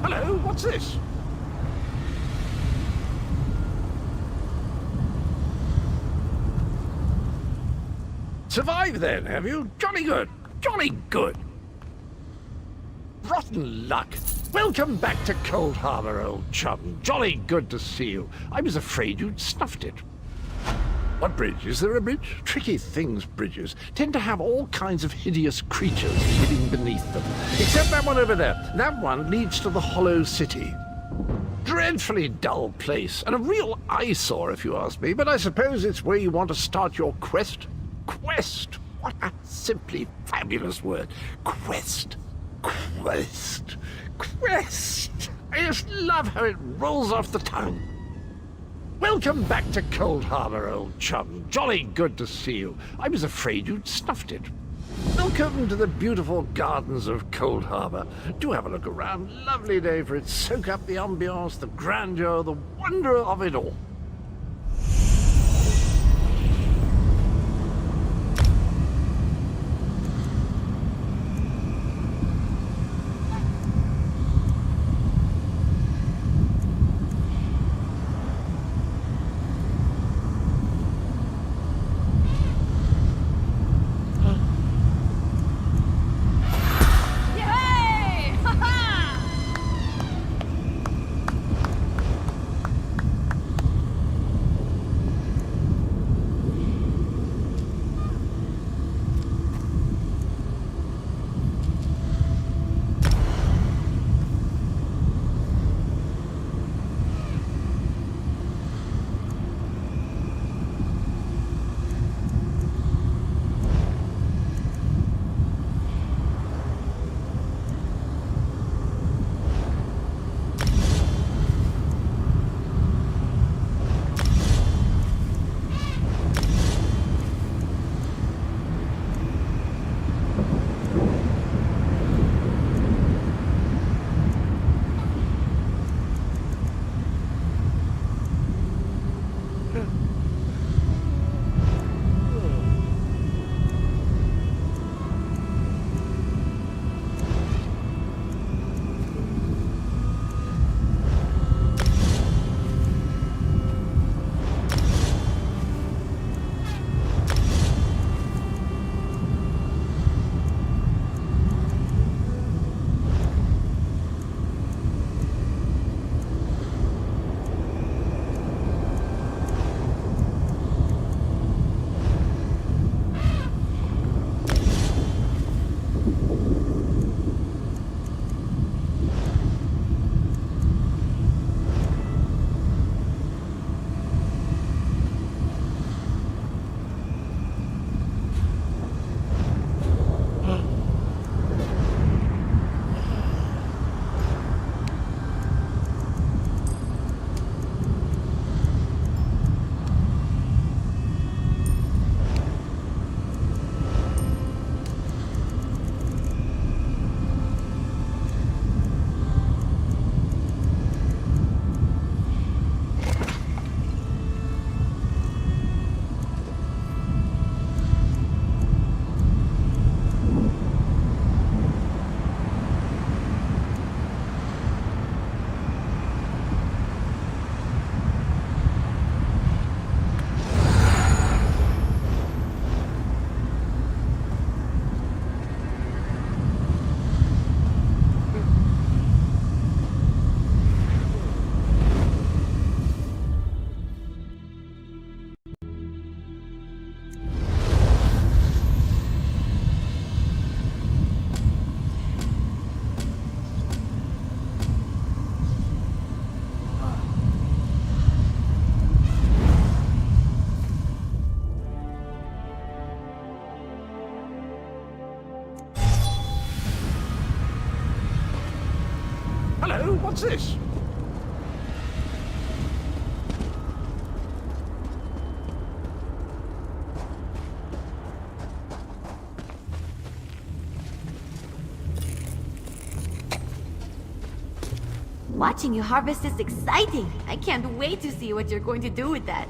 Hello, what's this? Survived then, have you? Jolly good. Jolly good. Rotten luck. Welcome back to Cold Harbor, old chum. Jolly good to see you. I was afraid you'd snuffed it. What bridge? Is there a bridge? Tricky things, bridges. Tend to have all kinds of hideous creatures living beneath them. Except that one over there. That one leads to the Hollow City. Dreadfully dull place, and a real eyesore if you ask me, but I suppose it's where you want to start your quest. Quest! What a simply fabulous word. Quest. Quest. Quest. I just love how it rolls off the tongue. Welcome back to Cold Harbor, old chum. Jolly good to see you. I was afraid you'd snuffed it. Welcome to the beautiful gardens of Cold Harbor. Do have a look around. Lovely day for it. Soak up the ambiance, the grandeur, the wonder of it all. What's this? Watching you harvest is exciting. I can't wait to see what you're going to do with that.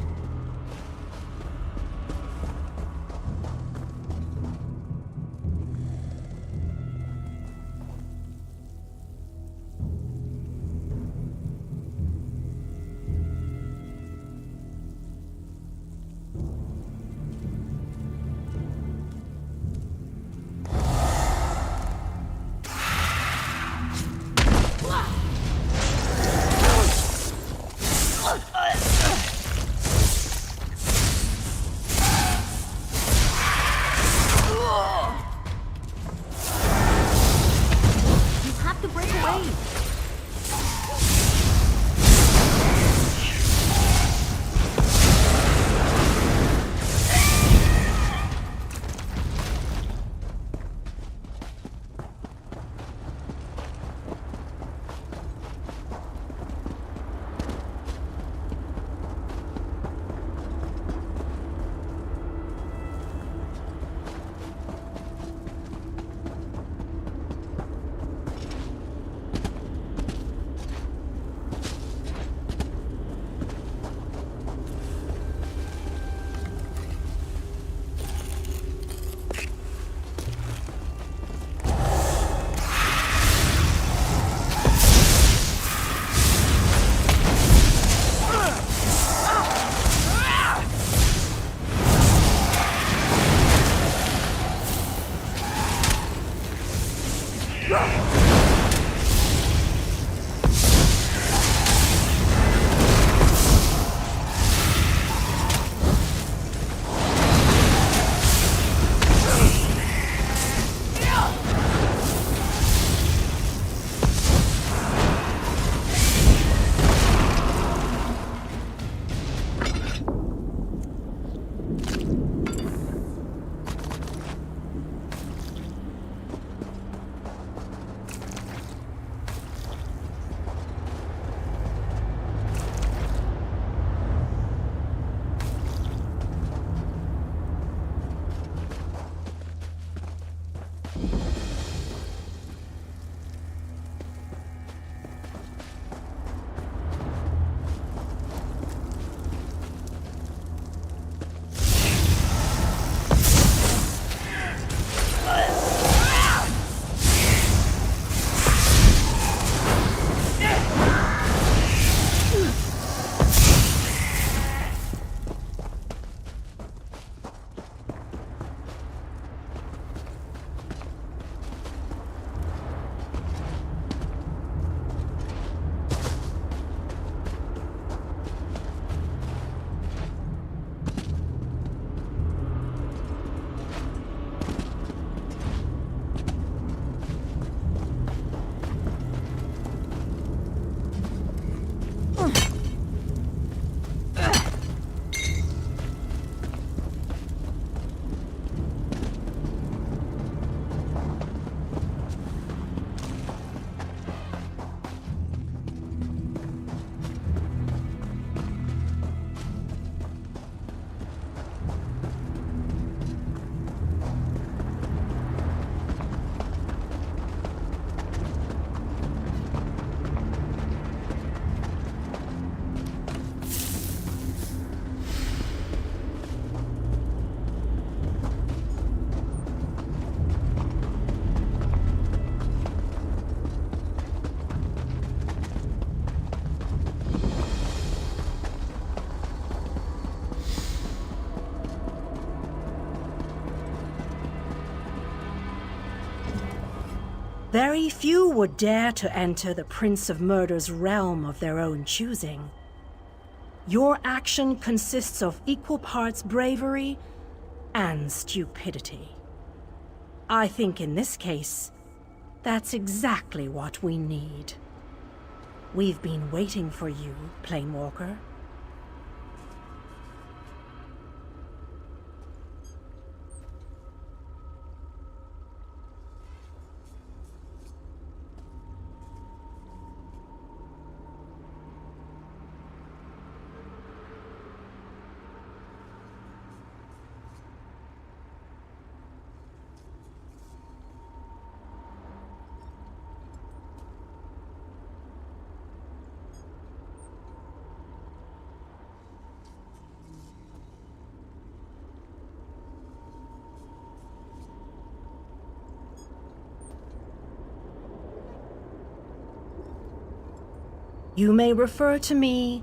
Very few would dare to enter the Prince of Murder's realm of their own choosing. Your action consists of equal parts bravery and stupidity. I think in this case, that's exactly what we need. We've been waiting for you, Planewalker. You may refer to me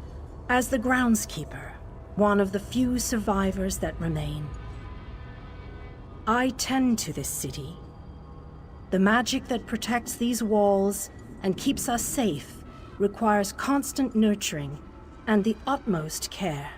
as the groundskeeper, one of the few survivors that remain. I tend to this city. The magic that protects these walls and keeps us safe requires constant nurturing and the utmost care.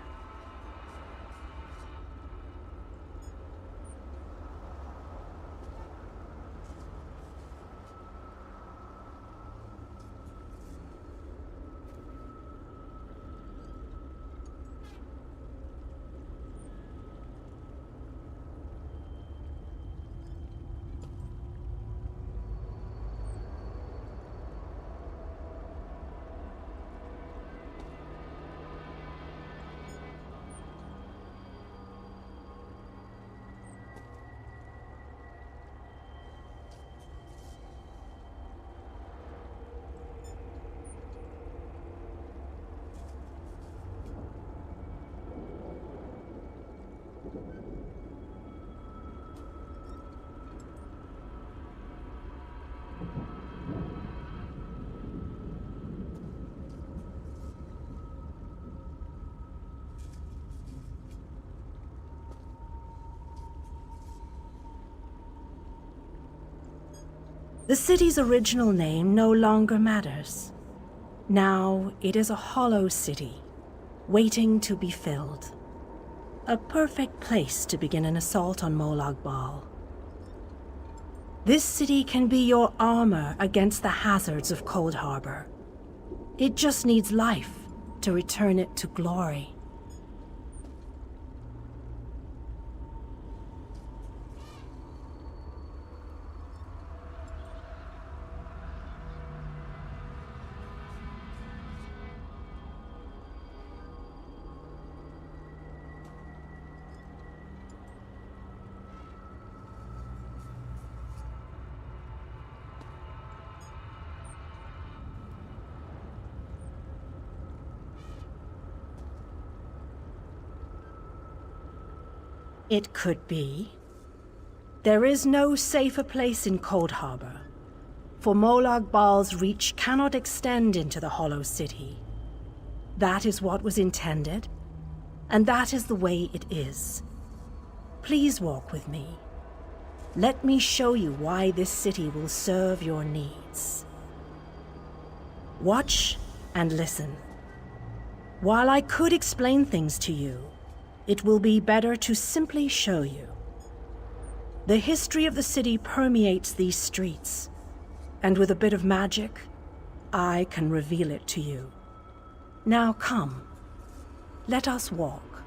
The city's original name no longer matters. Now it is a hollow city, waiting to be filled. A perfect place to begin an assault on Molag Bal. This city can be your armor against the hazards of Cold Harbor. It just needs life to return it to glory. It could be. There is no safer place in Cold Harbor, for Molag Bal's reach cannot extend into the Hollow City. That is what was intended, and that is the way it is. Please walk with me. Let me show you why this city will serve your needs. Watch and listen. While I could explain things to you, it will be better to simply show you. The history of the city permeates these streets, and with a bit of magic, I can reveal it to you. Now come, let us walk.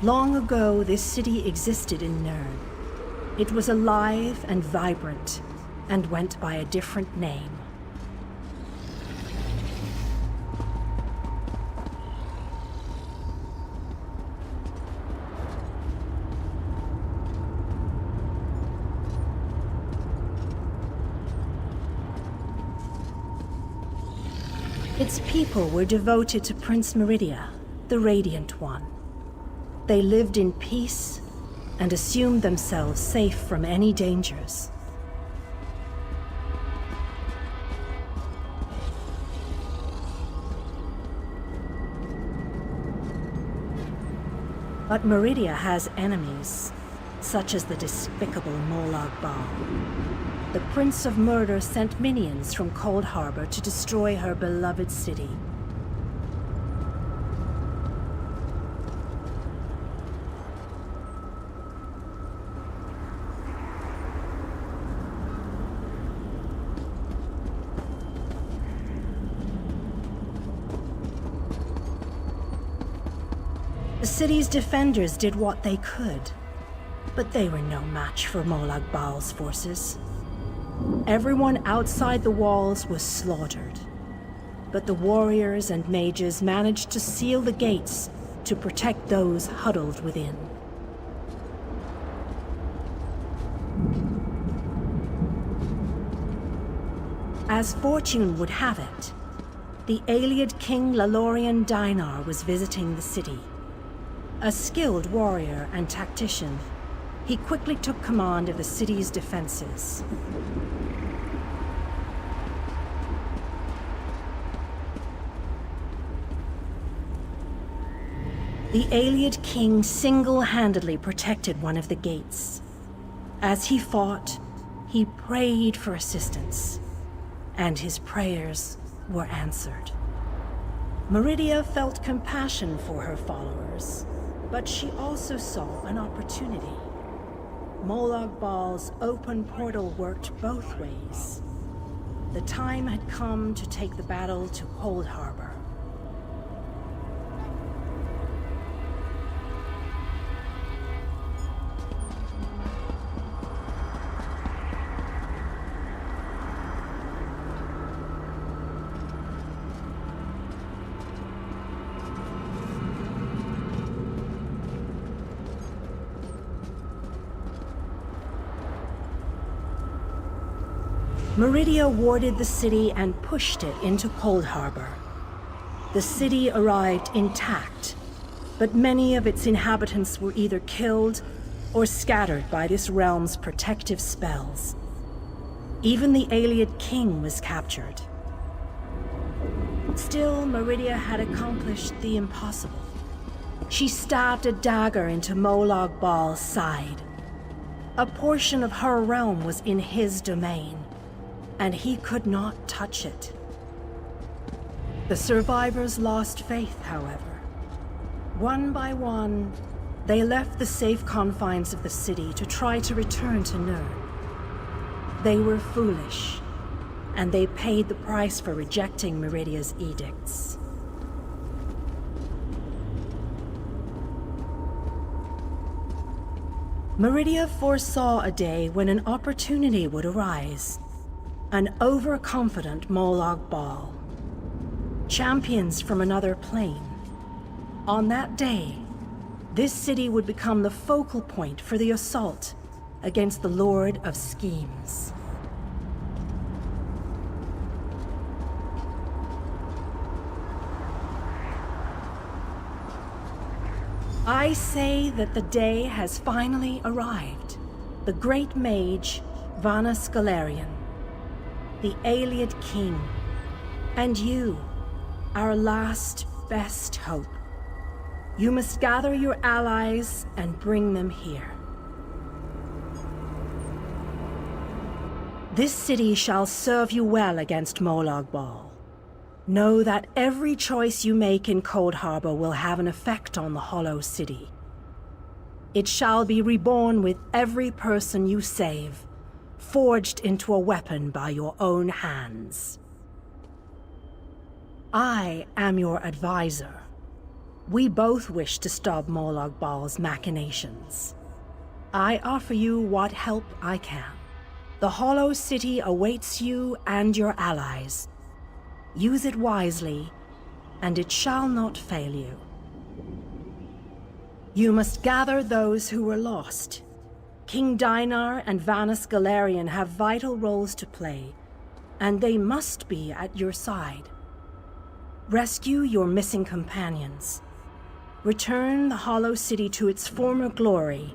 Long ago, this city existed in Nirn. It was alive and vibrant, and went by a different name. Its people were devoted to Prince Meridia, the Radiant One. They lived in peace and assumed themselves safe from any dangers. But Meridia has enemies, such as the despicable Molag Bal. The Prince of Murder sent minions from Cold Harbor to destroy her beloved city. The city's defenders did what they could, but they were no match for Molag Bal's forces. Everyone outside the walls was slaughtered, but the warriors and mages managed to seal the gates to protect those huddled within. As fortune would have it, the Ayleid King Lalorian Dainar was visiting the city. A skilled warrior and tactician, he quickly took command of the city's defenses. The Ayleid king single-handedly protected one of the gates. As he fought, he prayed for assistance, and his prayers were answered. Meridia felt compassion for her followers, but she also saw an opportunity. Molag Bal's open portal worked both ways. The time had come to take the battle to Cold Harbor. Meridia warded the city and pushed it into Cold Harbor. The city arrived intact, but many of its inhabitants were either killed or scattered by this realm's protective spells. Even the Ayleid king was captured. Still, Meridia had accomplished the impossible. She stabbed a dagger into Molag Bal's side. A portion of her realm was in his domain, and he could not touch it. The survivors lost faith, however. One by one, they left the safe confines of the city to try to return to Nirn. They were foolish, and they paid the price for rejecting Meridia's edicts. Meridia foresaw a day when an opportunity would arise. An overconfident Molag Bal. Champions from another plane. On that day, this city would become the focal point for the assault against the Lord of Schemes. I say that the day has finally arrived. The great mage, Vana Scalarian, the Ayleid king, and you, our last best hope. You must gather your allies and bring them here. This city shall serve you well against Molag Bal. Know that every choice you make in Cold Harbor will have an effect on the Hollow City. It shall be reborn with every person you save, forged into a weapon by your own hands. I am your advisor. We both wish to stop Molag Bal's machinations. I offer you what help I can. The Hollow City awaits you and your allies. Use it wisely, and it shall not fail you. You must gather those who were lost. King Dinar and Vana Scalarian have vital roles to play, and they must be at your side. Rescue your missing companions. Return the Hollow City to its former glory,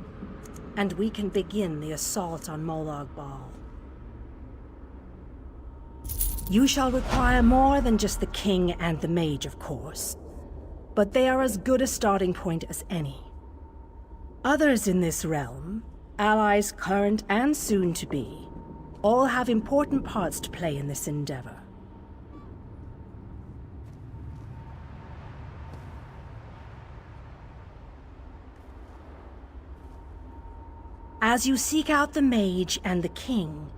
and we can begin the assault on Molag Bal. You shall require more than just the king and the mage, of course, but they are as good a starting point as any. Others in this realm, allies current and soon to be, all have important parts to play in this endeavor. As you seek out the mage and the king,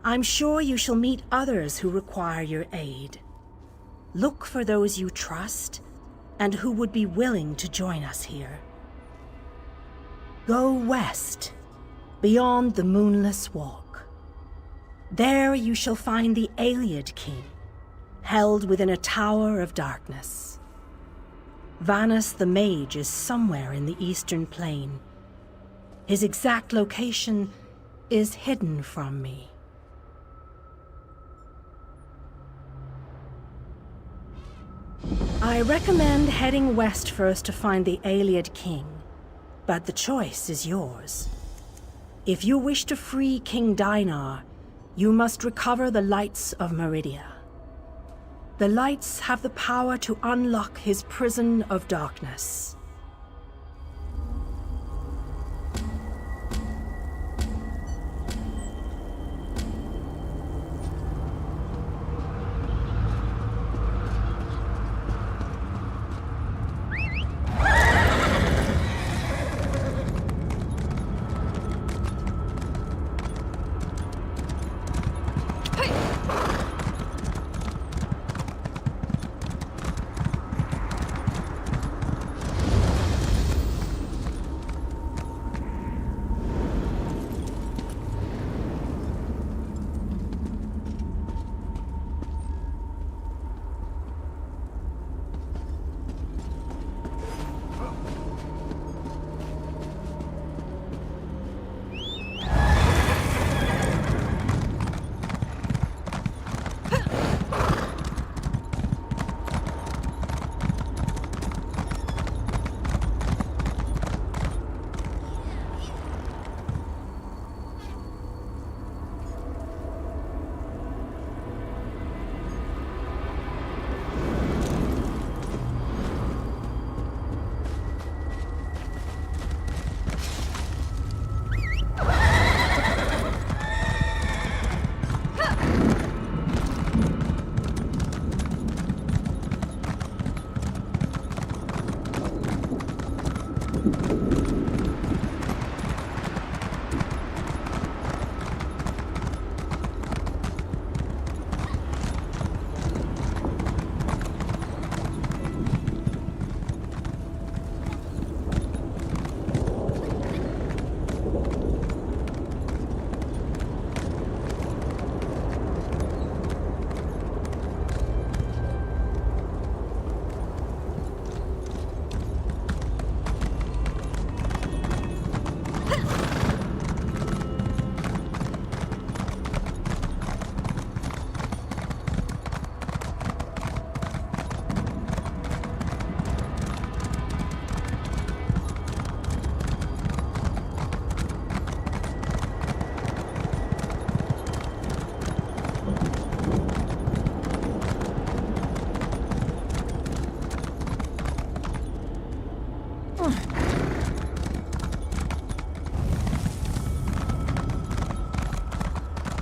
I'm sure you shall meet others who require your aid. Look for those you trust and who would be willing to join us here. Go west, beyond the Moonless Walk. There you shall find the Ayleid king, held within a tower of darkness. Vanus the mage is somewhere in the eastern plain. His exact location is hidden from me. I recommend heading west first to find the Ayleid King, but the choice is yours. If you wish to free King Dinar, you must recover the Lights of Meridia. The Lights have the power to unlock his prison of darkness.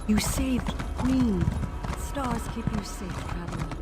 You saved Queen. Stars keep you safe, traveler.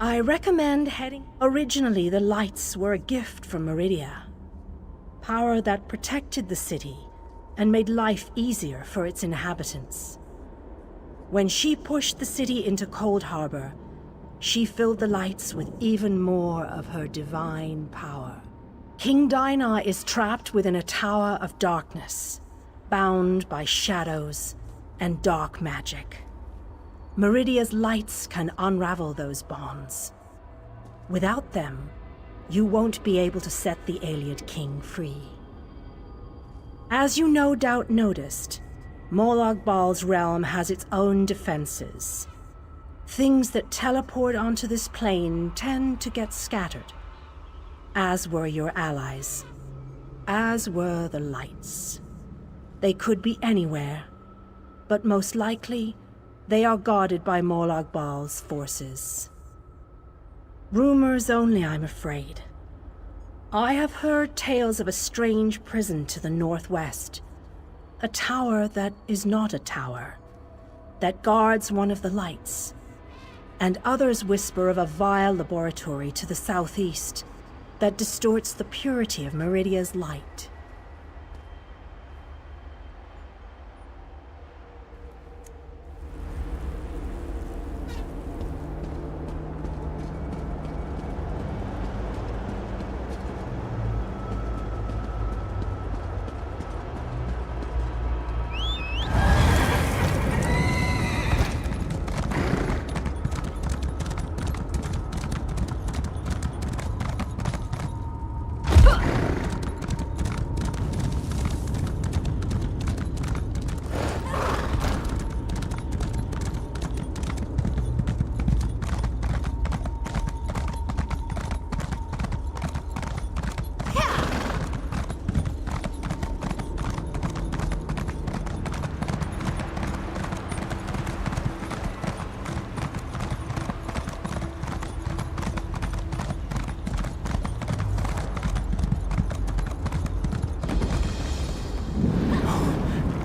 I recommend heading... Originally, the Lights were a gift from Meridia. Power that protected the city and made life easier for its inhabitants. When she pushed the city into Cold Harbor, she filled the Lights with even more of her divine power. King Dinah is trapped within a tower of darkness, bound by shadows and dark magic. Meridia's lights can unravel those bonds. Without them, you won't be able to set the Ayleid King free. As you no doubt noticed, Molag Bal's realm has its own defenses. Things that teleport onto this plane tend to get scattered, as were your allies, as were the lights. They could be anywhere, but most likely, they are guarded by Molag Bal's forces. Rumors only, I'm afraid. I have heard tales of a strange prison to the northwest, a tower that is not a tower, that guards one of the lights, and others whisper of a vile laboratory to the southeast that distorts the purity of Meridia's light.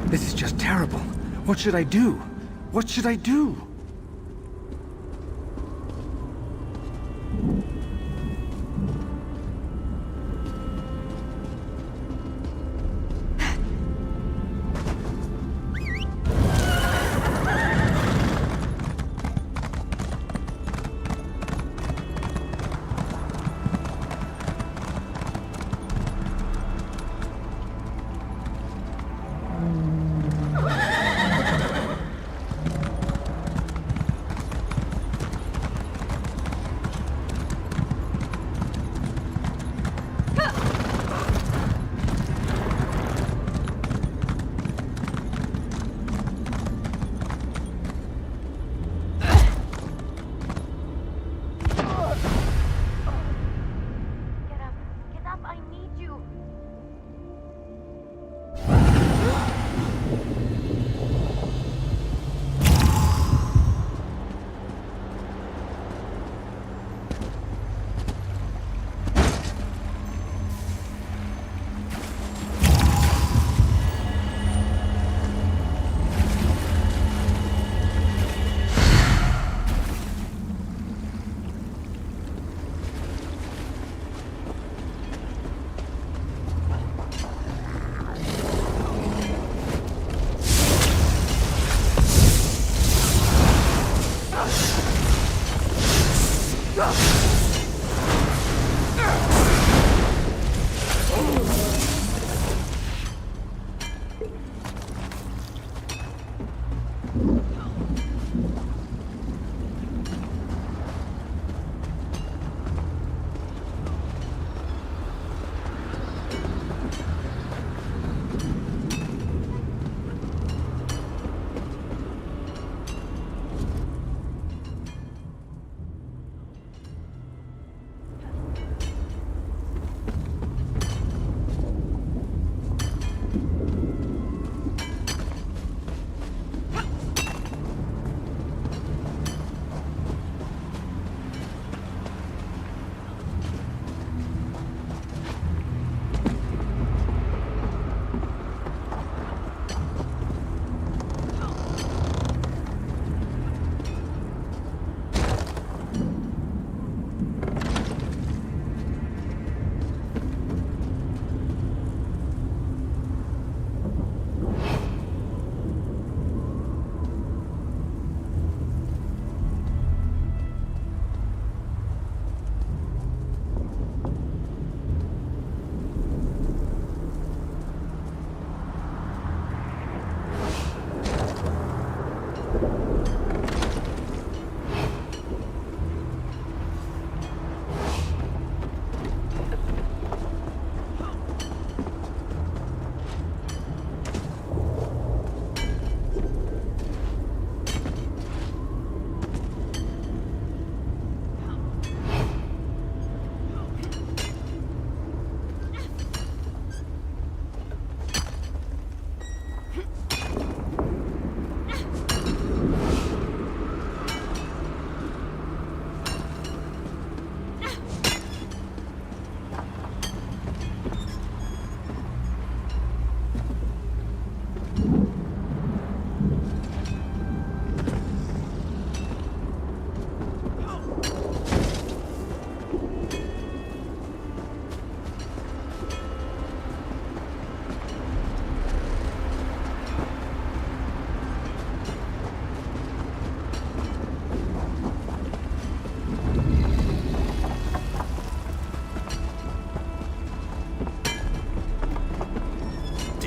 This is just terrible. What should I do? What should I do?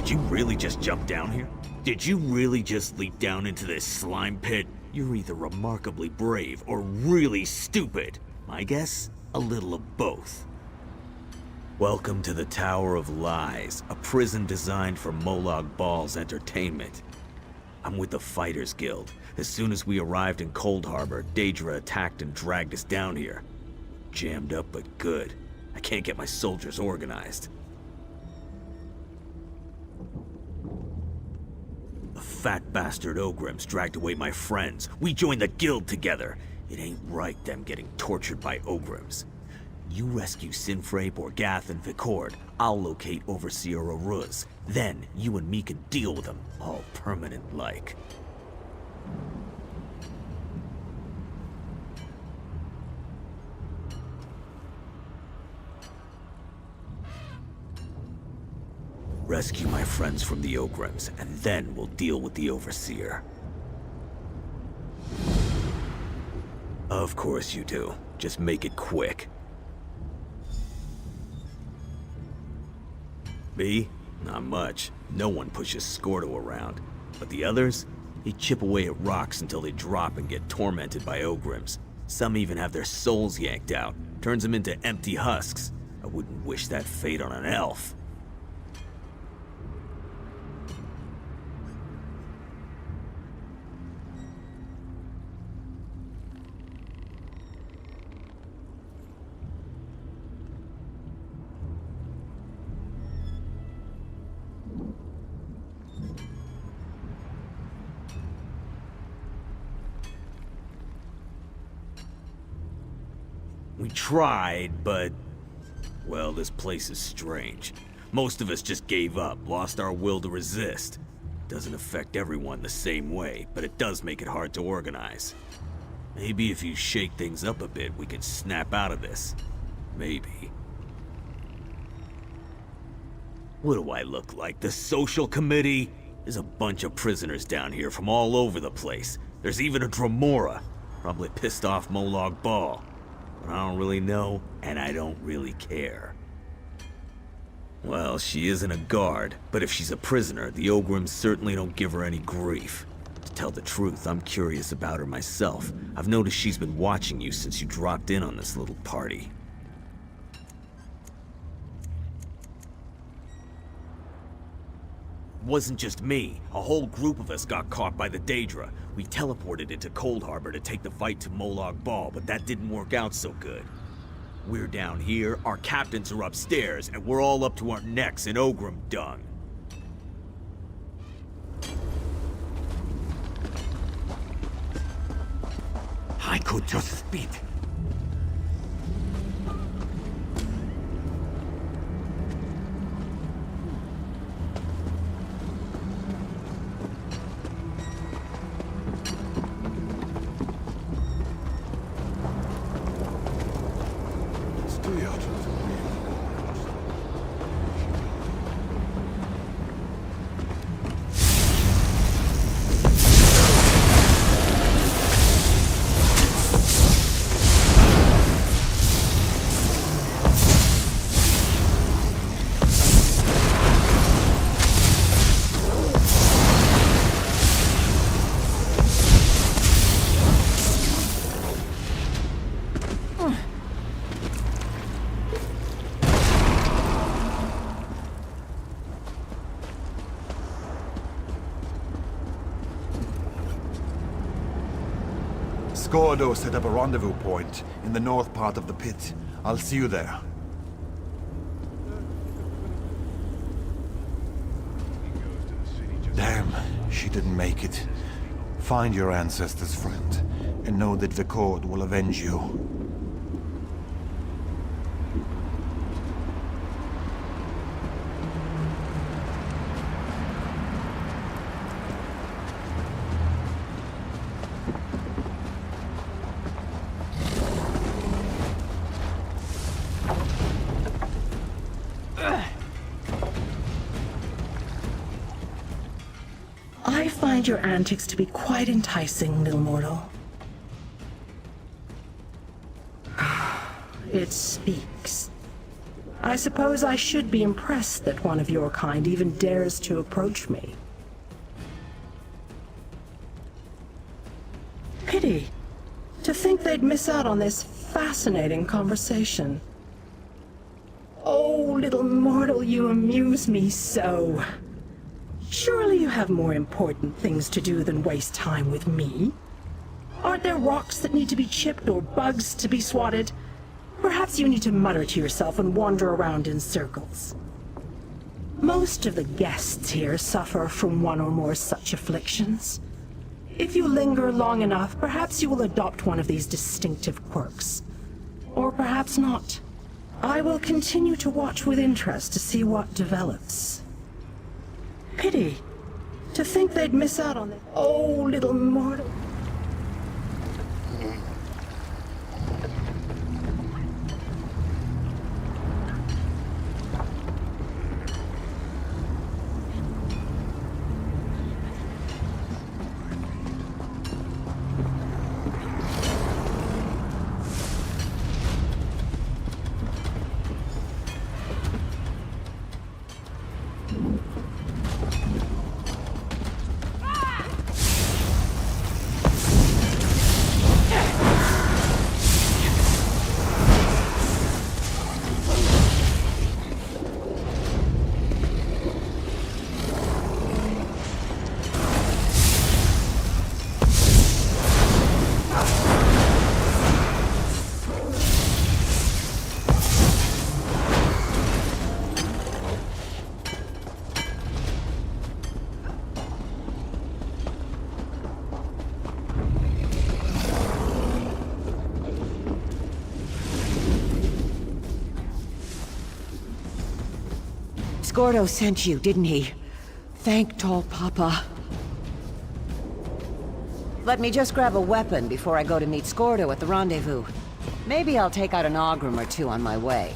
Did you really just jump down here? Did you really just leap down into this slime pit? You're either remarkably brave or really stupid. My guess? A little of both. Welcome to the Tower of Lies, a prison designed for Molag Bal's entertainment. I'm with the Fighters Guild. As soon as we arrived in Cold Harbor, Daedra attacked and dragged us down here. Jammed up but good. I can't get my soldiers organized. The fat bastard Ogrims dragged away my friends. We joined the guild together. It ain't right them getting tortured by Ogrims. You rescue Sinfrey, Borgath, and Vicord. I'll locate Overseer Aruz. Then, you and me can deal with them, all permanent-like. Rescue my friends from the Ogrims, and then we'll deal with the Overseer. Of course you do. Just make it quick. Me? Not much. No one pushes Scordo around. But the others? They chip away at rocks until they drop and get tormented by Ogrims. Some even have their souls yanked out. Turns them into empty husks. I wouldn't wish that fate on an elf. We tried, but... well, this place is strange. Most of us just gave up, lost our will to resist. Doesn't affect everyone the same way, but it does make it hard to organize. Maybe if you shake things up a bit, we can snap out of this. Maybe. What do I look like? The social committee? There's a bunch of prisoners down here from all over the place. There's even a Dremora. Probably pissed off Molag Bal. But I don't really know, and I don't really care. Well, she isn't a guard, but if she's a prisoner, the Ogrims certainly don't give her any grief. To tell the truth, I'm curious about her myself. I've noticed she's been watching you since you dropped in on this little party. It wasn't just me. A whole group of us got caught by the Daedra. We teleported into Cold Harbor to take the fight to Molag Bal, but that didn't work out so good. We're down here, our captains are upstairs, and we're all up to our necks in Ogrim dung. I could just spit. Scordo set up a rendezvous point in the north part of the pit. I'll see you there. Damn, she didn't make it. Find your ancestors, friend, and know that Vicord will avenge you. I find your antics to be quite enticing, little mortal. It speaks. I suppose I should be impressed that one of your kind even dares to approach me. Pity. To think they'd miss out on this fascinating conversation. Oh, little mortal, you amuse me so. Surely you have more important things to do than waste time with me. Aren't there rocks that need to be chipped or bugs to be swatted? Perhaps you need to mutter to yourself and wander around in circles. Most of the guests here suffer from one or more such afflictions. If you linger long enough, perhaps you will adopt one of these distinctive quirks. Or perhaps not. I will continue to watch with interest to see what develops. Pity. To think they'd miss out on it. Oh, little mortal. Gordo sent you, didn't he? Thank Tall Papa. Let me just grab a weapon before I go to meet Scordo at the rendezvous. Maybe I'll take out an Ogrim or two on my way.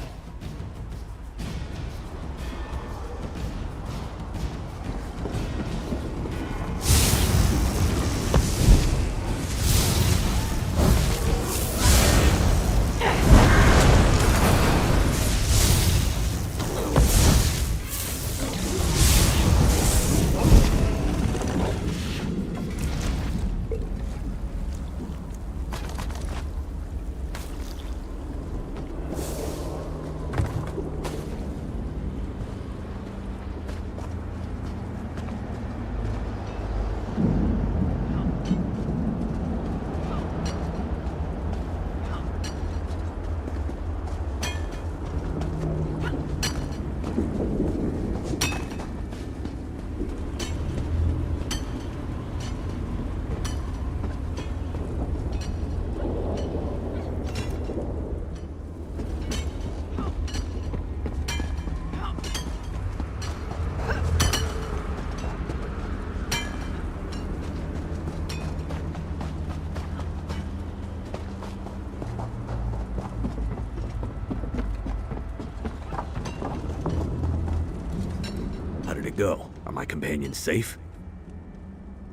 Go. Are my companions safe?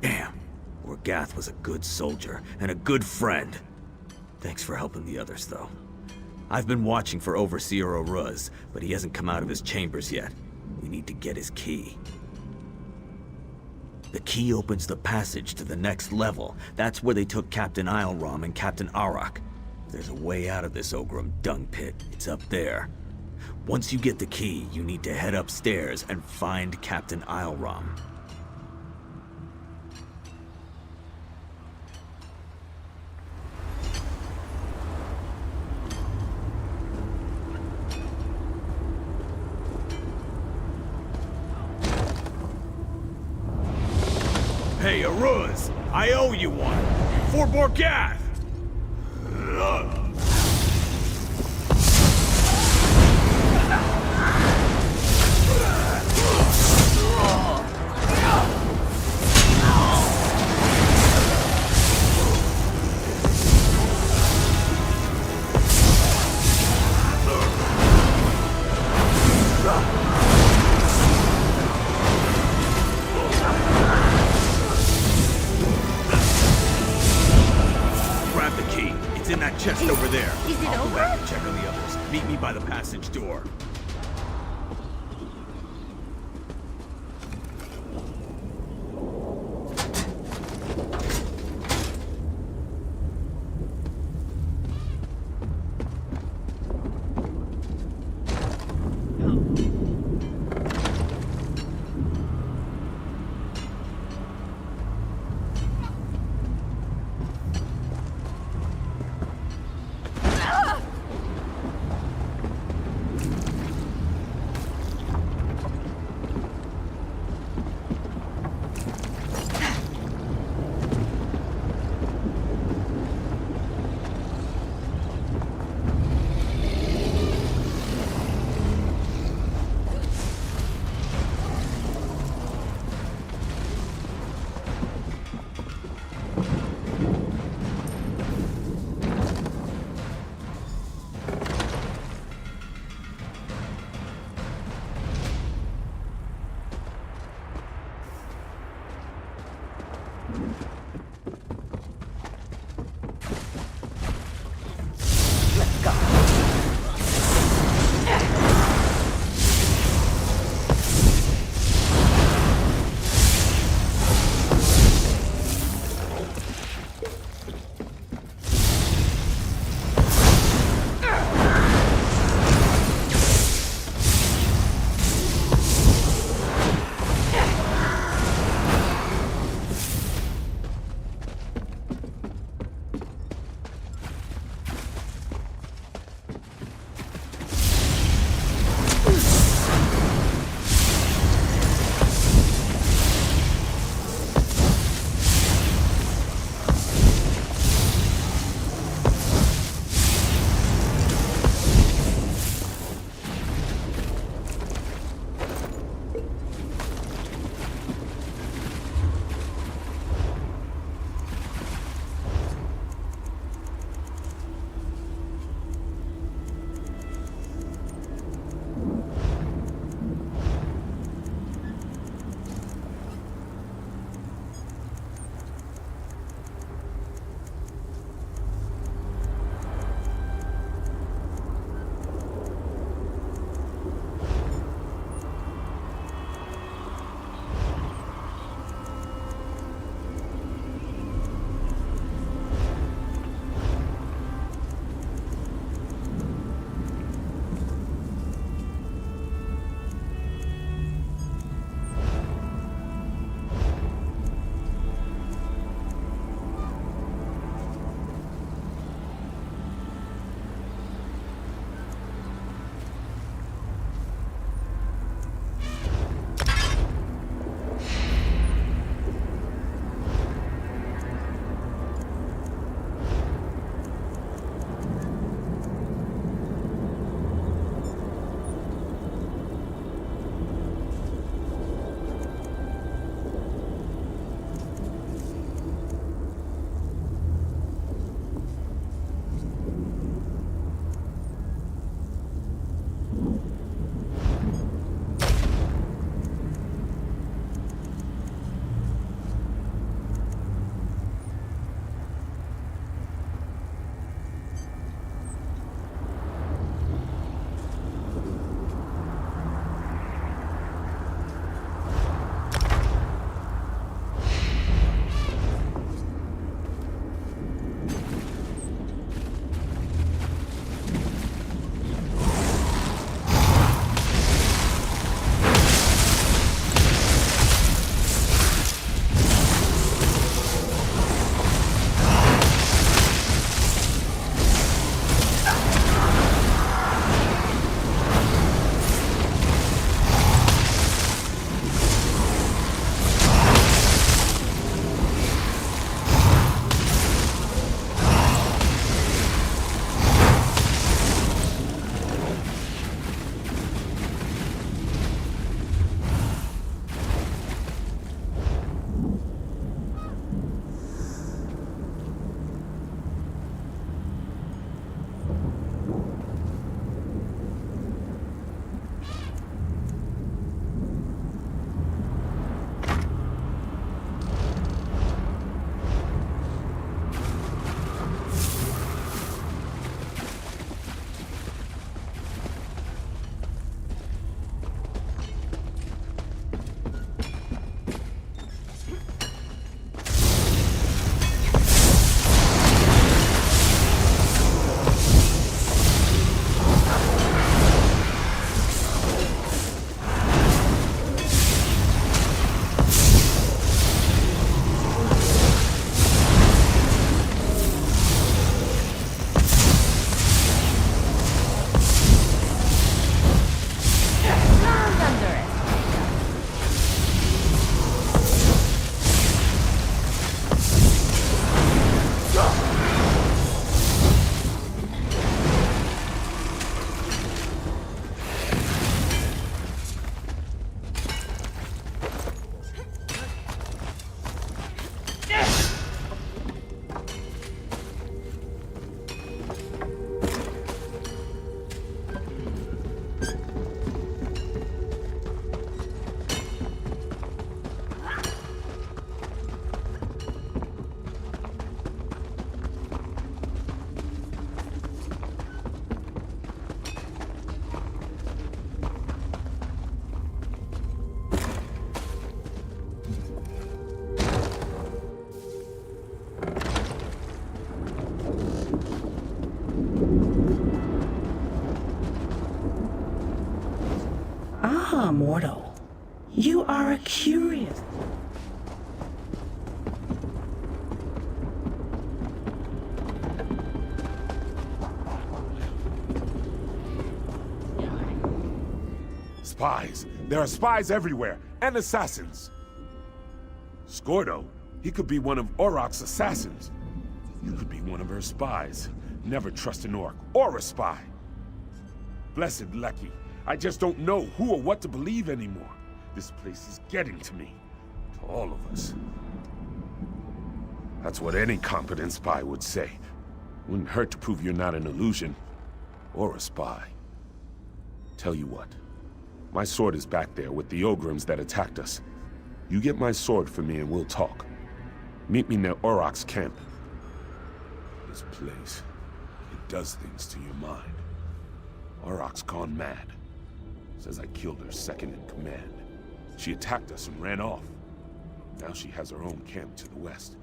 Damn. Orgath was a good soldier and a good friend. Thanks for helping the others, though. I've been watching for Overseer Oruz, but he hasn't come out of his chambers yet. We need to get his key. The key opens the passage to the next level. That's where they took Captain Isleram and Captain Arak. If there's a way out of this Ogrim dung pit, it's up there. Once you get the key, you need to head upstairs and find Captain Isleram. Hey, Oruz! I owe you one! For Borgath! Is it over? Check on the others. Meet me by the passage door. Ah, mortal. You are a curious... Spies! There are spies everywhere, and assassins! Skordo, he could be one of Auroch's assassins. You could be one of her spies. Never trust an orc or a spy. Blessed Lucky, I just don't know who or what to believe anymore. This place is getting to me. To all of us. That's what any competent spy would say. Wouldn't hurt to prove you're not an illusion. Or a spy. Tell you what. My sword is back there with the Ogrims that attacked us. You get my sword for me and we'll talk. Meet me near Auroch's camp. This place, it does things to your mind. Auroch's gone mad. Says I killed her second in command. She attacked us and ran off. Now she has her own camp to the west.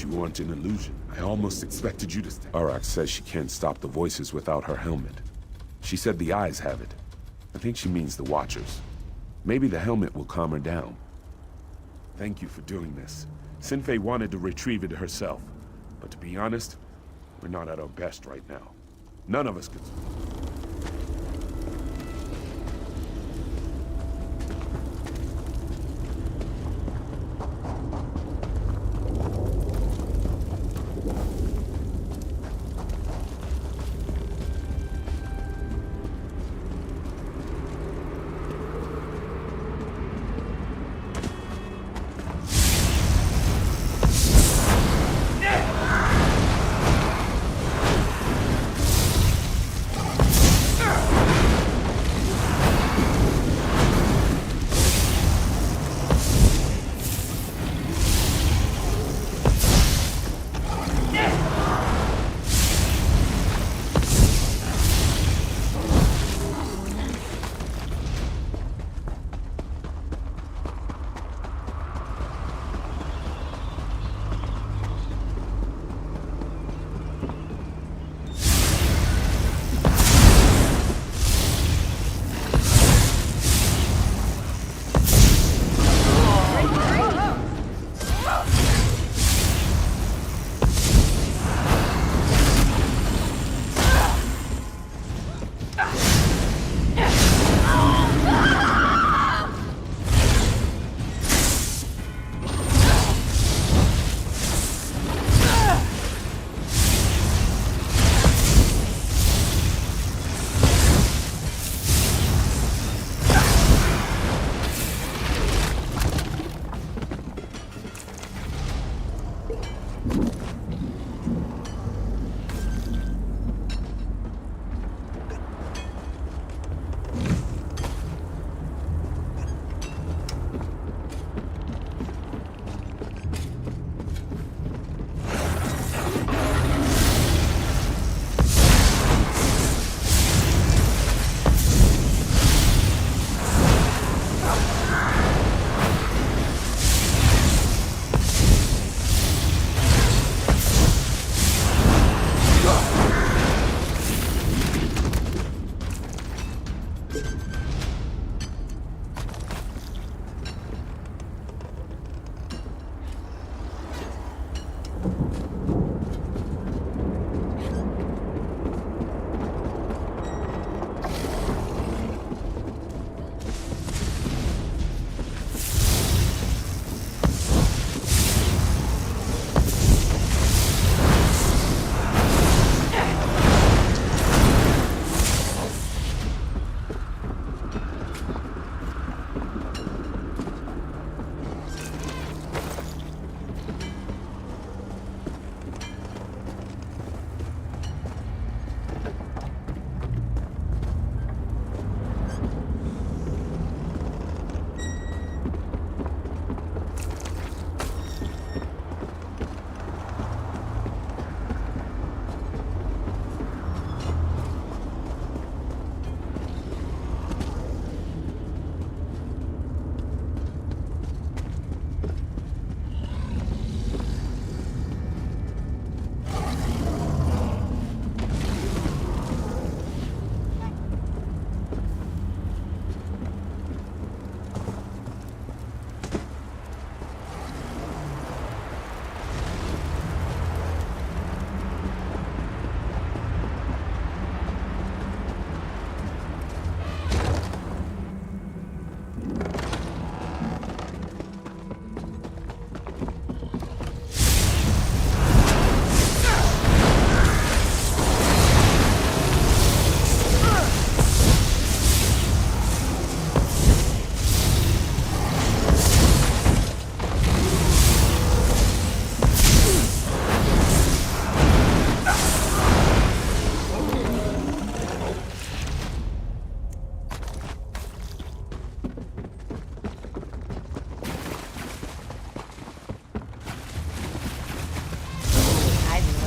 You weren't an illusion. I almost expected you to stay. Auroch says she can't stop the voices without her helmet. She said the eyes have it. I think she means the Watchers. Maybe the helmet will calm her down. Thank you for doing this. Sinfei wanted to retrieve it herself. But to be honest, we're not at our best right now. None of us could...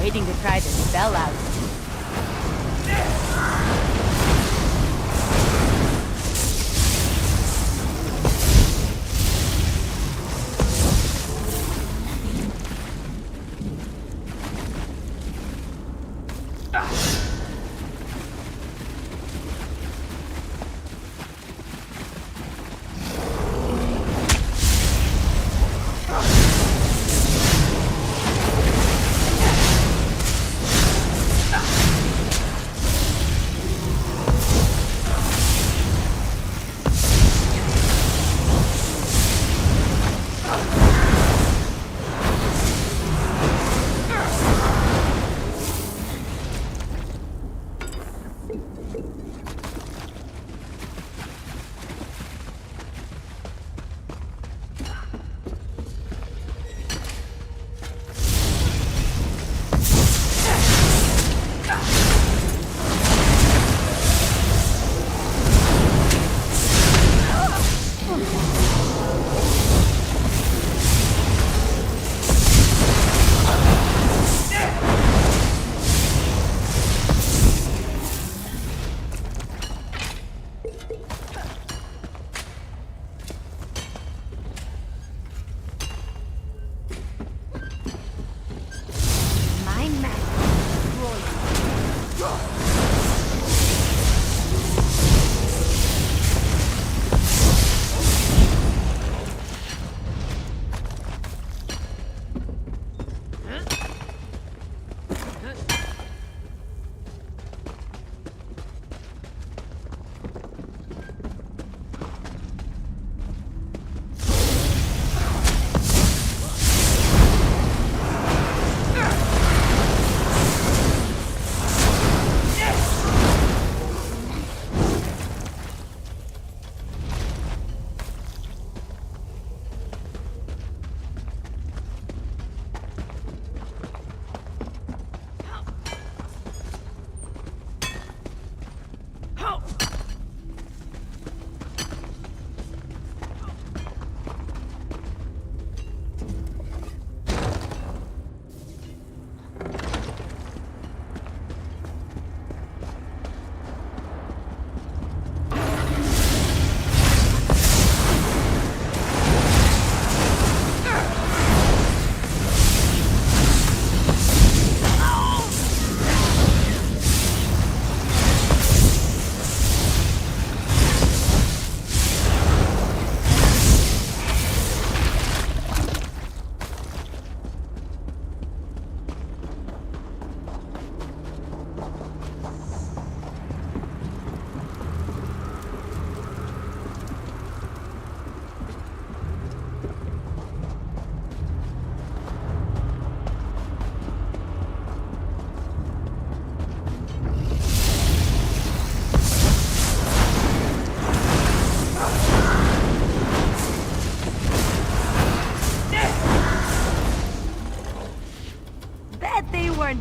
Waiting to try the spell out.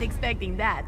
expecting that.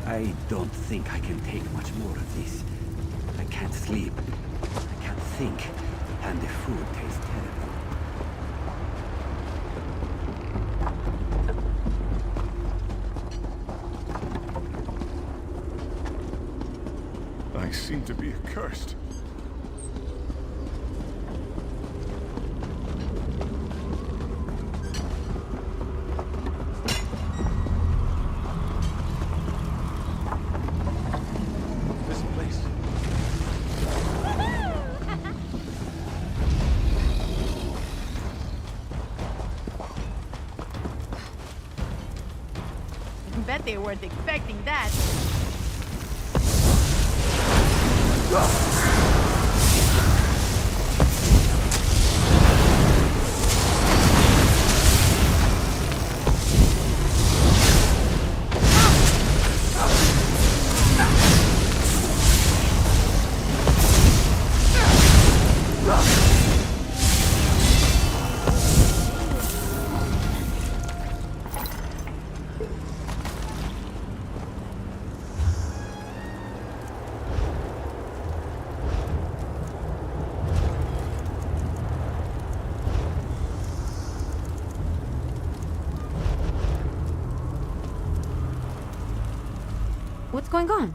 I don't think I can take much more of this. I can't sleep. I can't think. And the food tastes terrible. I seem to be accursed. Bet they weren't expecting that. What's going on?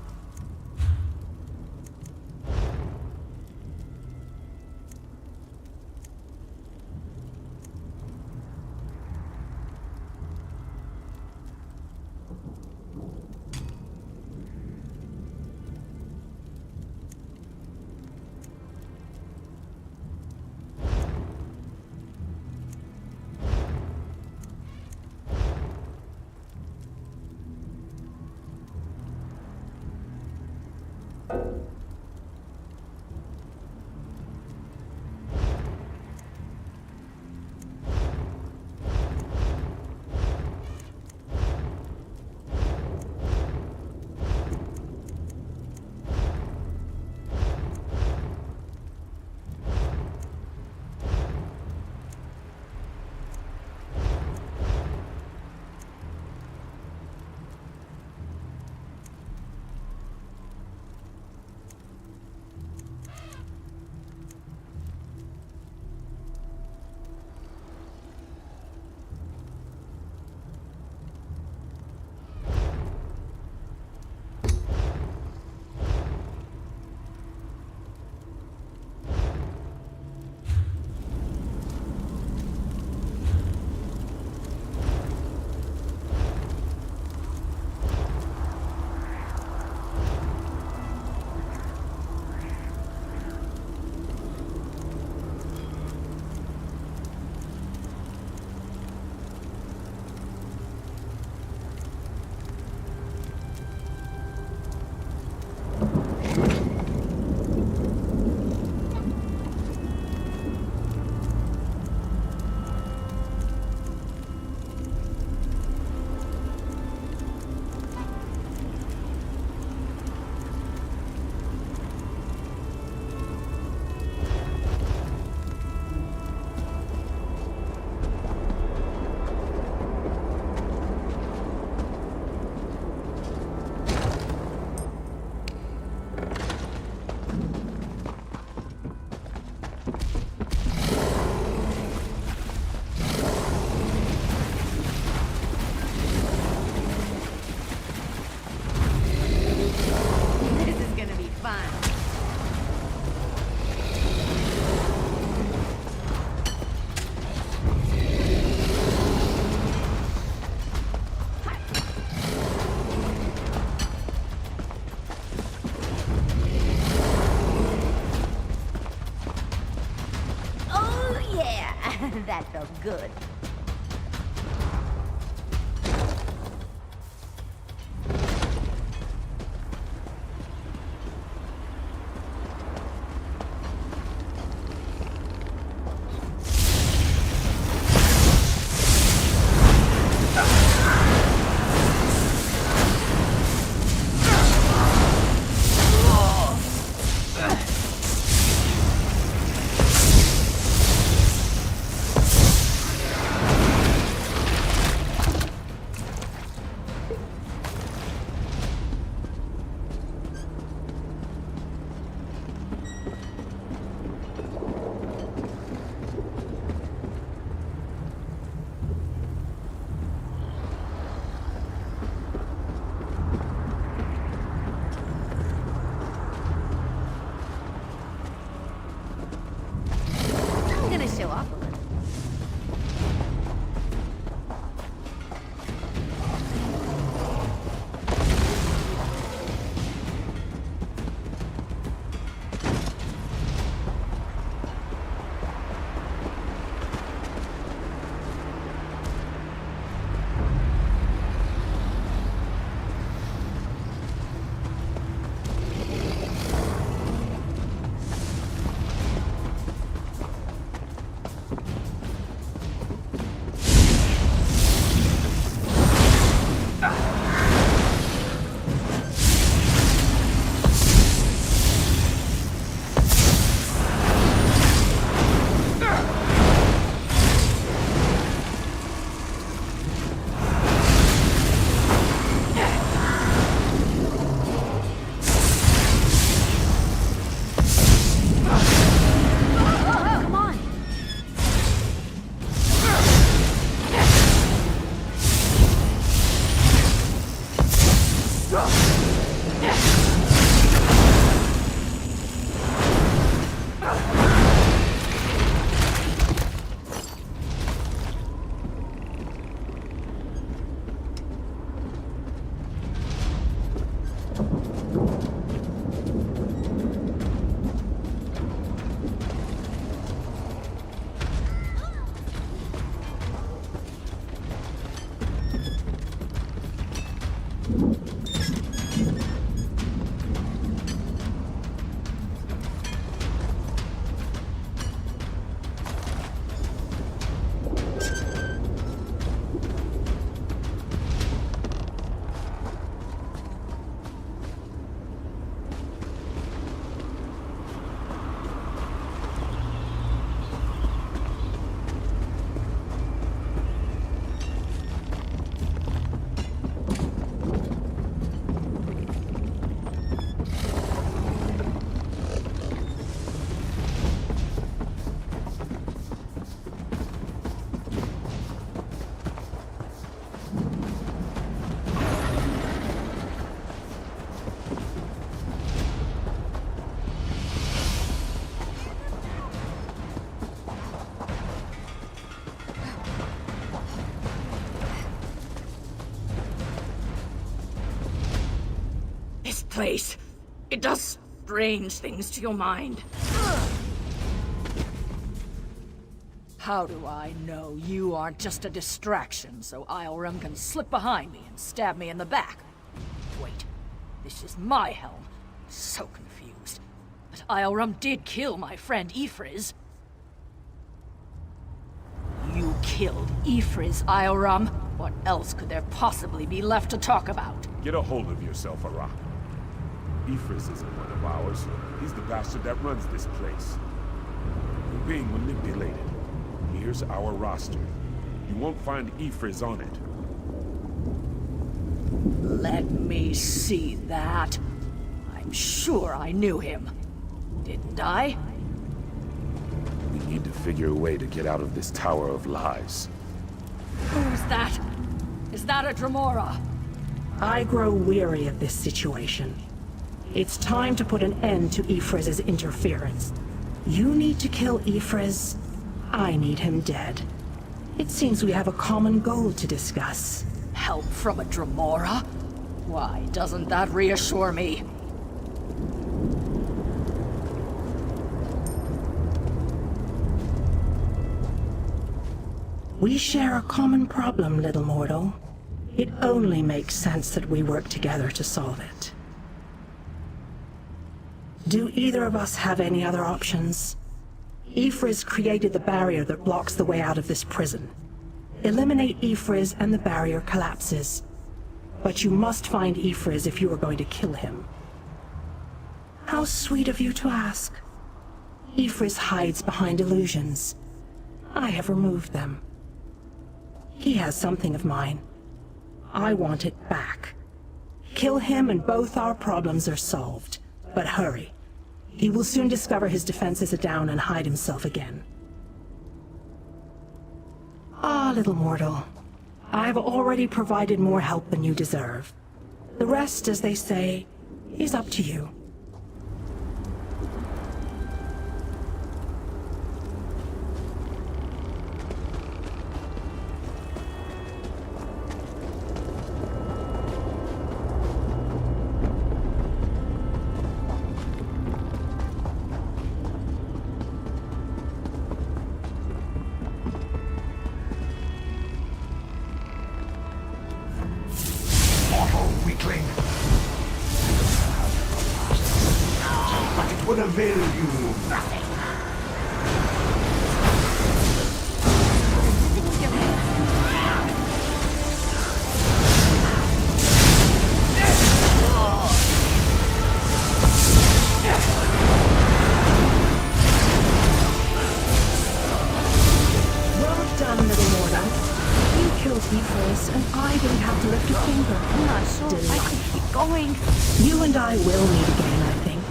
This place, it does strange things to your mind. How do I know you aren't just a distraction so Iorum can slip behind me and stab me in the back? Wait, this is my helm. So confused. But Iorum did kill my friend Ifriz. You killed Ifriz, Iorum. What else could there possibly be left to talk about? Get a hold of yourself, Arak. Ifriz isn't one of ours. He's the bastard that runs this place. We're being manipulated. Here's our roster. You won't find Ifriz on it. Let me see that. I'm sure I knew him. Didn't I? We need to figure a way to get out of this tower of lies. Who's that? Is that a Dremora? I grow weary of this situation. It's time to put an end to Ifriz's interference. You need to kill Ifriz. I need him dead. It seems we have a common goal to discuss. Help from a Dremora? Why, doesn't that reassure me? We share a common problem, little mortal. It only makes sense that we work together to solve it. Do either of us have any other options? Ifriz created the barrier that blocks the way out of this prison. Eliminate Ifriz and the barrier collapses. But you must find Ifriz if you are going to kill him. How sweet of you to ask. Ifriz hides behind illusions. I have removed them. He has something of mine. I want it back. Kill him and both our problems are solved. But hurry. He will soon discover his defenses are down and hide himself again. Ah, little mortal. I've already provided more help than you deserve. The rest, as they say, is up to you. Would avail you nothing. Well done, little mortal. You killed Ifriz, and I didn't have to lift a finger. I'm not sure I can keep going. You and I will meet again, I think.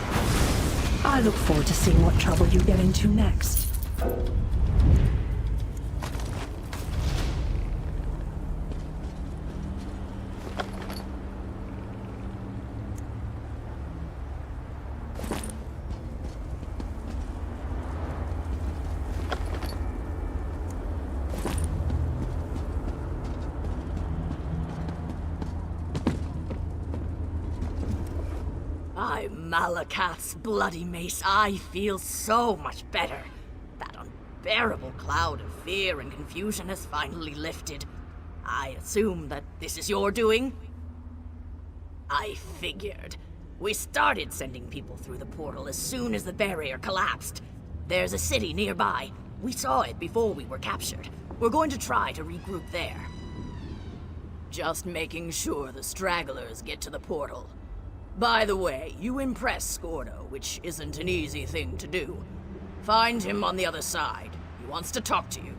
I look forward to seeing what trouble you get into next. By Malakath's bloody mace, I feel so much better. That unbearable cloud of fear and confusion has finally lifted. I assume that this is your doing? I figured. We started sending people through the portal as soon as the barrier collapsed. There's a city nearby. We saw it before we were captured. We're going to try to regroup there. Just making sure the stragglers get to the portal. By the way, you impress Skordo, which isn't an easy thing to do. Find him on the other side. He wants to talk to you.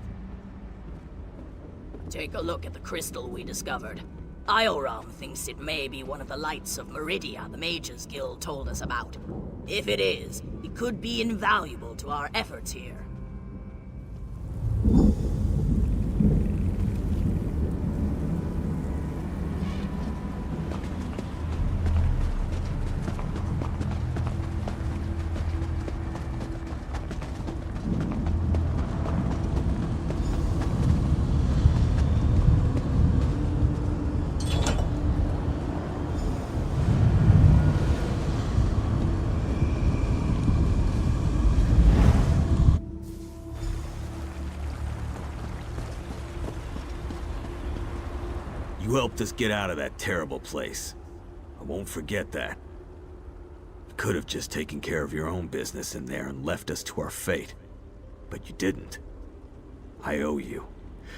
Take a look at the crystal we discovered. Ioram thinks it may be one of the lights of Meridia the Mages Guild told us about. If it is, it could be invaluable to our efforts here. You helped us get out of that terrible place. I won't forget that. You could have just taken care of your own business in there and left us to our fate. But you didn't. I owe you.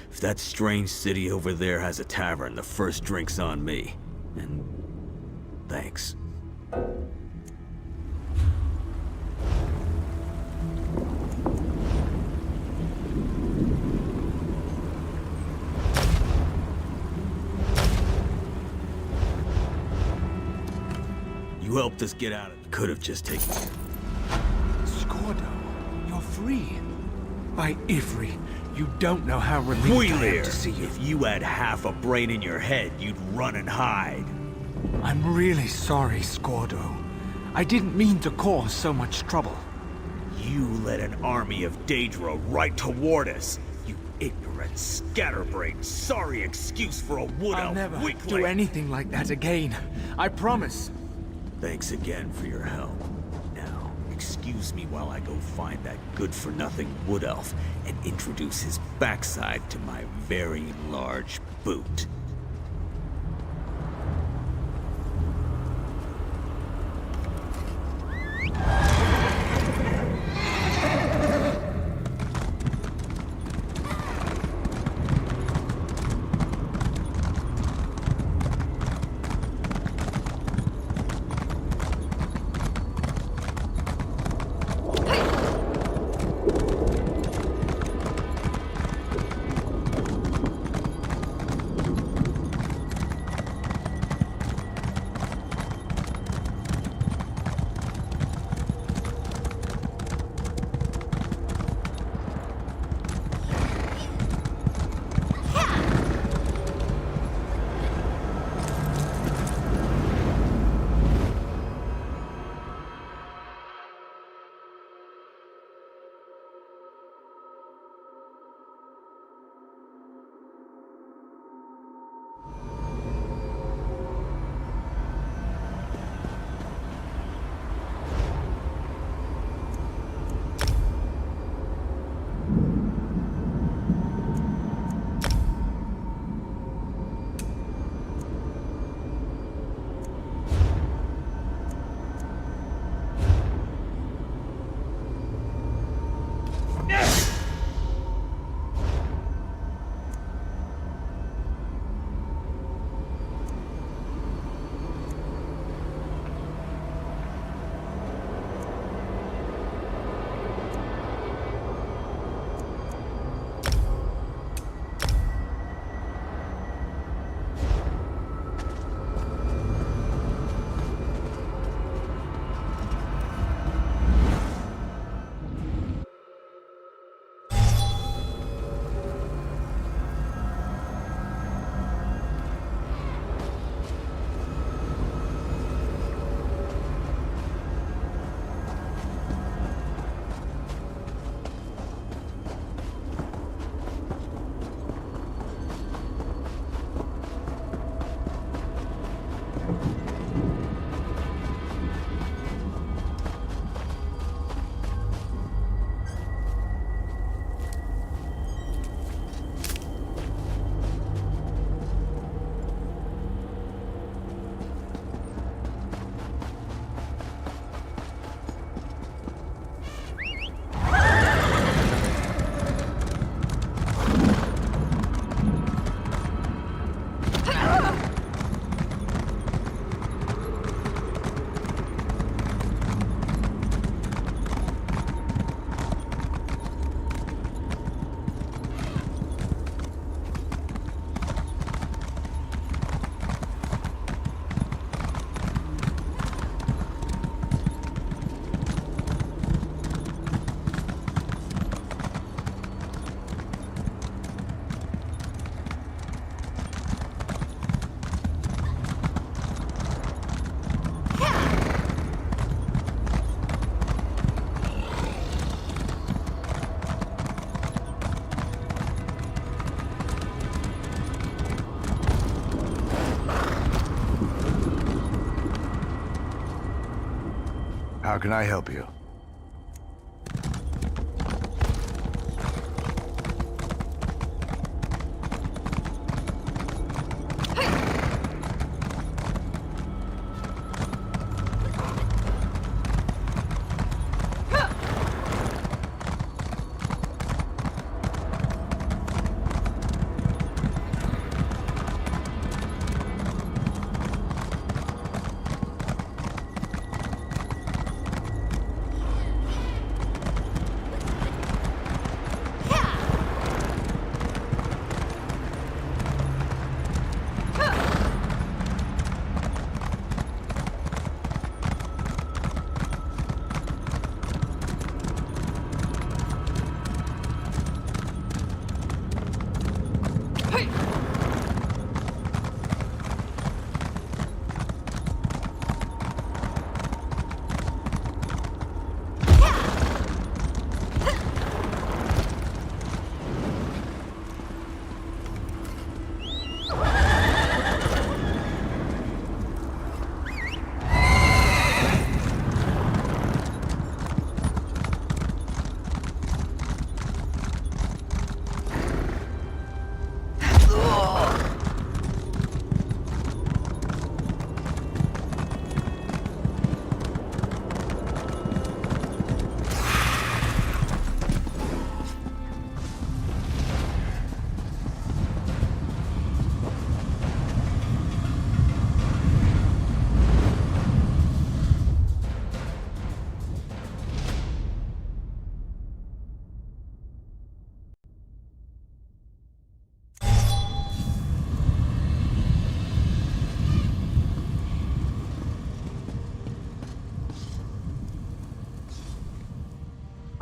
If that strange city over there has a tavern, the first drink's on me. And thanks. You helped us get out of it. Could have just taken... Skordo, you're free. By Ivry, you don't know how relieved I am to see you. If you had half a brain in your head, you'd run and hide. I'm really sorry, Skordo. I didn't mean to cause so much trouble. You led an army of Daedra right toward us. You ignorant, scatterbrained, sorry excuse for a wood elf I'll never weakling. do anything like that again. I promise. Thanks again for your help. Now, excuse me while I go find that good-for-nothing wood elf and introduce his backside to my very large boot. How can I help you?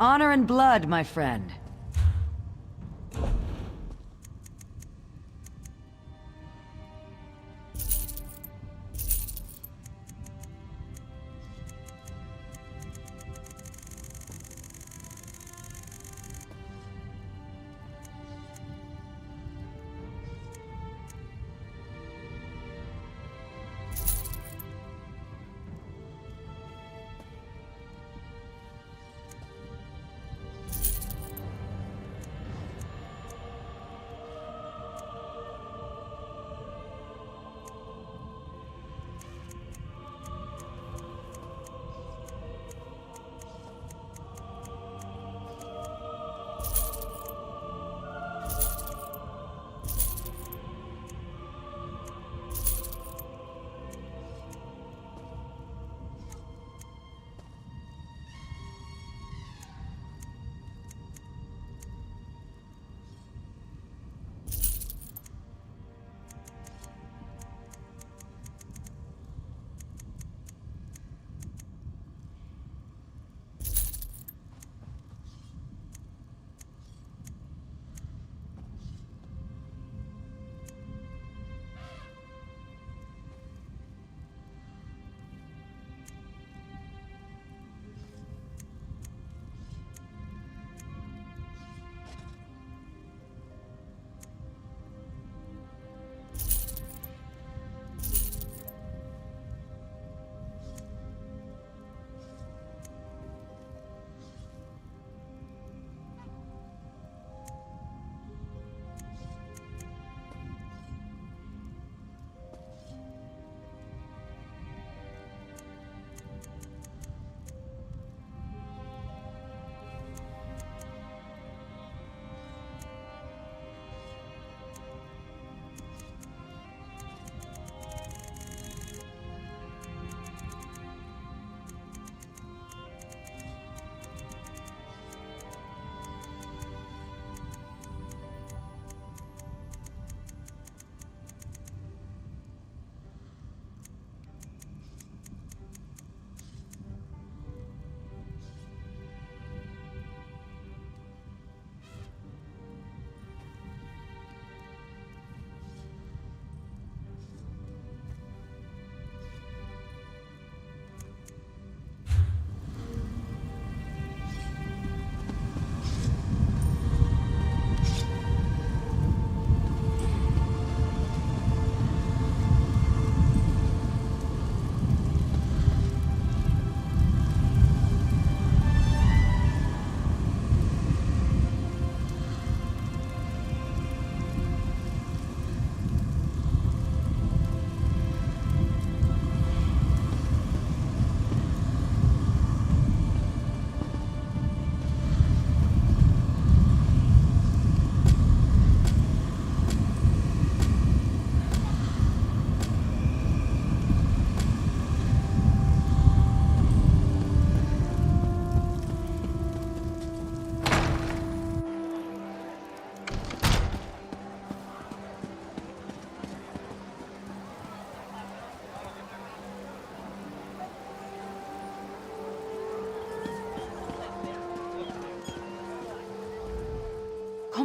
Honor and blood, my friend.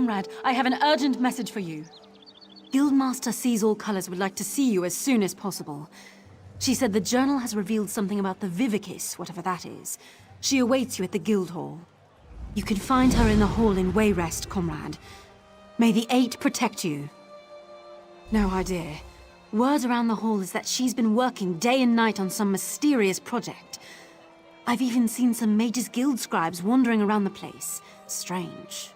Comrade, I have an urgent message for you. Guildmaster Sees All Colors would like to see you as soon as possible. She said the journal has revealed something about the Vivicis, whatever that is. She awaits you at the guild hall. You can find her in the hall in Wayrest, Comrade. May the Eight protect you. No idea. Word around the hall is that she's been working day and night on some mysterious project. I've even seen some Mages Guild scribes wandering around the place. Strange.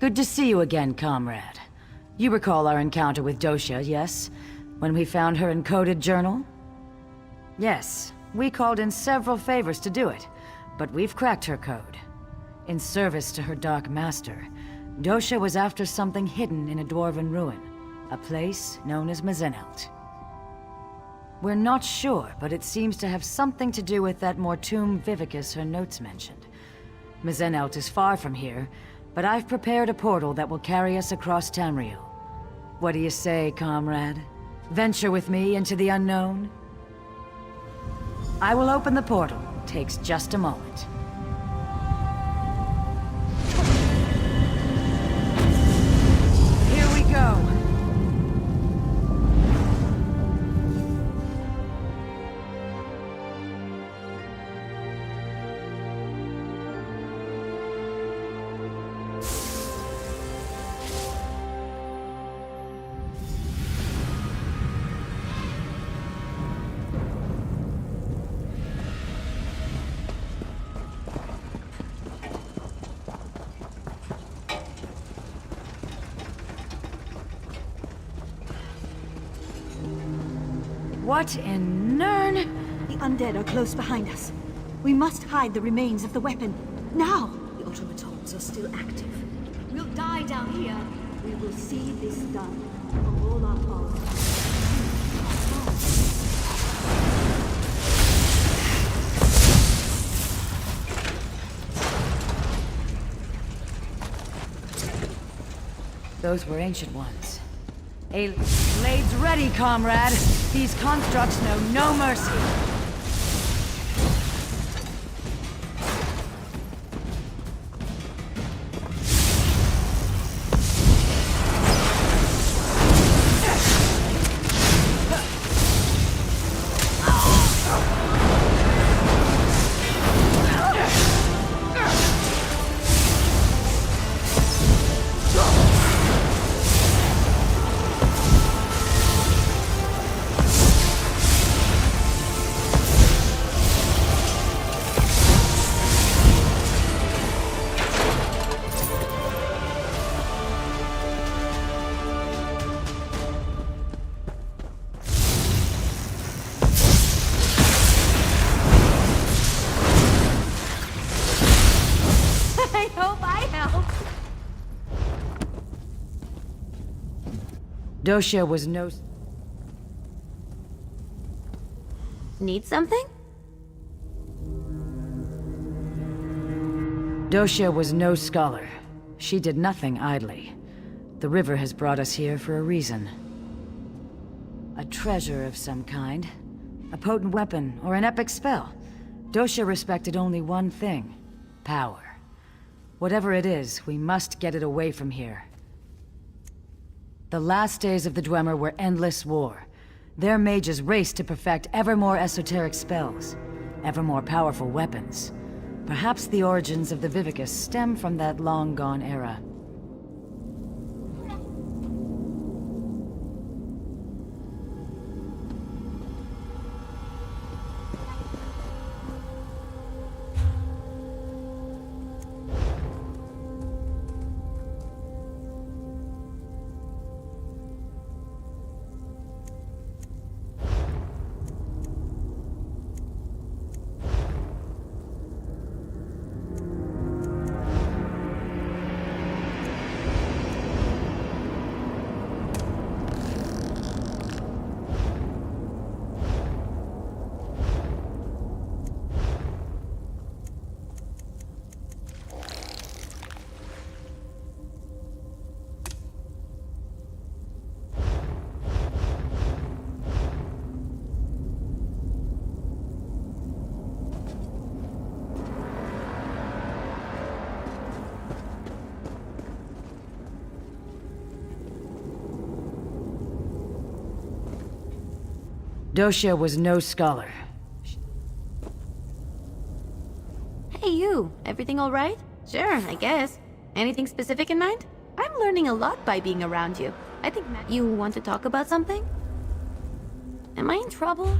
Good to see you again, comrade. You recall our encounter with Dosha, yes? When we found her encoded journal? Yes, we called in several favors to do it, but we've cracked her code. In service to her Dark Master, Dosha was after something hidden in a dwarven ruin, a place known as Mazenelt. We're not sure, but it seems to have something to do with that Mortum Vivicus her notes mentioned. Mazenelt is far from here, but I've prepared a portal that will carry us across Tamriel. What do you say, comrade? Venture with me into the unknown? I will open the portal. Takes just a moment. Here we go. What in Nern? The undead are close behind us. We must hide the remains of the weapon. Now! The automatons are still active. We'll die down here. We will see this done for all our fathers. Those were ancient ones. Blades ready, comrade! These constructs know no mercy! Dosha was no... Need something? Dosha was no scholar. She did nothing idly. The river has brought us here for a reason. A treasure of some kind. A potent weapon or an epic spell. Dosha respected only one thing. Power. Whatever it is, we must get it away from here. The last days of the Dwemer were endless war. Their mages raced to perfect ever more esoteric spells, ever more powerful weapons. Perhaps the origins of the Vivicus stem from that long-gone era. Dosha was no scholar. Hey you, everything alright? Sure, I guess. Anything specific in mind? I'm learning a lot by being around you. I think you want to talk about something? Am I in trouble?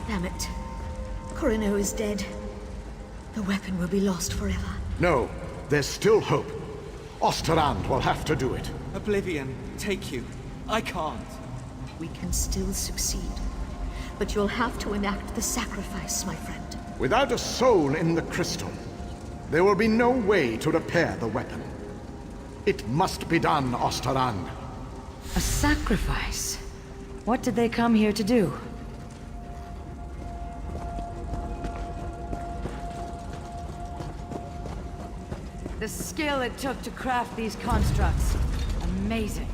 Damn it. Corino is dead. The weapon will be lost forever. No, there's still hope. Osterand will have to do it. Oblivion, take you. I can't. We can still succeed. But you'll have to enact the sacrifice, my friend. Without a soul in the crystal, there will be no way to repair the weapon. It must be done, Osterand. A sacrifice? What did they come here to do? The skill it took to craft these constructs. Amazing.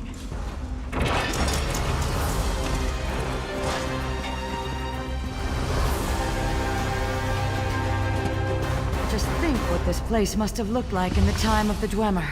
Just think what this place must have looked like in the time of the Dwemer.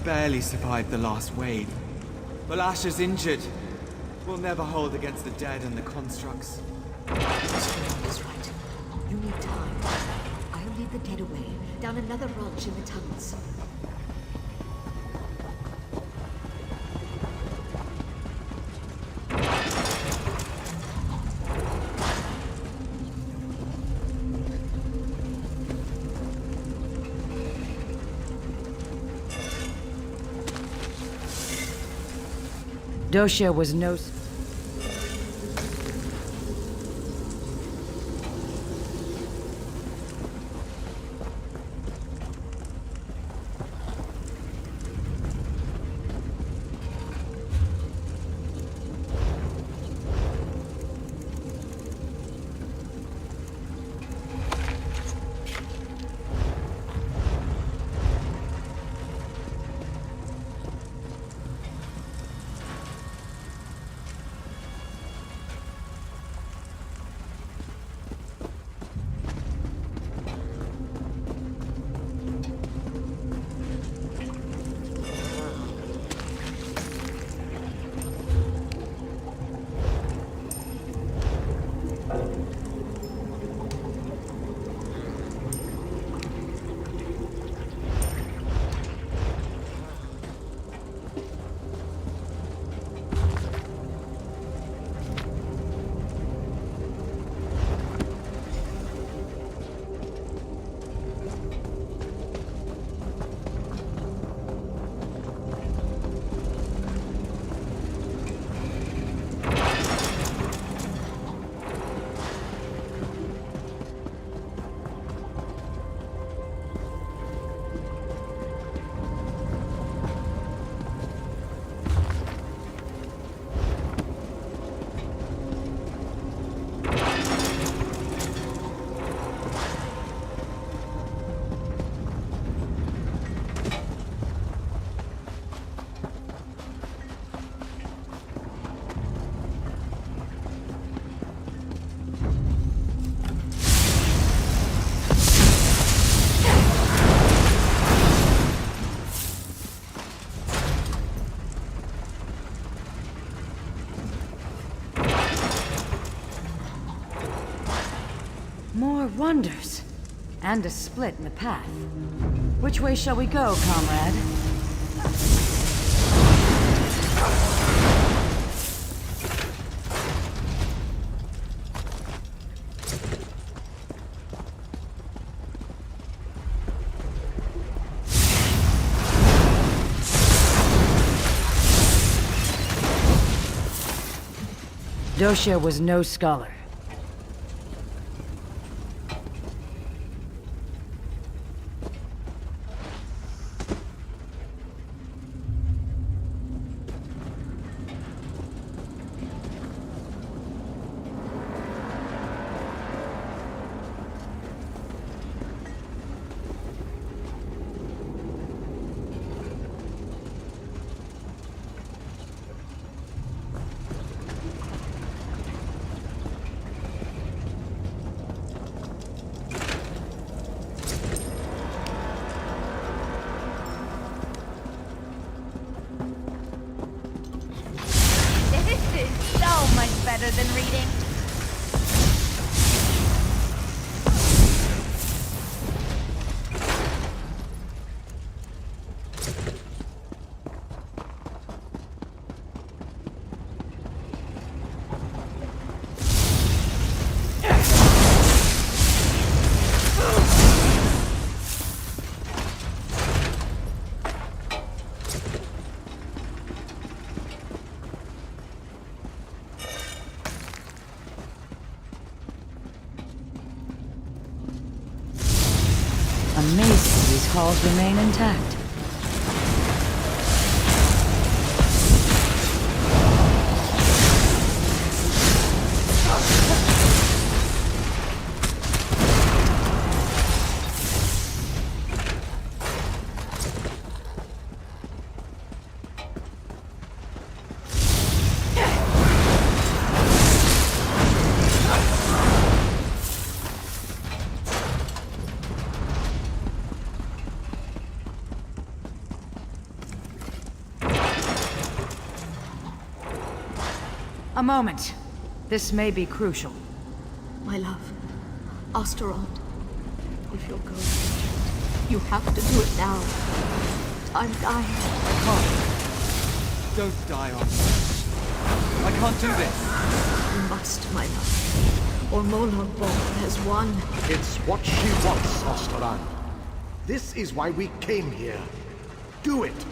Barely survived the last wave. Balasha's injured. We'll never hold against the dead and the constructs. That's right. You need time. I'll lead the dead away, down another branch in the tunnels. Doshia was no... More wonders. And a split in the path. Which way shall we go, comrade? Doshia was no scholar. Better than reading. Amazing these halls remain intact. A moment. This may be crucial. My love, Asteroid, if you're going, you have to do it now. I'm dying. I can't. Don't die on me. I can't do this. You must, my love. Or Molag Bal has won. It's what she wants, Osteran. This is why we came here. Do it!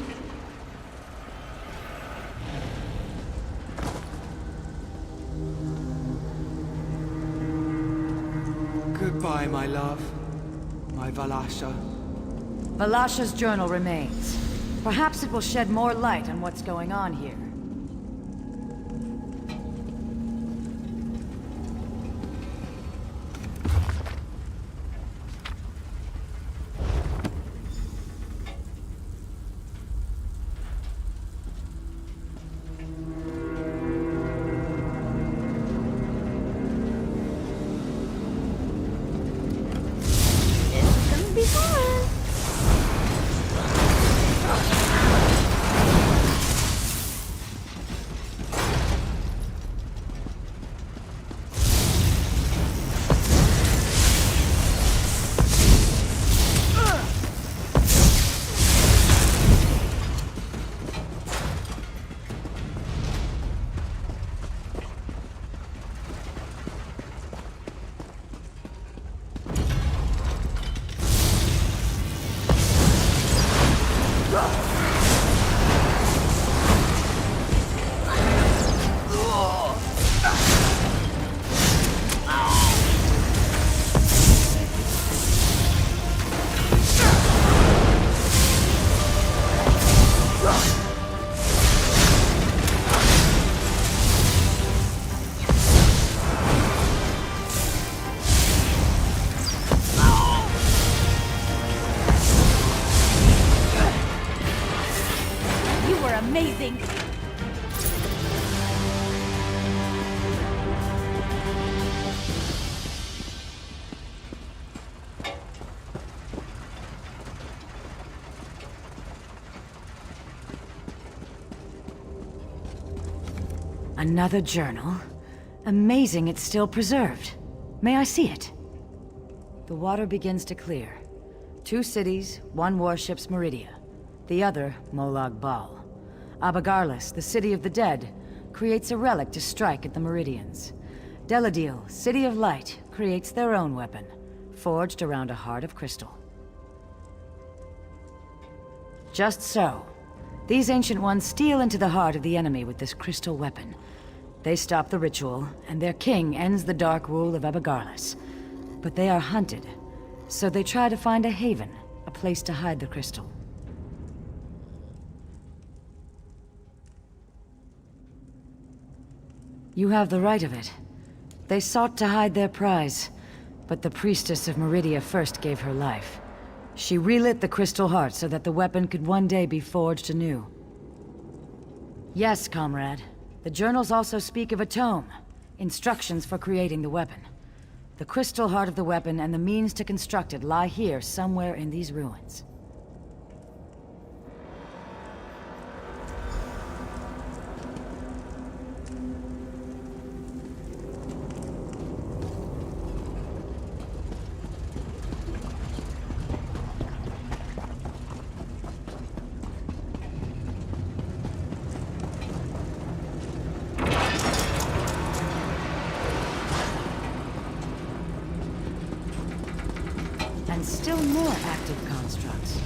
Goodbye, my love. My Valasha. Valasha's journal remains. Perhaps it will shed more light on what's going on here. Amazing! Another journal? Amazing it's still preserved. May I see it? The water begins to clear. 2 cities, 1 warship's Meridia. The other, Molag Bal. Abagarlis, the city of the dead, creates a relic to strike at the Meridians. Deladil, city of light, creates their own weapon, forged around a heart of crystal. Just so. These Ancient Ones steal into the heart of the enemy with this crystal weapon. They stop the ritual, and their king ends the dark rule of Abagarlis. But they are hunted, so they try to find a haven, a place to hide the crystal. You have the right of it. They sought to hide their prize, but the priestess of Meridia first gave her life. She relit the crystal heart so that the weapon could one day be forged anew. Yes, comrade. The journals also speak of a tome, instructions for creating the weapon. The crystal heart of the weapon and the means to construct it lie here somewhere in these ruins. And still more active constructs.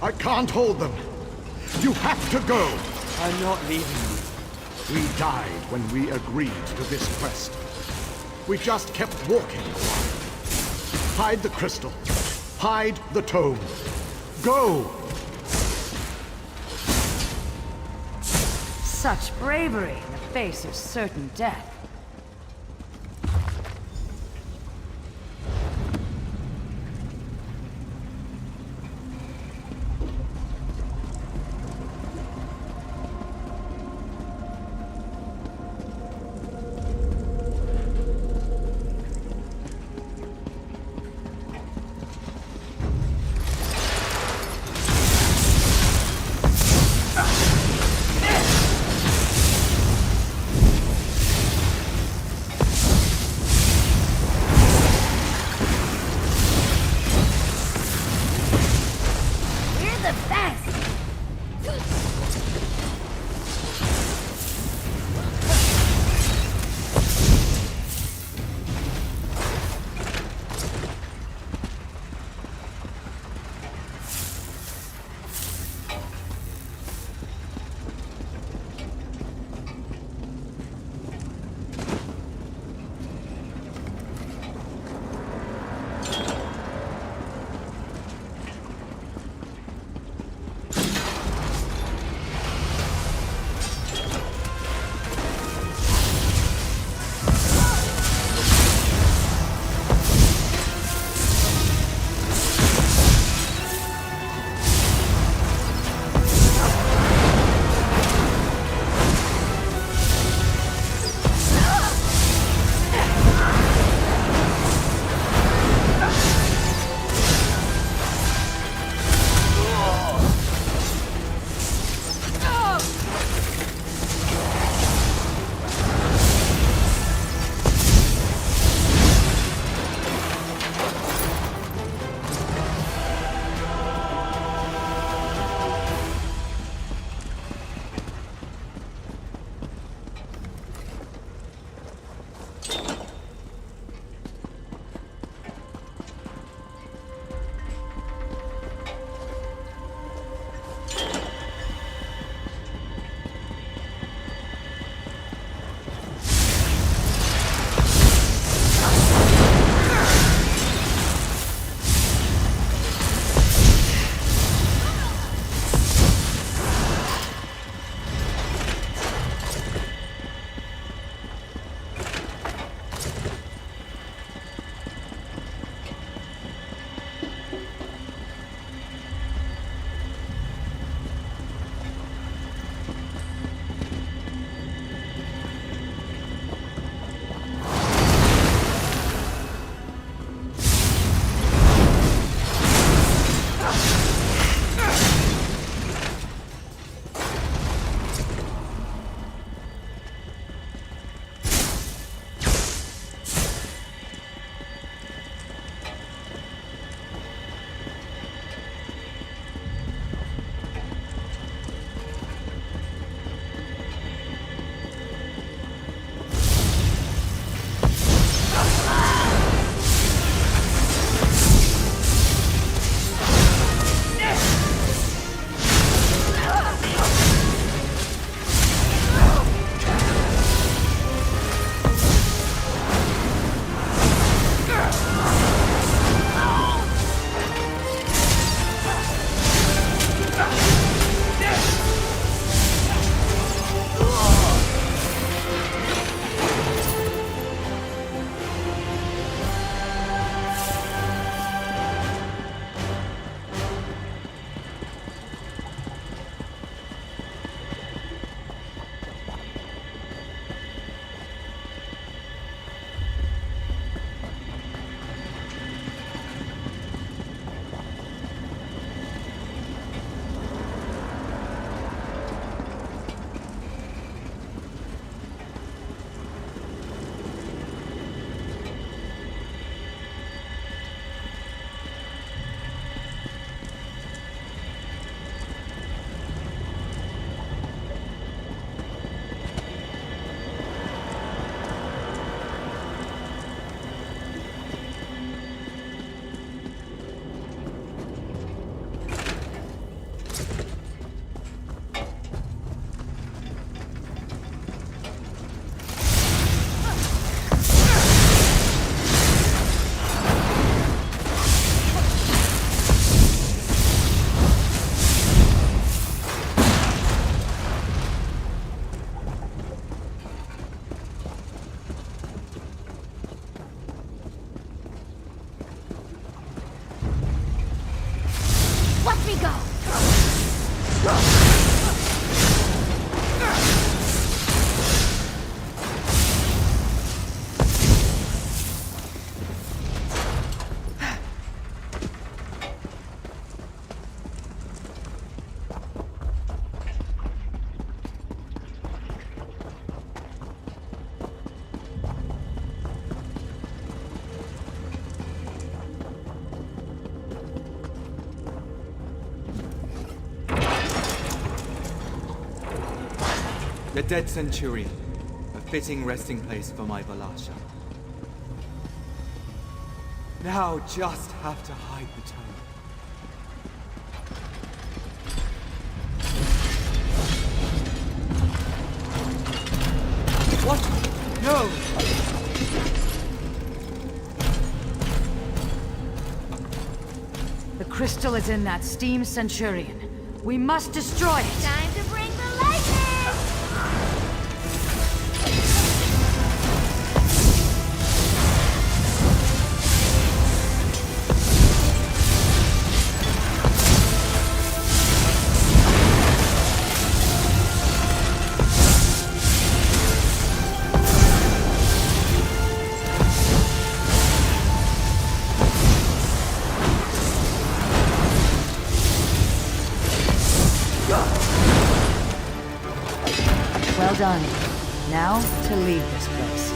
I can't hold them. You have to go. I'm not leaving you. We died when we agreed to this quest. We just kept walking. Hide the crystal. Hide the tome. Go! Such bravery in the face of certain death. The dead Centurion. A fitting resting place for my Valasha. Now just have to hide the tome. What? No! The crystal is in that steam Centurion. We must destroy it! Time to bring the lightning! Well done. Now, to leave this place.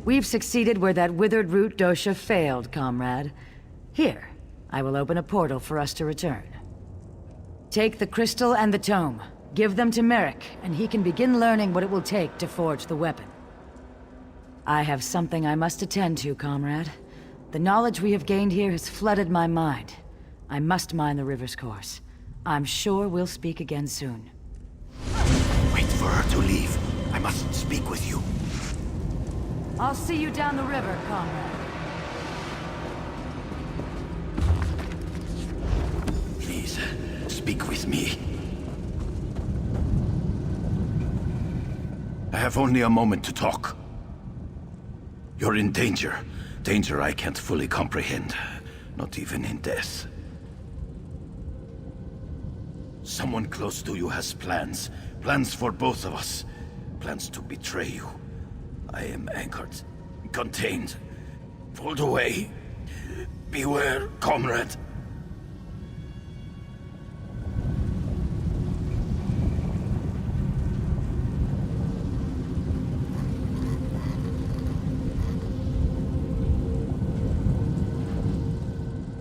We've succeeded where that withered root dosha failed, comrade. Here, I will open a portal for us to return. Take the crystal and the tome. Give them to Merrick, and he can begin learning what it will take to forge the weapon. I have something I must attend to, comrade. The knowledge we have gained here has flooded my mind. I must mind the river's course. I'm sure we'll speak again soon. Wait for her to leave. I must speak with you. I'll see you down the river, comrade. Please, speak with me. I have only a moment to talk. You're in danger. Danger I can't fully comprehend. Not even in death. Someone close to you has plans. Plans for both of us. Plans to betray you. I am anchored, contained, pulled away. Beware, comrade.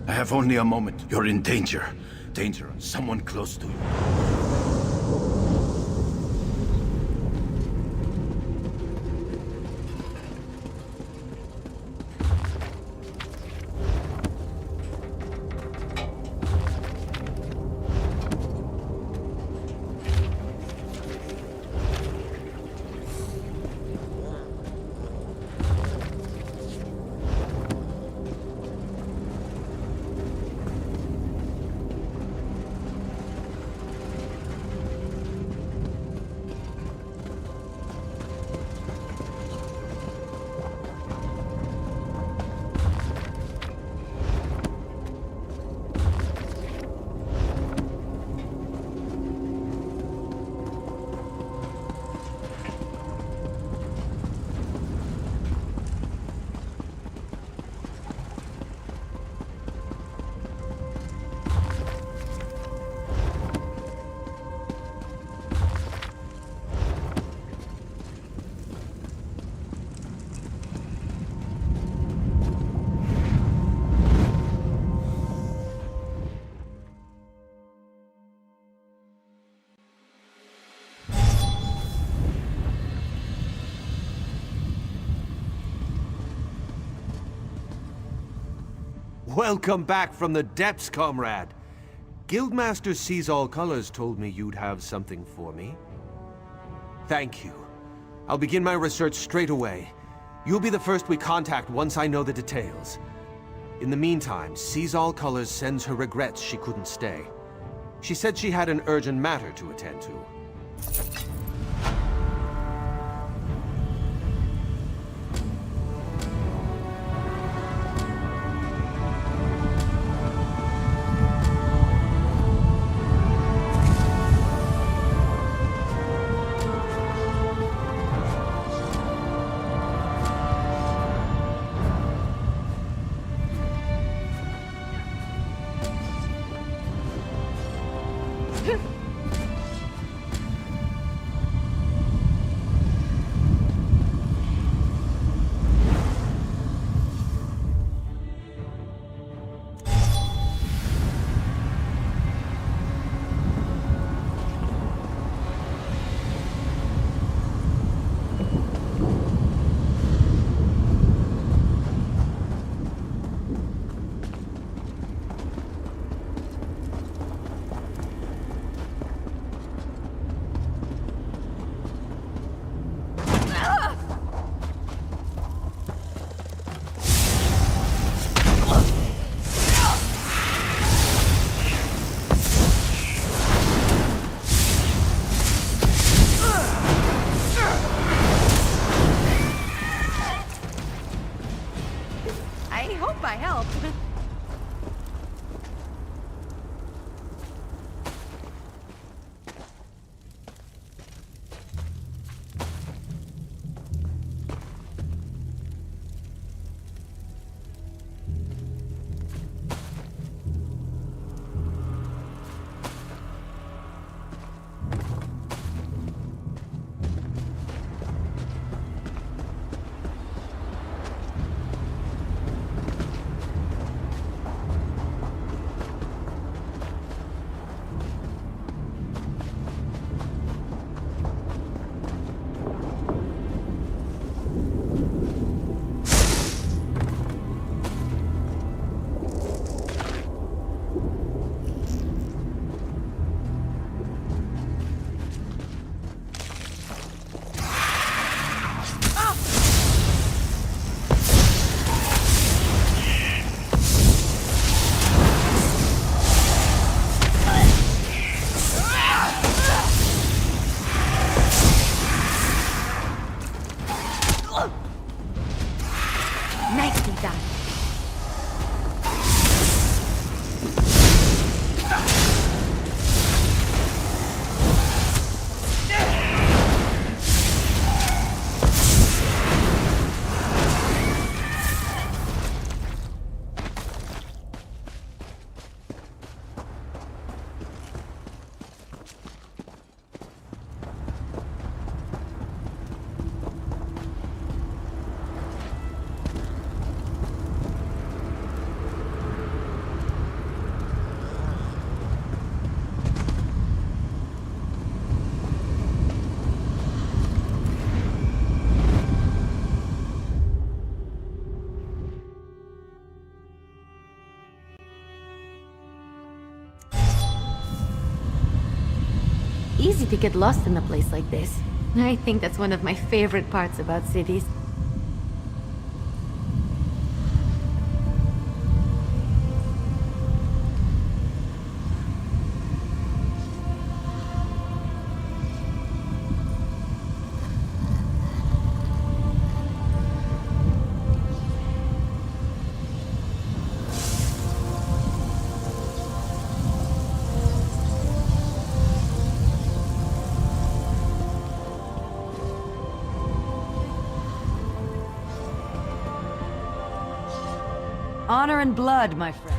I have only a moment. You're in danger. Danger. Someone close to you. Welcome back from the depths, comrade. Guildmaster Sees All Colors told me you'd have something for me. Thank you. I'll begin my research straight away. You'll be the first we contact once I know the details. In the meantime, Sees All Colors sends her regrets she couldn't stay. She said she had an urgent matter to attend to. Nicely done. Easy to get lost in a place like this. I think that's one of my favorite parts about cities. Honor and blood, my friend.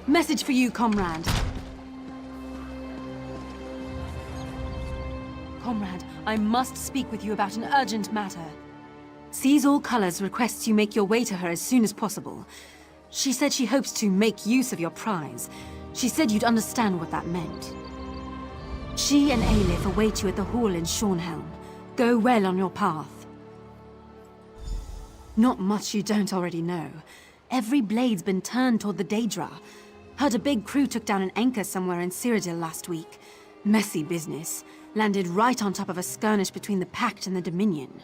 Message for you, comrade. Comrade, I must speak with you about an urgent matter. Sees All Colors requests you make your way to her as soon as possible. She said she hopes to make use of your prize. She said you'd understand what that meant. She and Aelif await you at the hall in Shornhelm. Go well on your path. Not much you don't already know. Every blade's been turned toward the Daedra. Heard a big crew took down an anchor somewhere in Cyrodiil last week. Messy business. Landed right on top of a skirmish between the Pact and the Dominion.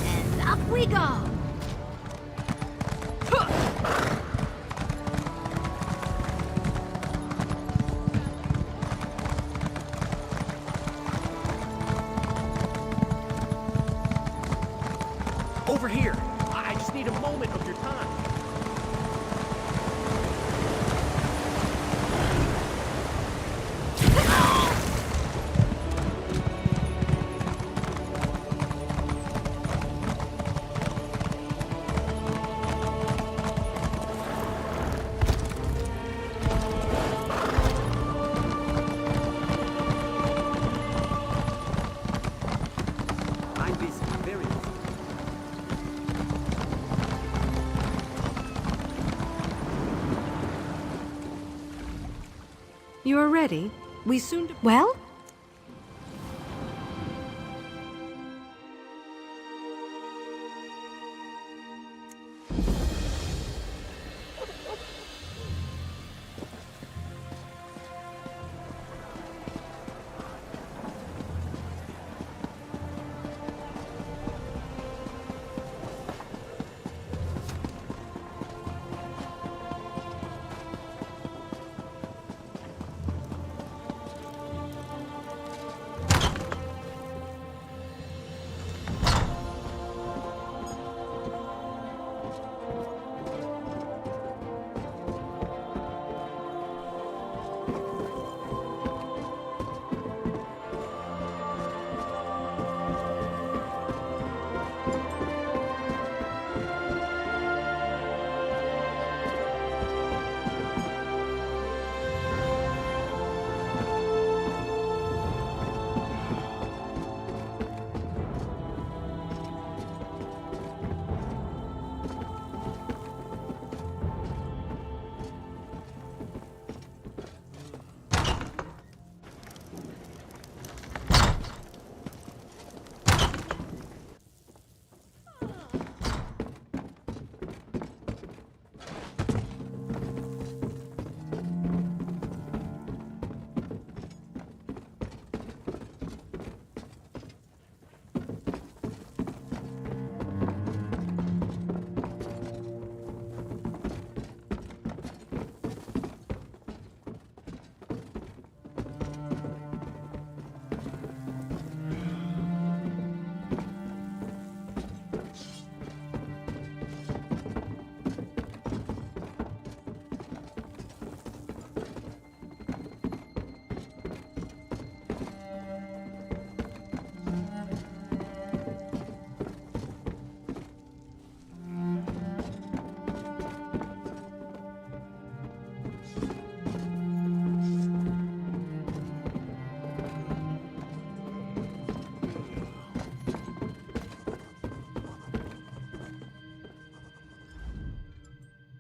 And up we go! Over here! I just need a moment of your time. I'm busy, very busy. You are ready? We soon... Well?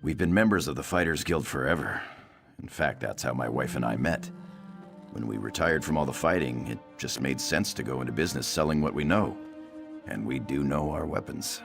We've been members of the Fighters Guild forever. In fact, that's how my wife and I met. When we retired from all the fighting, it just made sense to go into business selling what we know. And we do know our weapons.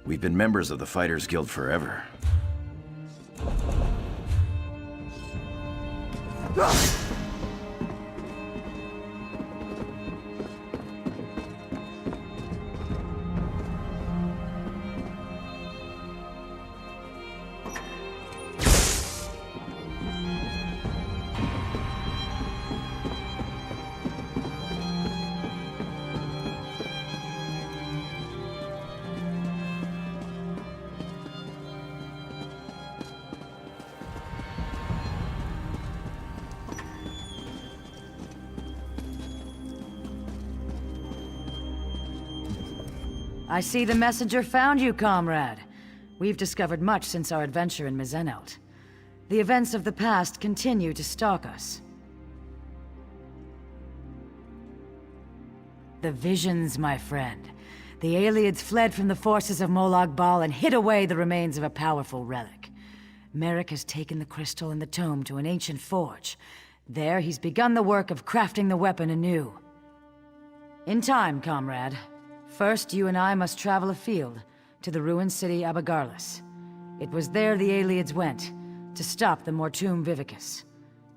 We've been members of the Fighters Guild forever. I see the messenger found you, comrade. We've discovered much since our adventure in Mizenelt. The events of the past continue to stalk us. The visions, my friend. The Ayleids fled from the forces of Molag Bal and hid away the remains of a powerful relic. Merrick has taken the crystal and the tome to an ancient forge. There, he's begun the work of crafting the weapon anew. In time, comrade. First, you and I must travel afield, to the ruined city Abagarlis. It was there the Ayleids went, to stop the Mortum Vivicus.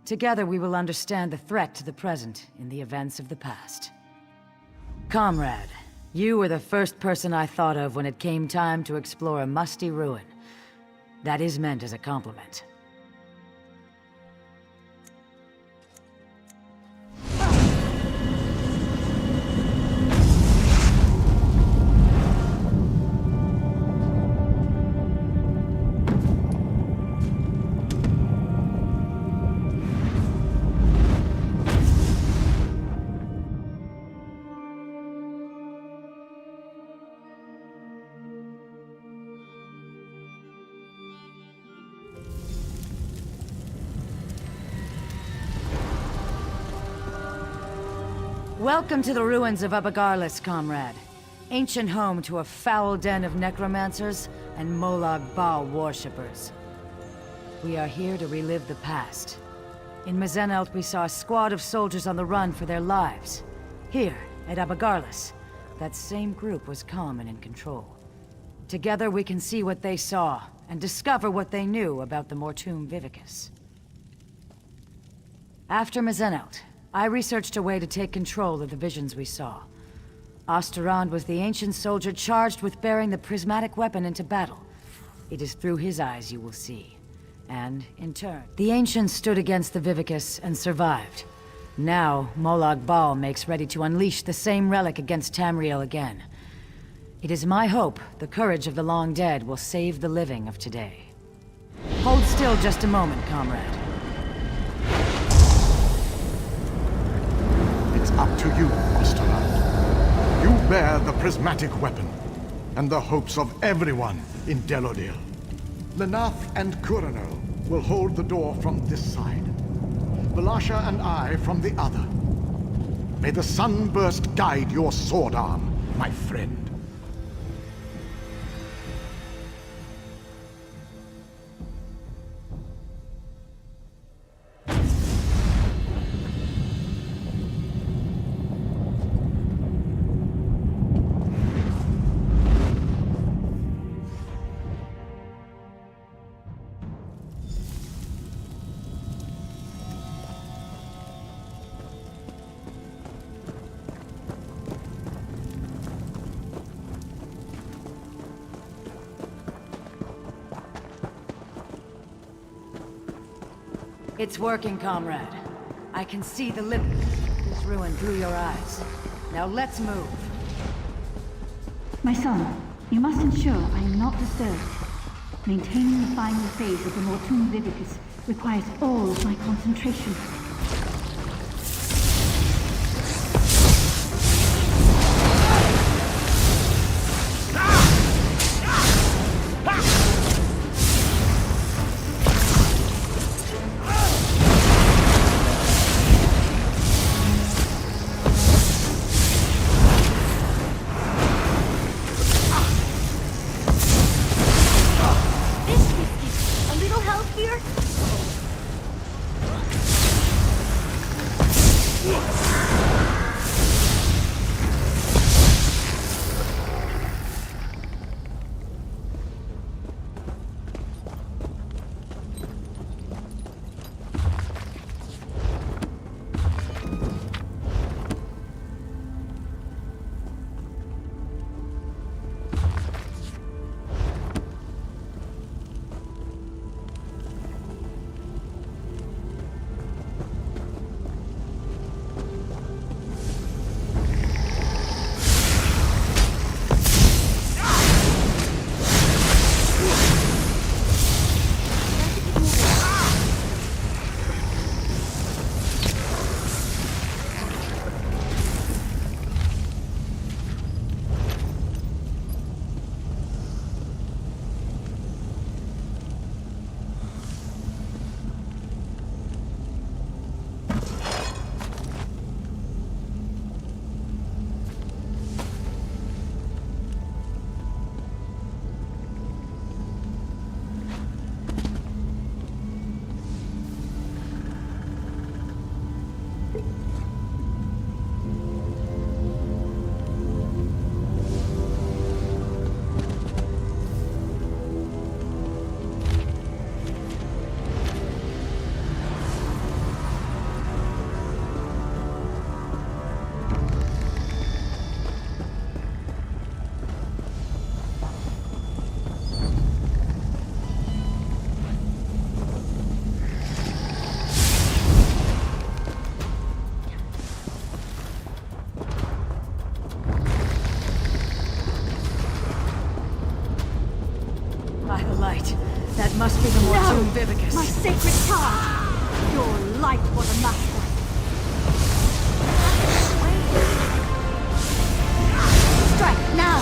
Together we will understand the threat to the present in the events of the past. Comrade, you were the first person I thought of when it came time to explore a musty ruin. That is meant as a compliment. Welcome to the ruins of Abagarlis, comrade. Ancient home to a foul den of necromancers and Molag Bal worshippers. We are here to relive the past. In Mizenelt, we saw a squad of soldiers on the run for their lives. Here, at Abagarlis, that same group was calm and in control. Together we can see what they saw, and discover what they knew about the Mortum Vivicus. After Mizenelt, I researched a way to take control of the visions we saw. Osterand was the ancient soldier charged with bearing the prismatic weapon into battle. It is through his eyes you will see. And, in turn, the ancients stood against the Vivicus and survived. Now, Molag Bal makes ready to unleash the same relic against Tamriel again. It is my hope the courage of the long dead will save the living of today. Hold still just a moment, comrade. It's up to you, Osterland. You bear the prismatic weapon, and the hopes of everyone in Delodil. Lenath and Kurano will hold the door from this side. Valasha and I from the other. May the sunburst guide your sword arm, my friend. It's working, comrade. I can see the lip. This ruin through your eyes. Now let's move. My son, you must ensure I am not disturbed. Maintaining the final phase of the Mortum Vivicus requires all of my concentration. light. That must be the Mortoon Vivicus. My sacred charge! Your light was a master. Strike now!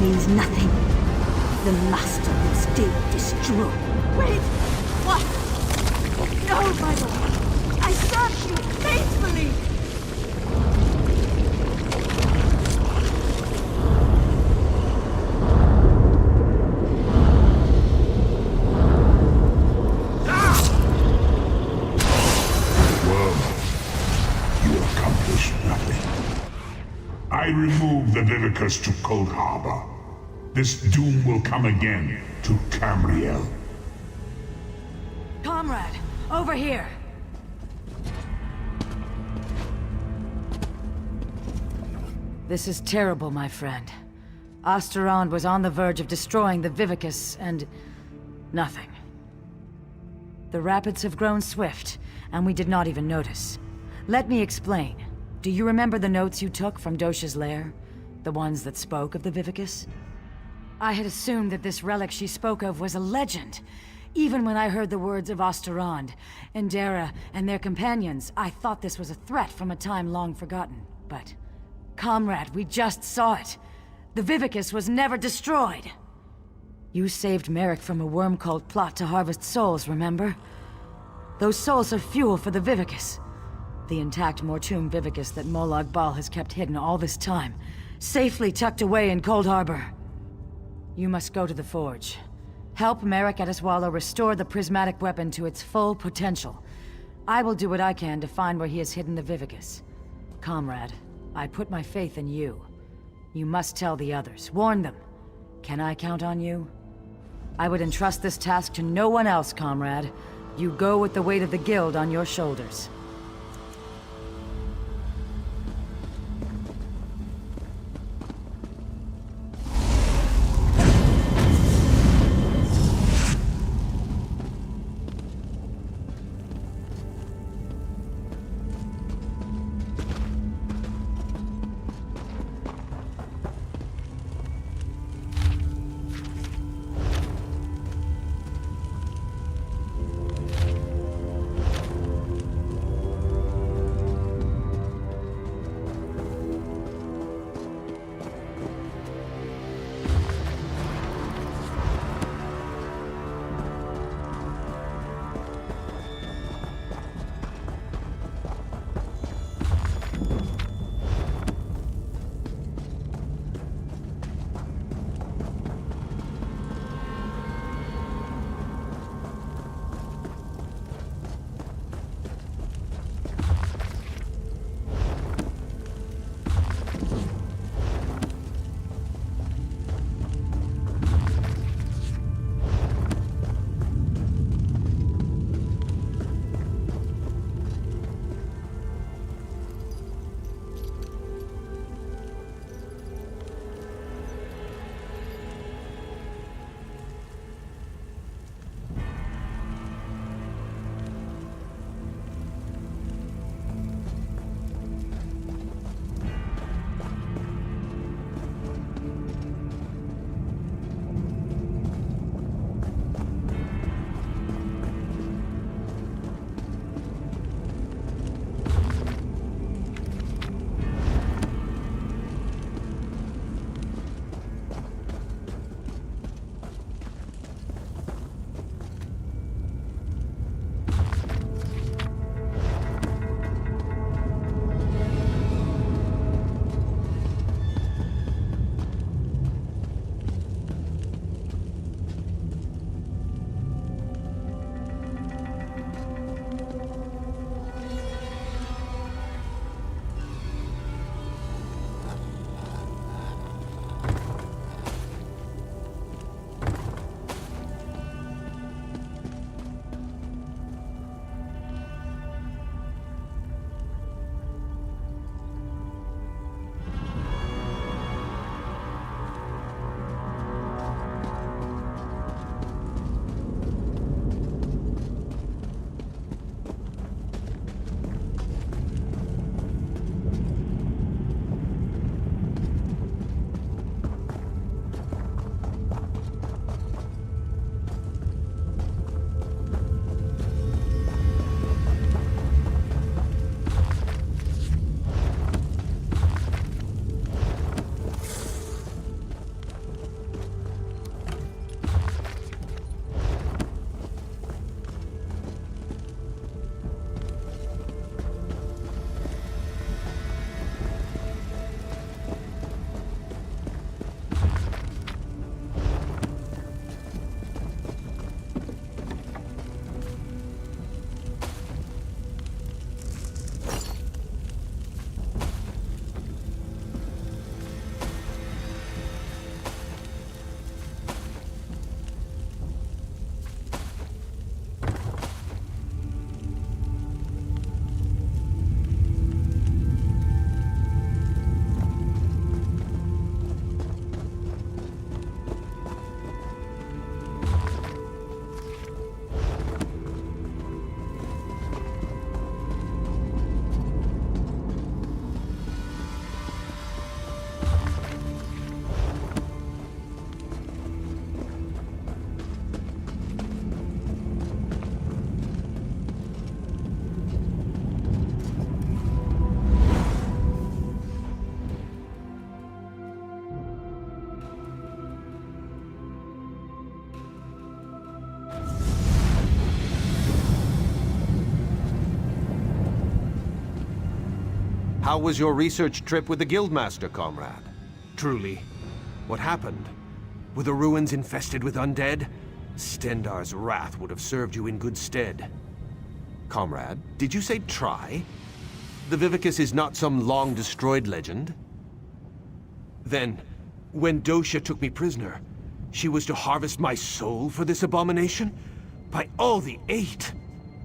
Means nothing. The Master will still destroy. Wait! What? No, my lord! I served you faithfully! Well, you accomplished nothing. I removed the Vivicus to Cold Harbor. This doom will come again to Tamriel. Comrade, over here! This is terrible, my friend. Osterond was on the verge of destroying the Vivicus, and... nothing. The rapids have grown swift, and we did not even notice. Let me explain. Do you remember the notes you took from Dosha's lair? The ones that spoke of the Vivicus? I had assumed that this relic she spoke of was a legend. Even when I heard the words of Osterond, Endera, and their companions, I thought this was a threat from a time long forgotten. But, comrade, we just saw it. The Vivicus was never destroyed. You saved Merrick from a worm cult plot to harvest souls, remember? Those souls are fuel for the Vivicus. The intact Mortoon Vivicus that Molag Bal has kept hidden all this time, safely tucked away in Cold Harbor. You must go to the Forge. Help Merrick Adeswala restore the prismatic weapon to its full potential. I will do what I can to find where he has hidden the Vivicus. Comrade, I put my faith in you. You must tell the others. Warn them. Can I count on you? I would entrust this task to no one else, comrade. You go with the weight of the Guild on your shoulders. How was your research trip with the Guildmaster, comrade? Truly, what happened? Were the ruins infested with undead? Stendar's wrath would have served you in good stead. Comrade, did you say try? The Vivicus is not some long-destroyed legend? Then, when Dosha took me prisoner, she was to harvest my soul for this abomination? By all the eight!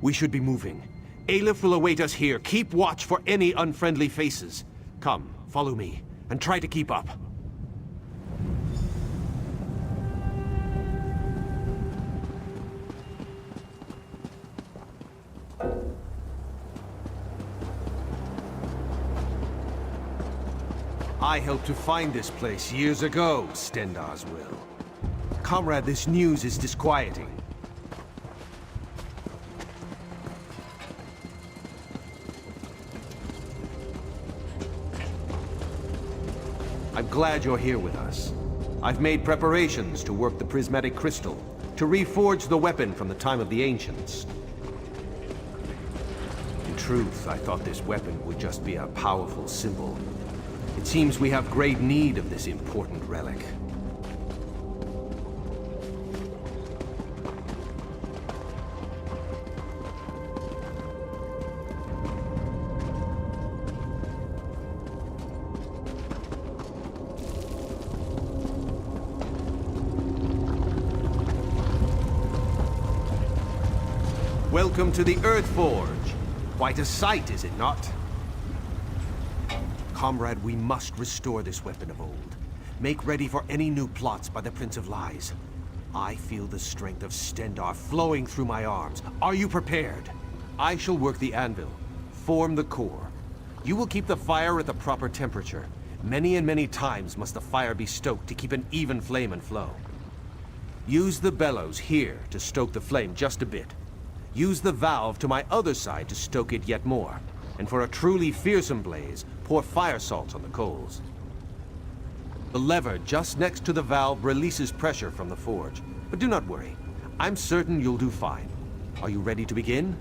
We should be moving. Aleph will await us here. Keep watch for any unfriendly faces. Come, follow me, and try to keep up. I helped to find this place years ago, Stendar's will. Comrade, this news is disquieting. I'm glad you're here with us. I've made preparations to work the prismatic crystal, to reforge the weapon from the time of the ancients. In truth, I thought this weapon would just be a powerful symbol. It seems we have great need of this important relic. Welcome to the Earth Forge. Quite a sight, is it not? Comrade, we must restore this weapon of old. Make ready for any new plots by the Prince of Lies. I feel the strength of Stendar flowing through my arms. Are you prepared? I shall work the anvil, form the core. You will keep the fire at the proper temperature. Many and many times must the fire be stoked to keep an even flame and flow. Use the bellows here to stoke the flame just a bit. Use the valve to my other side to stoke it yet more. And for a truly fearsome blaze, pour fire salts on the coals. The lever just next to the valve releases pressure from the forge. But do not worry. I'm certain you'll do fine. Are you ready to begin?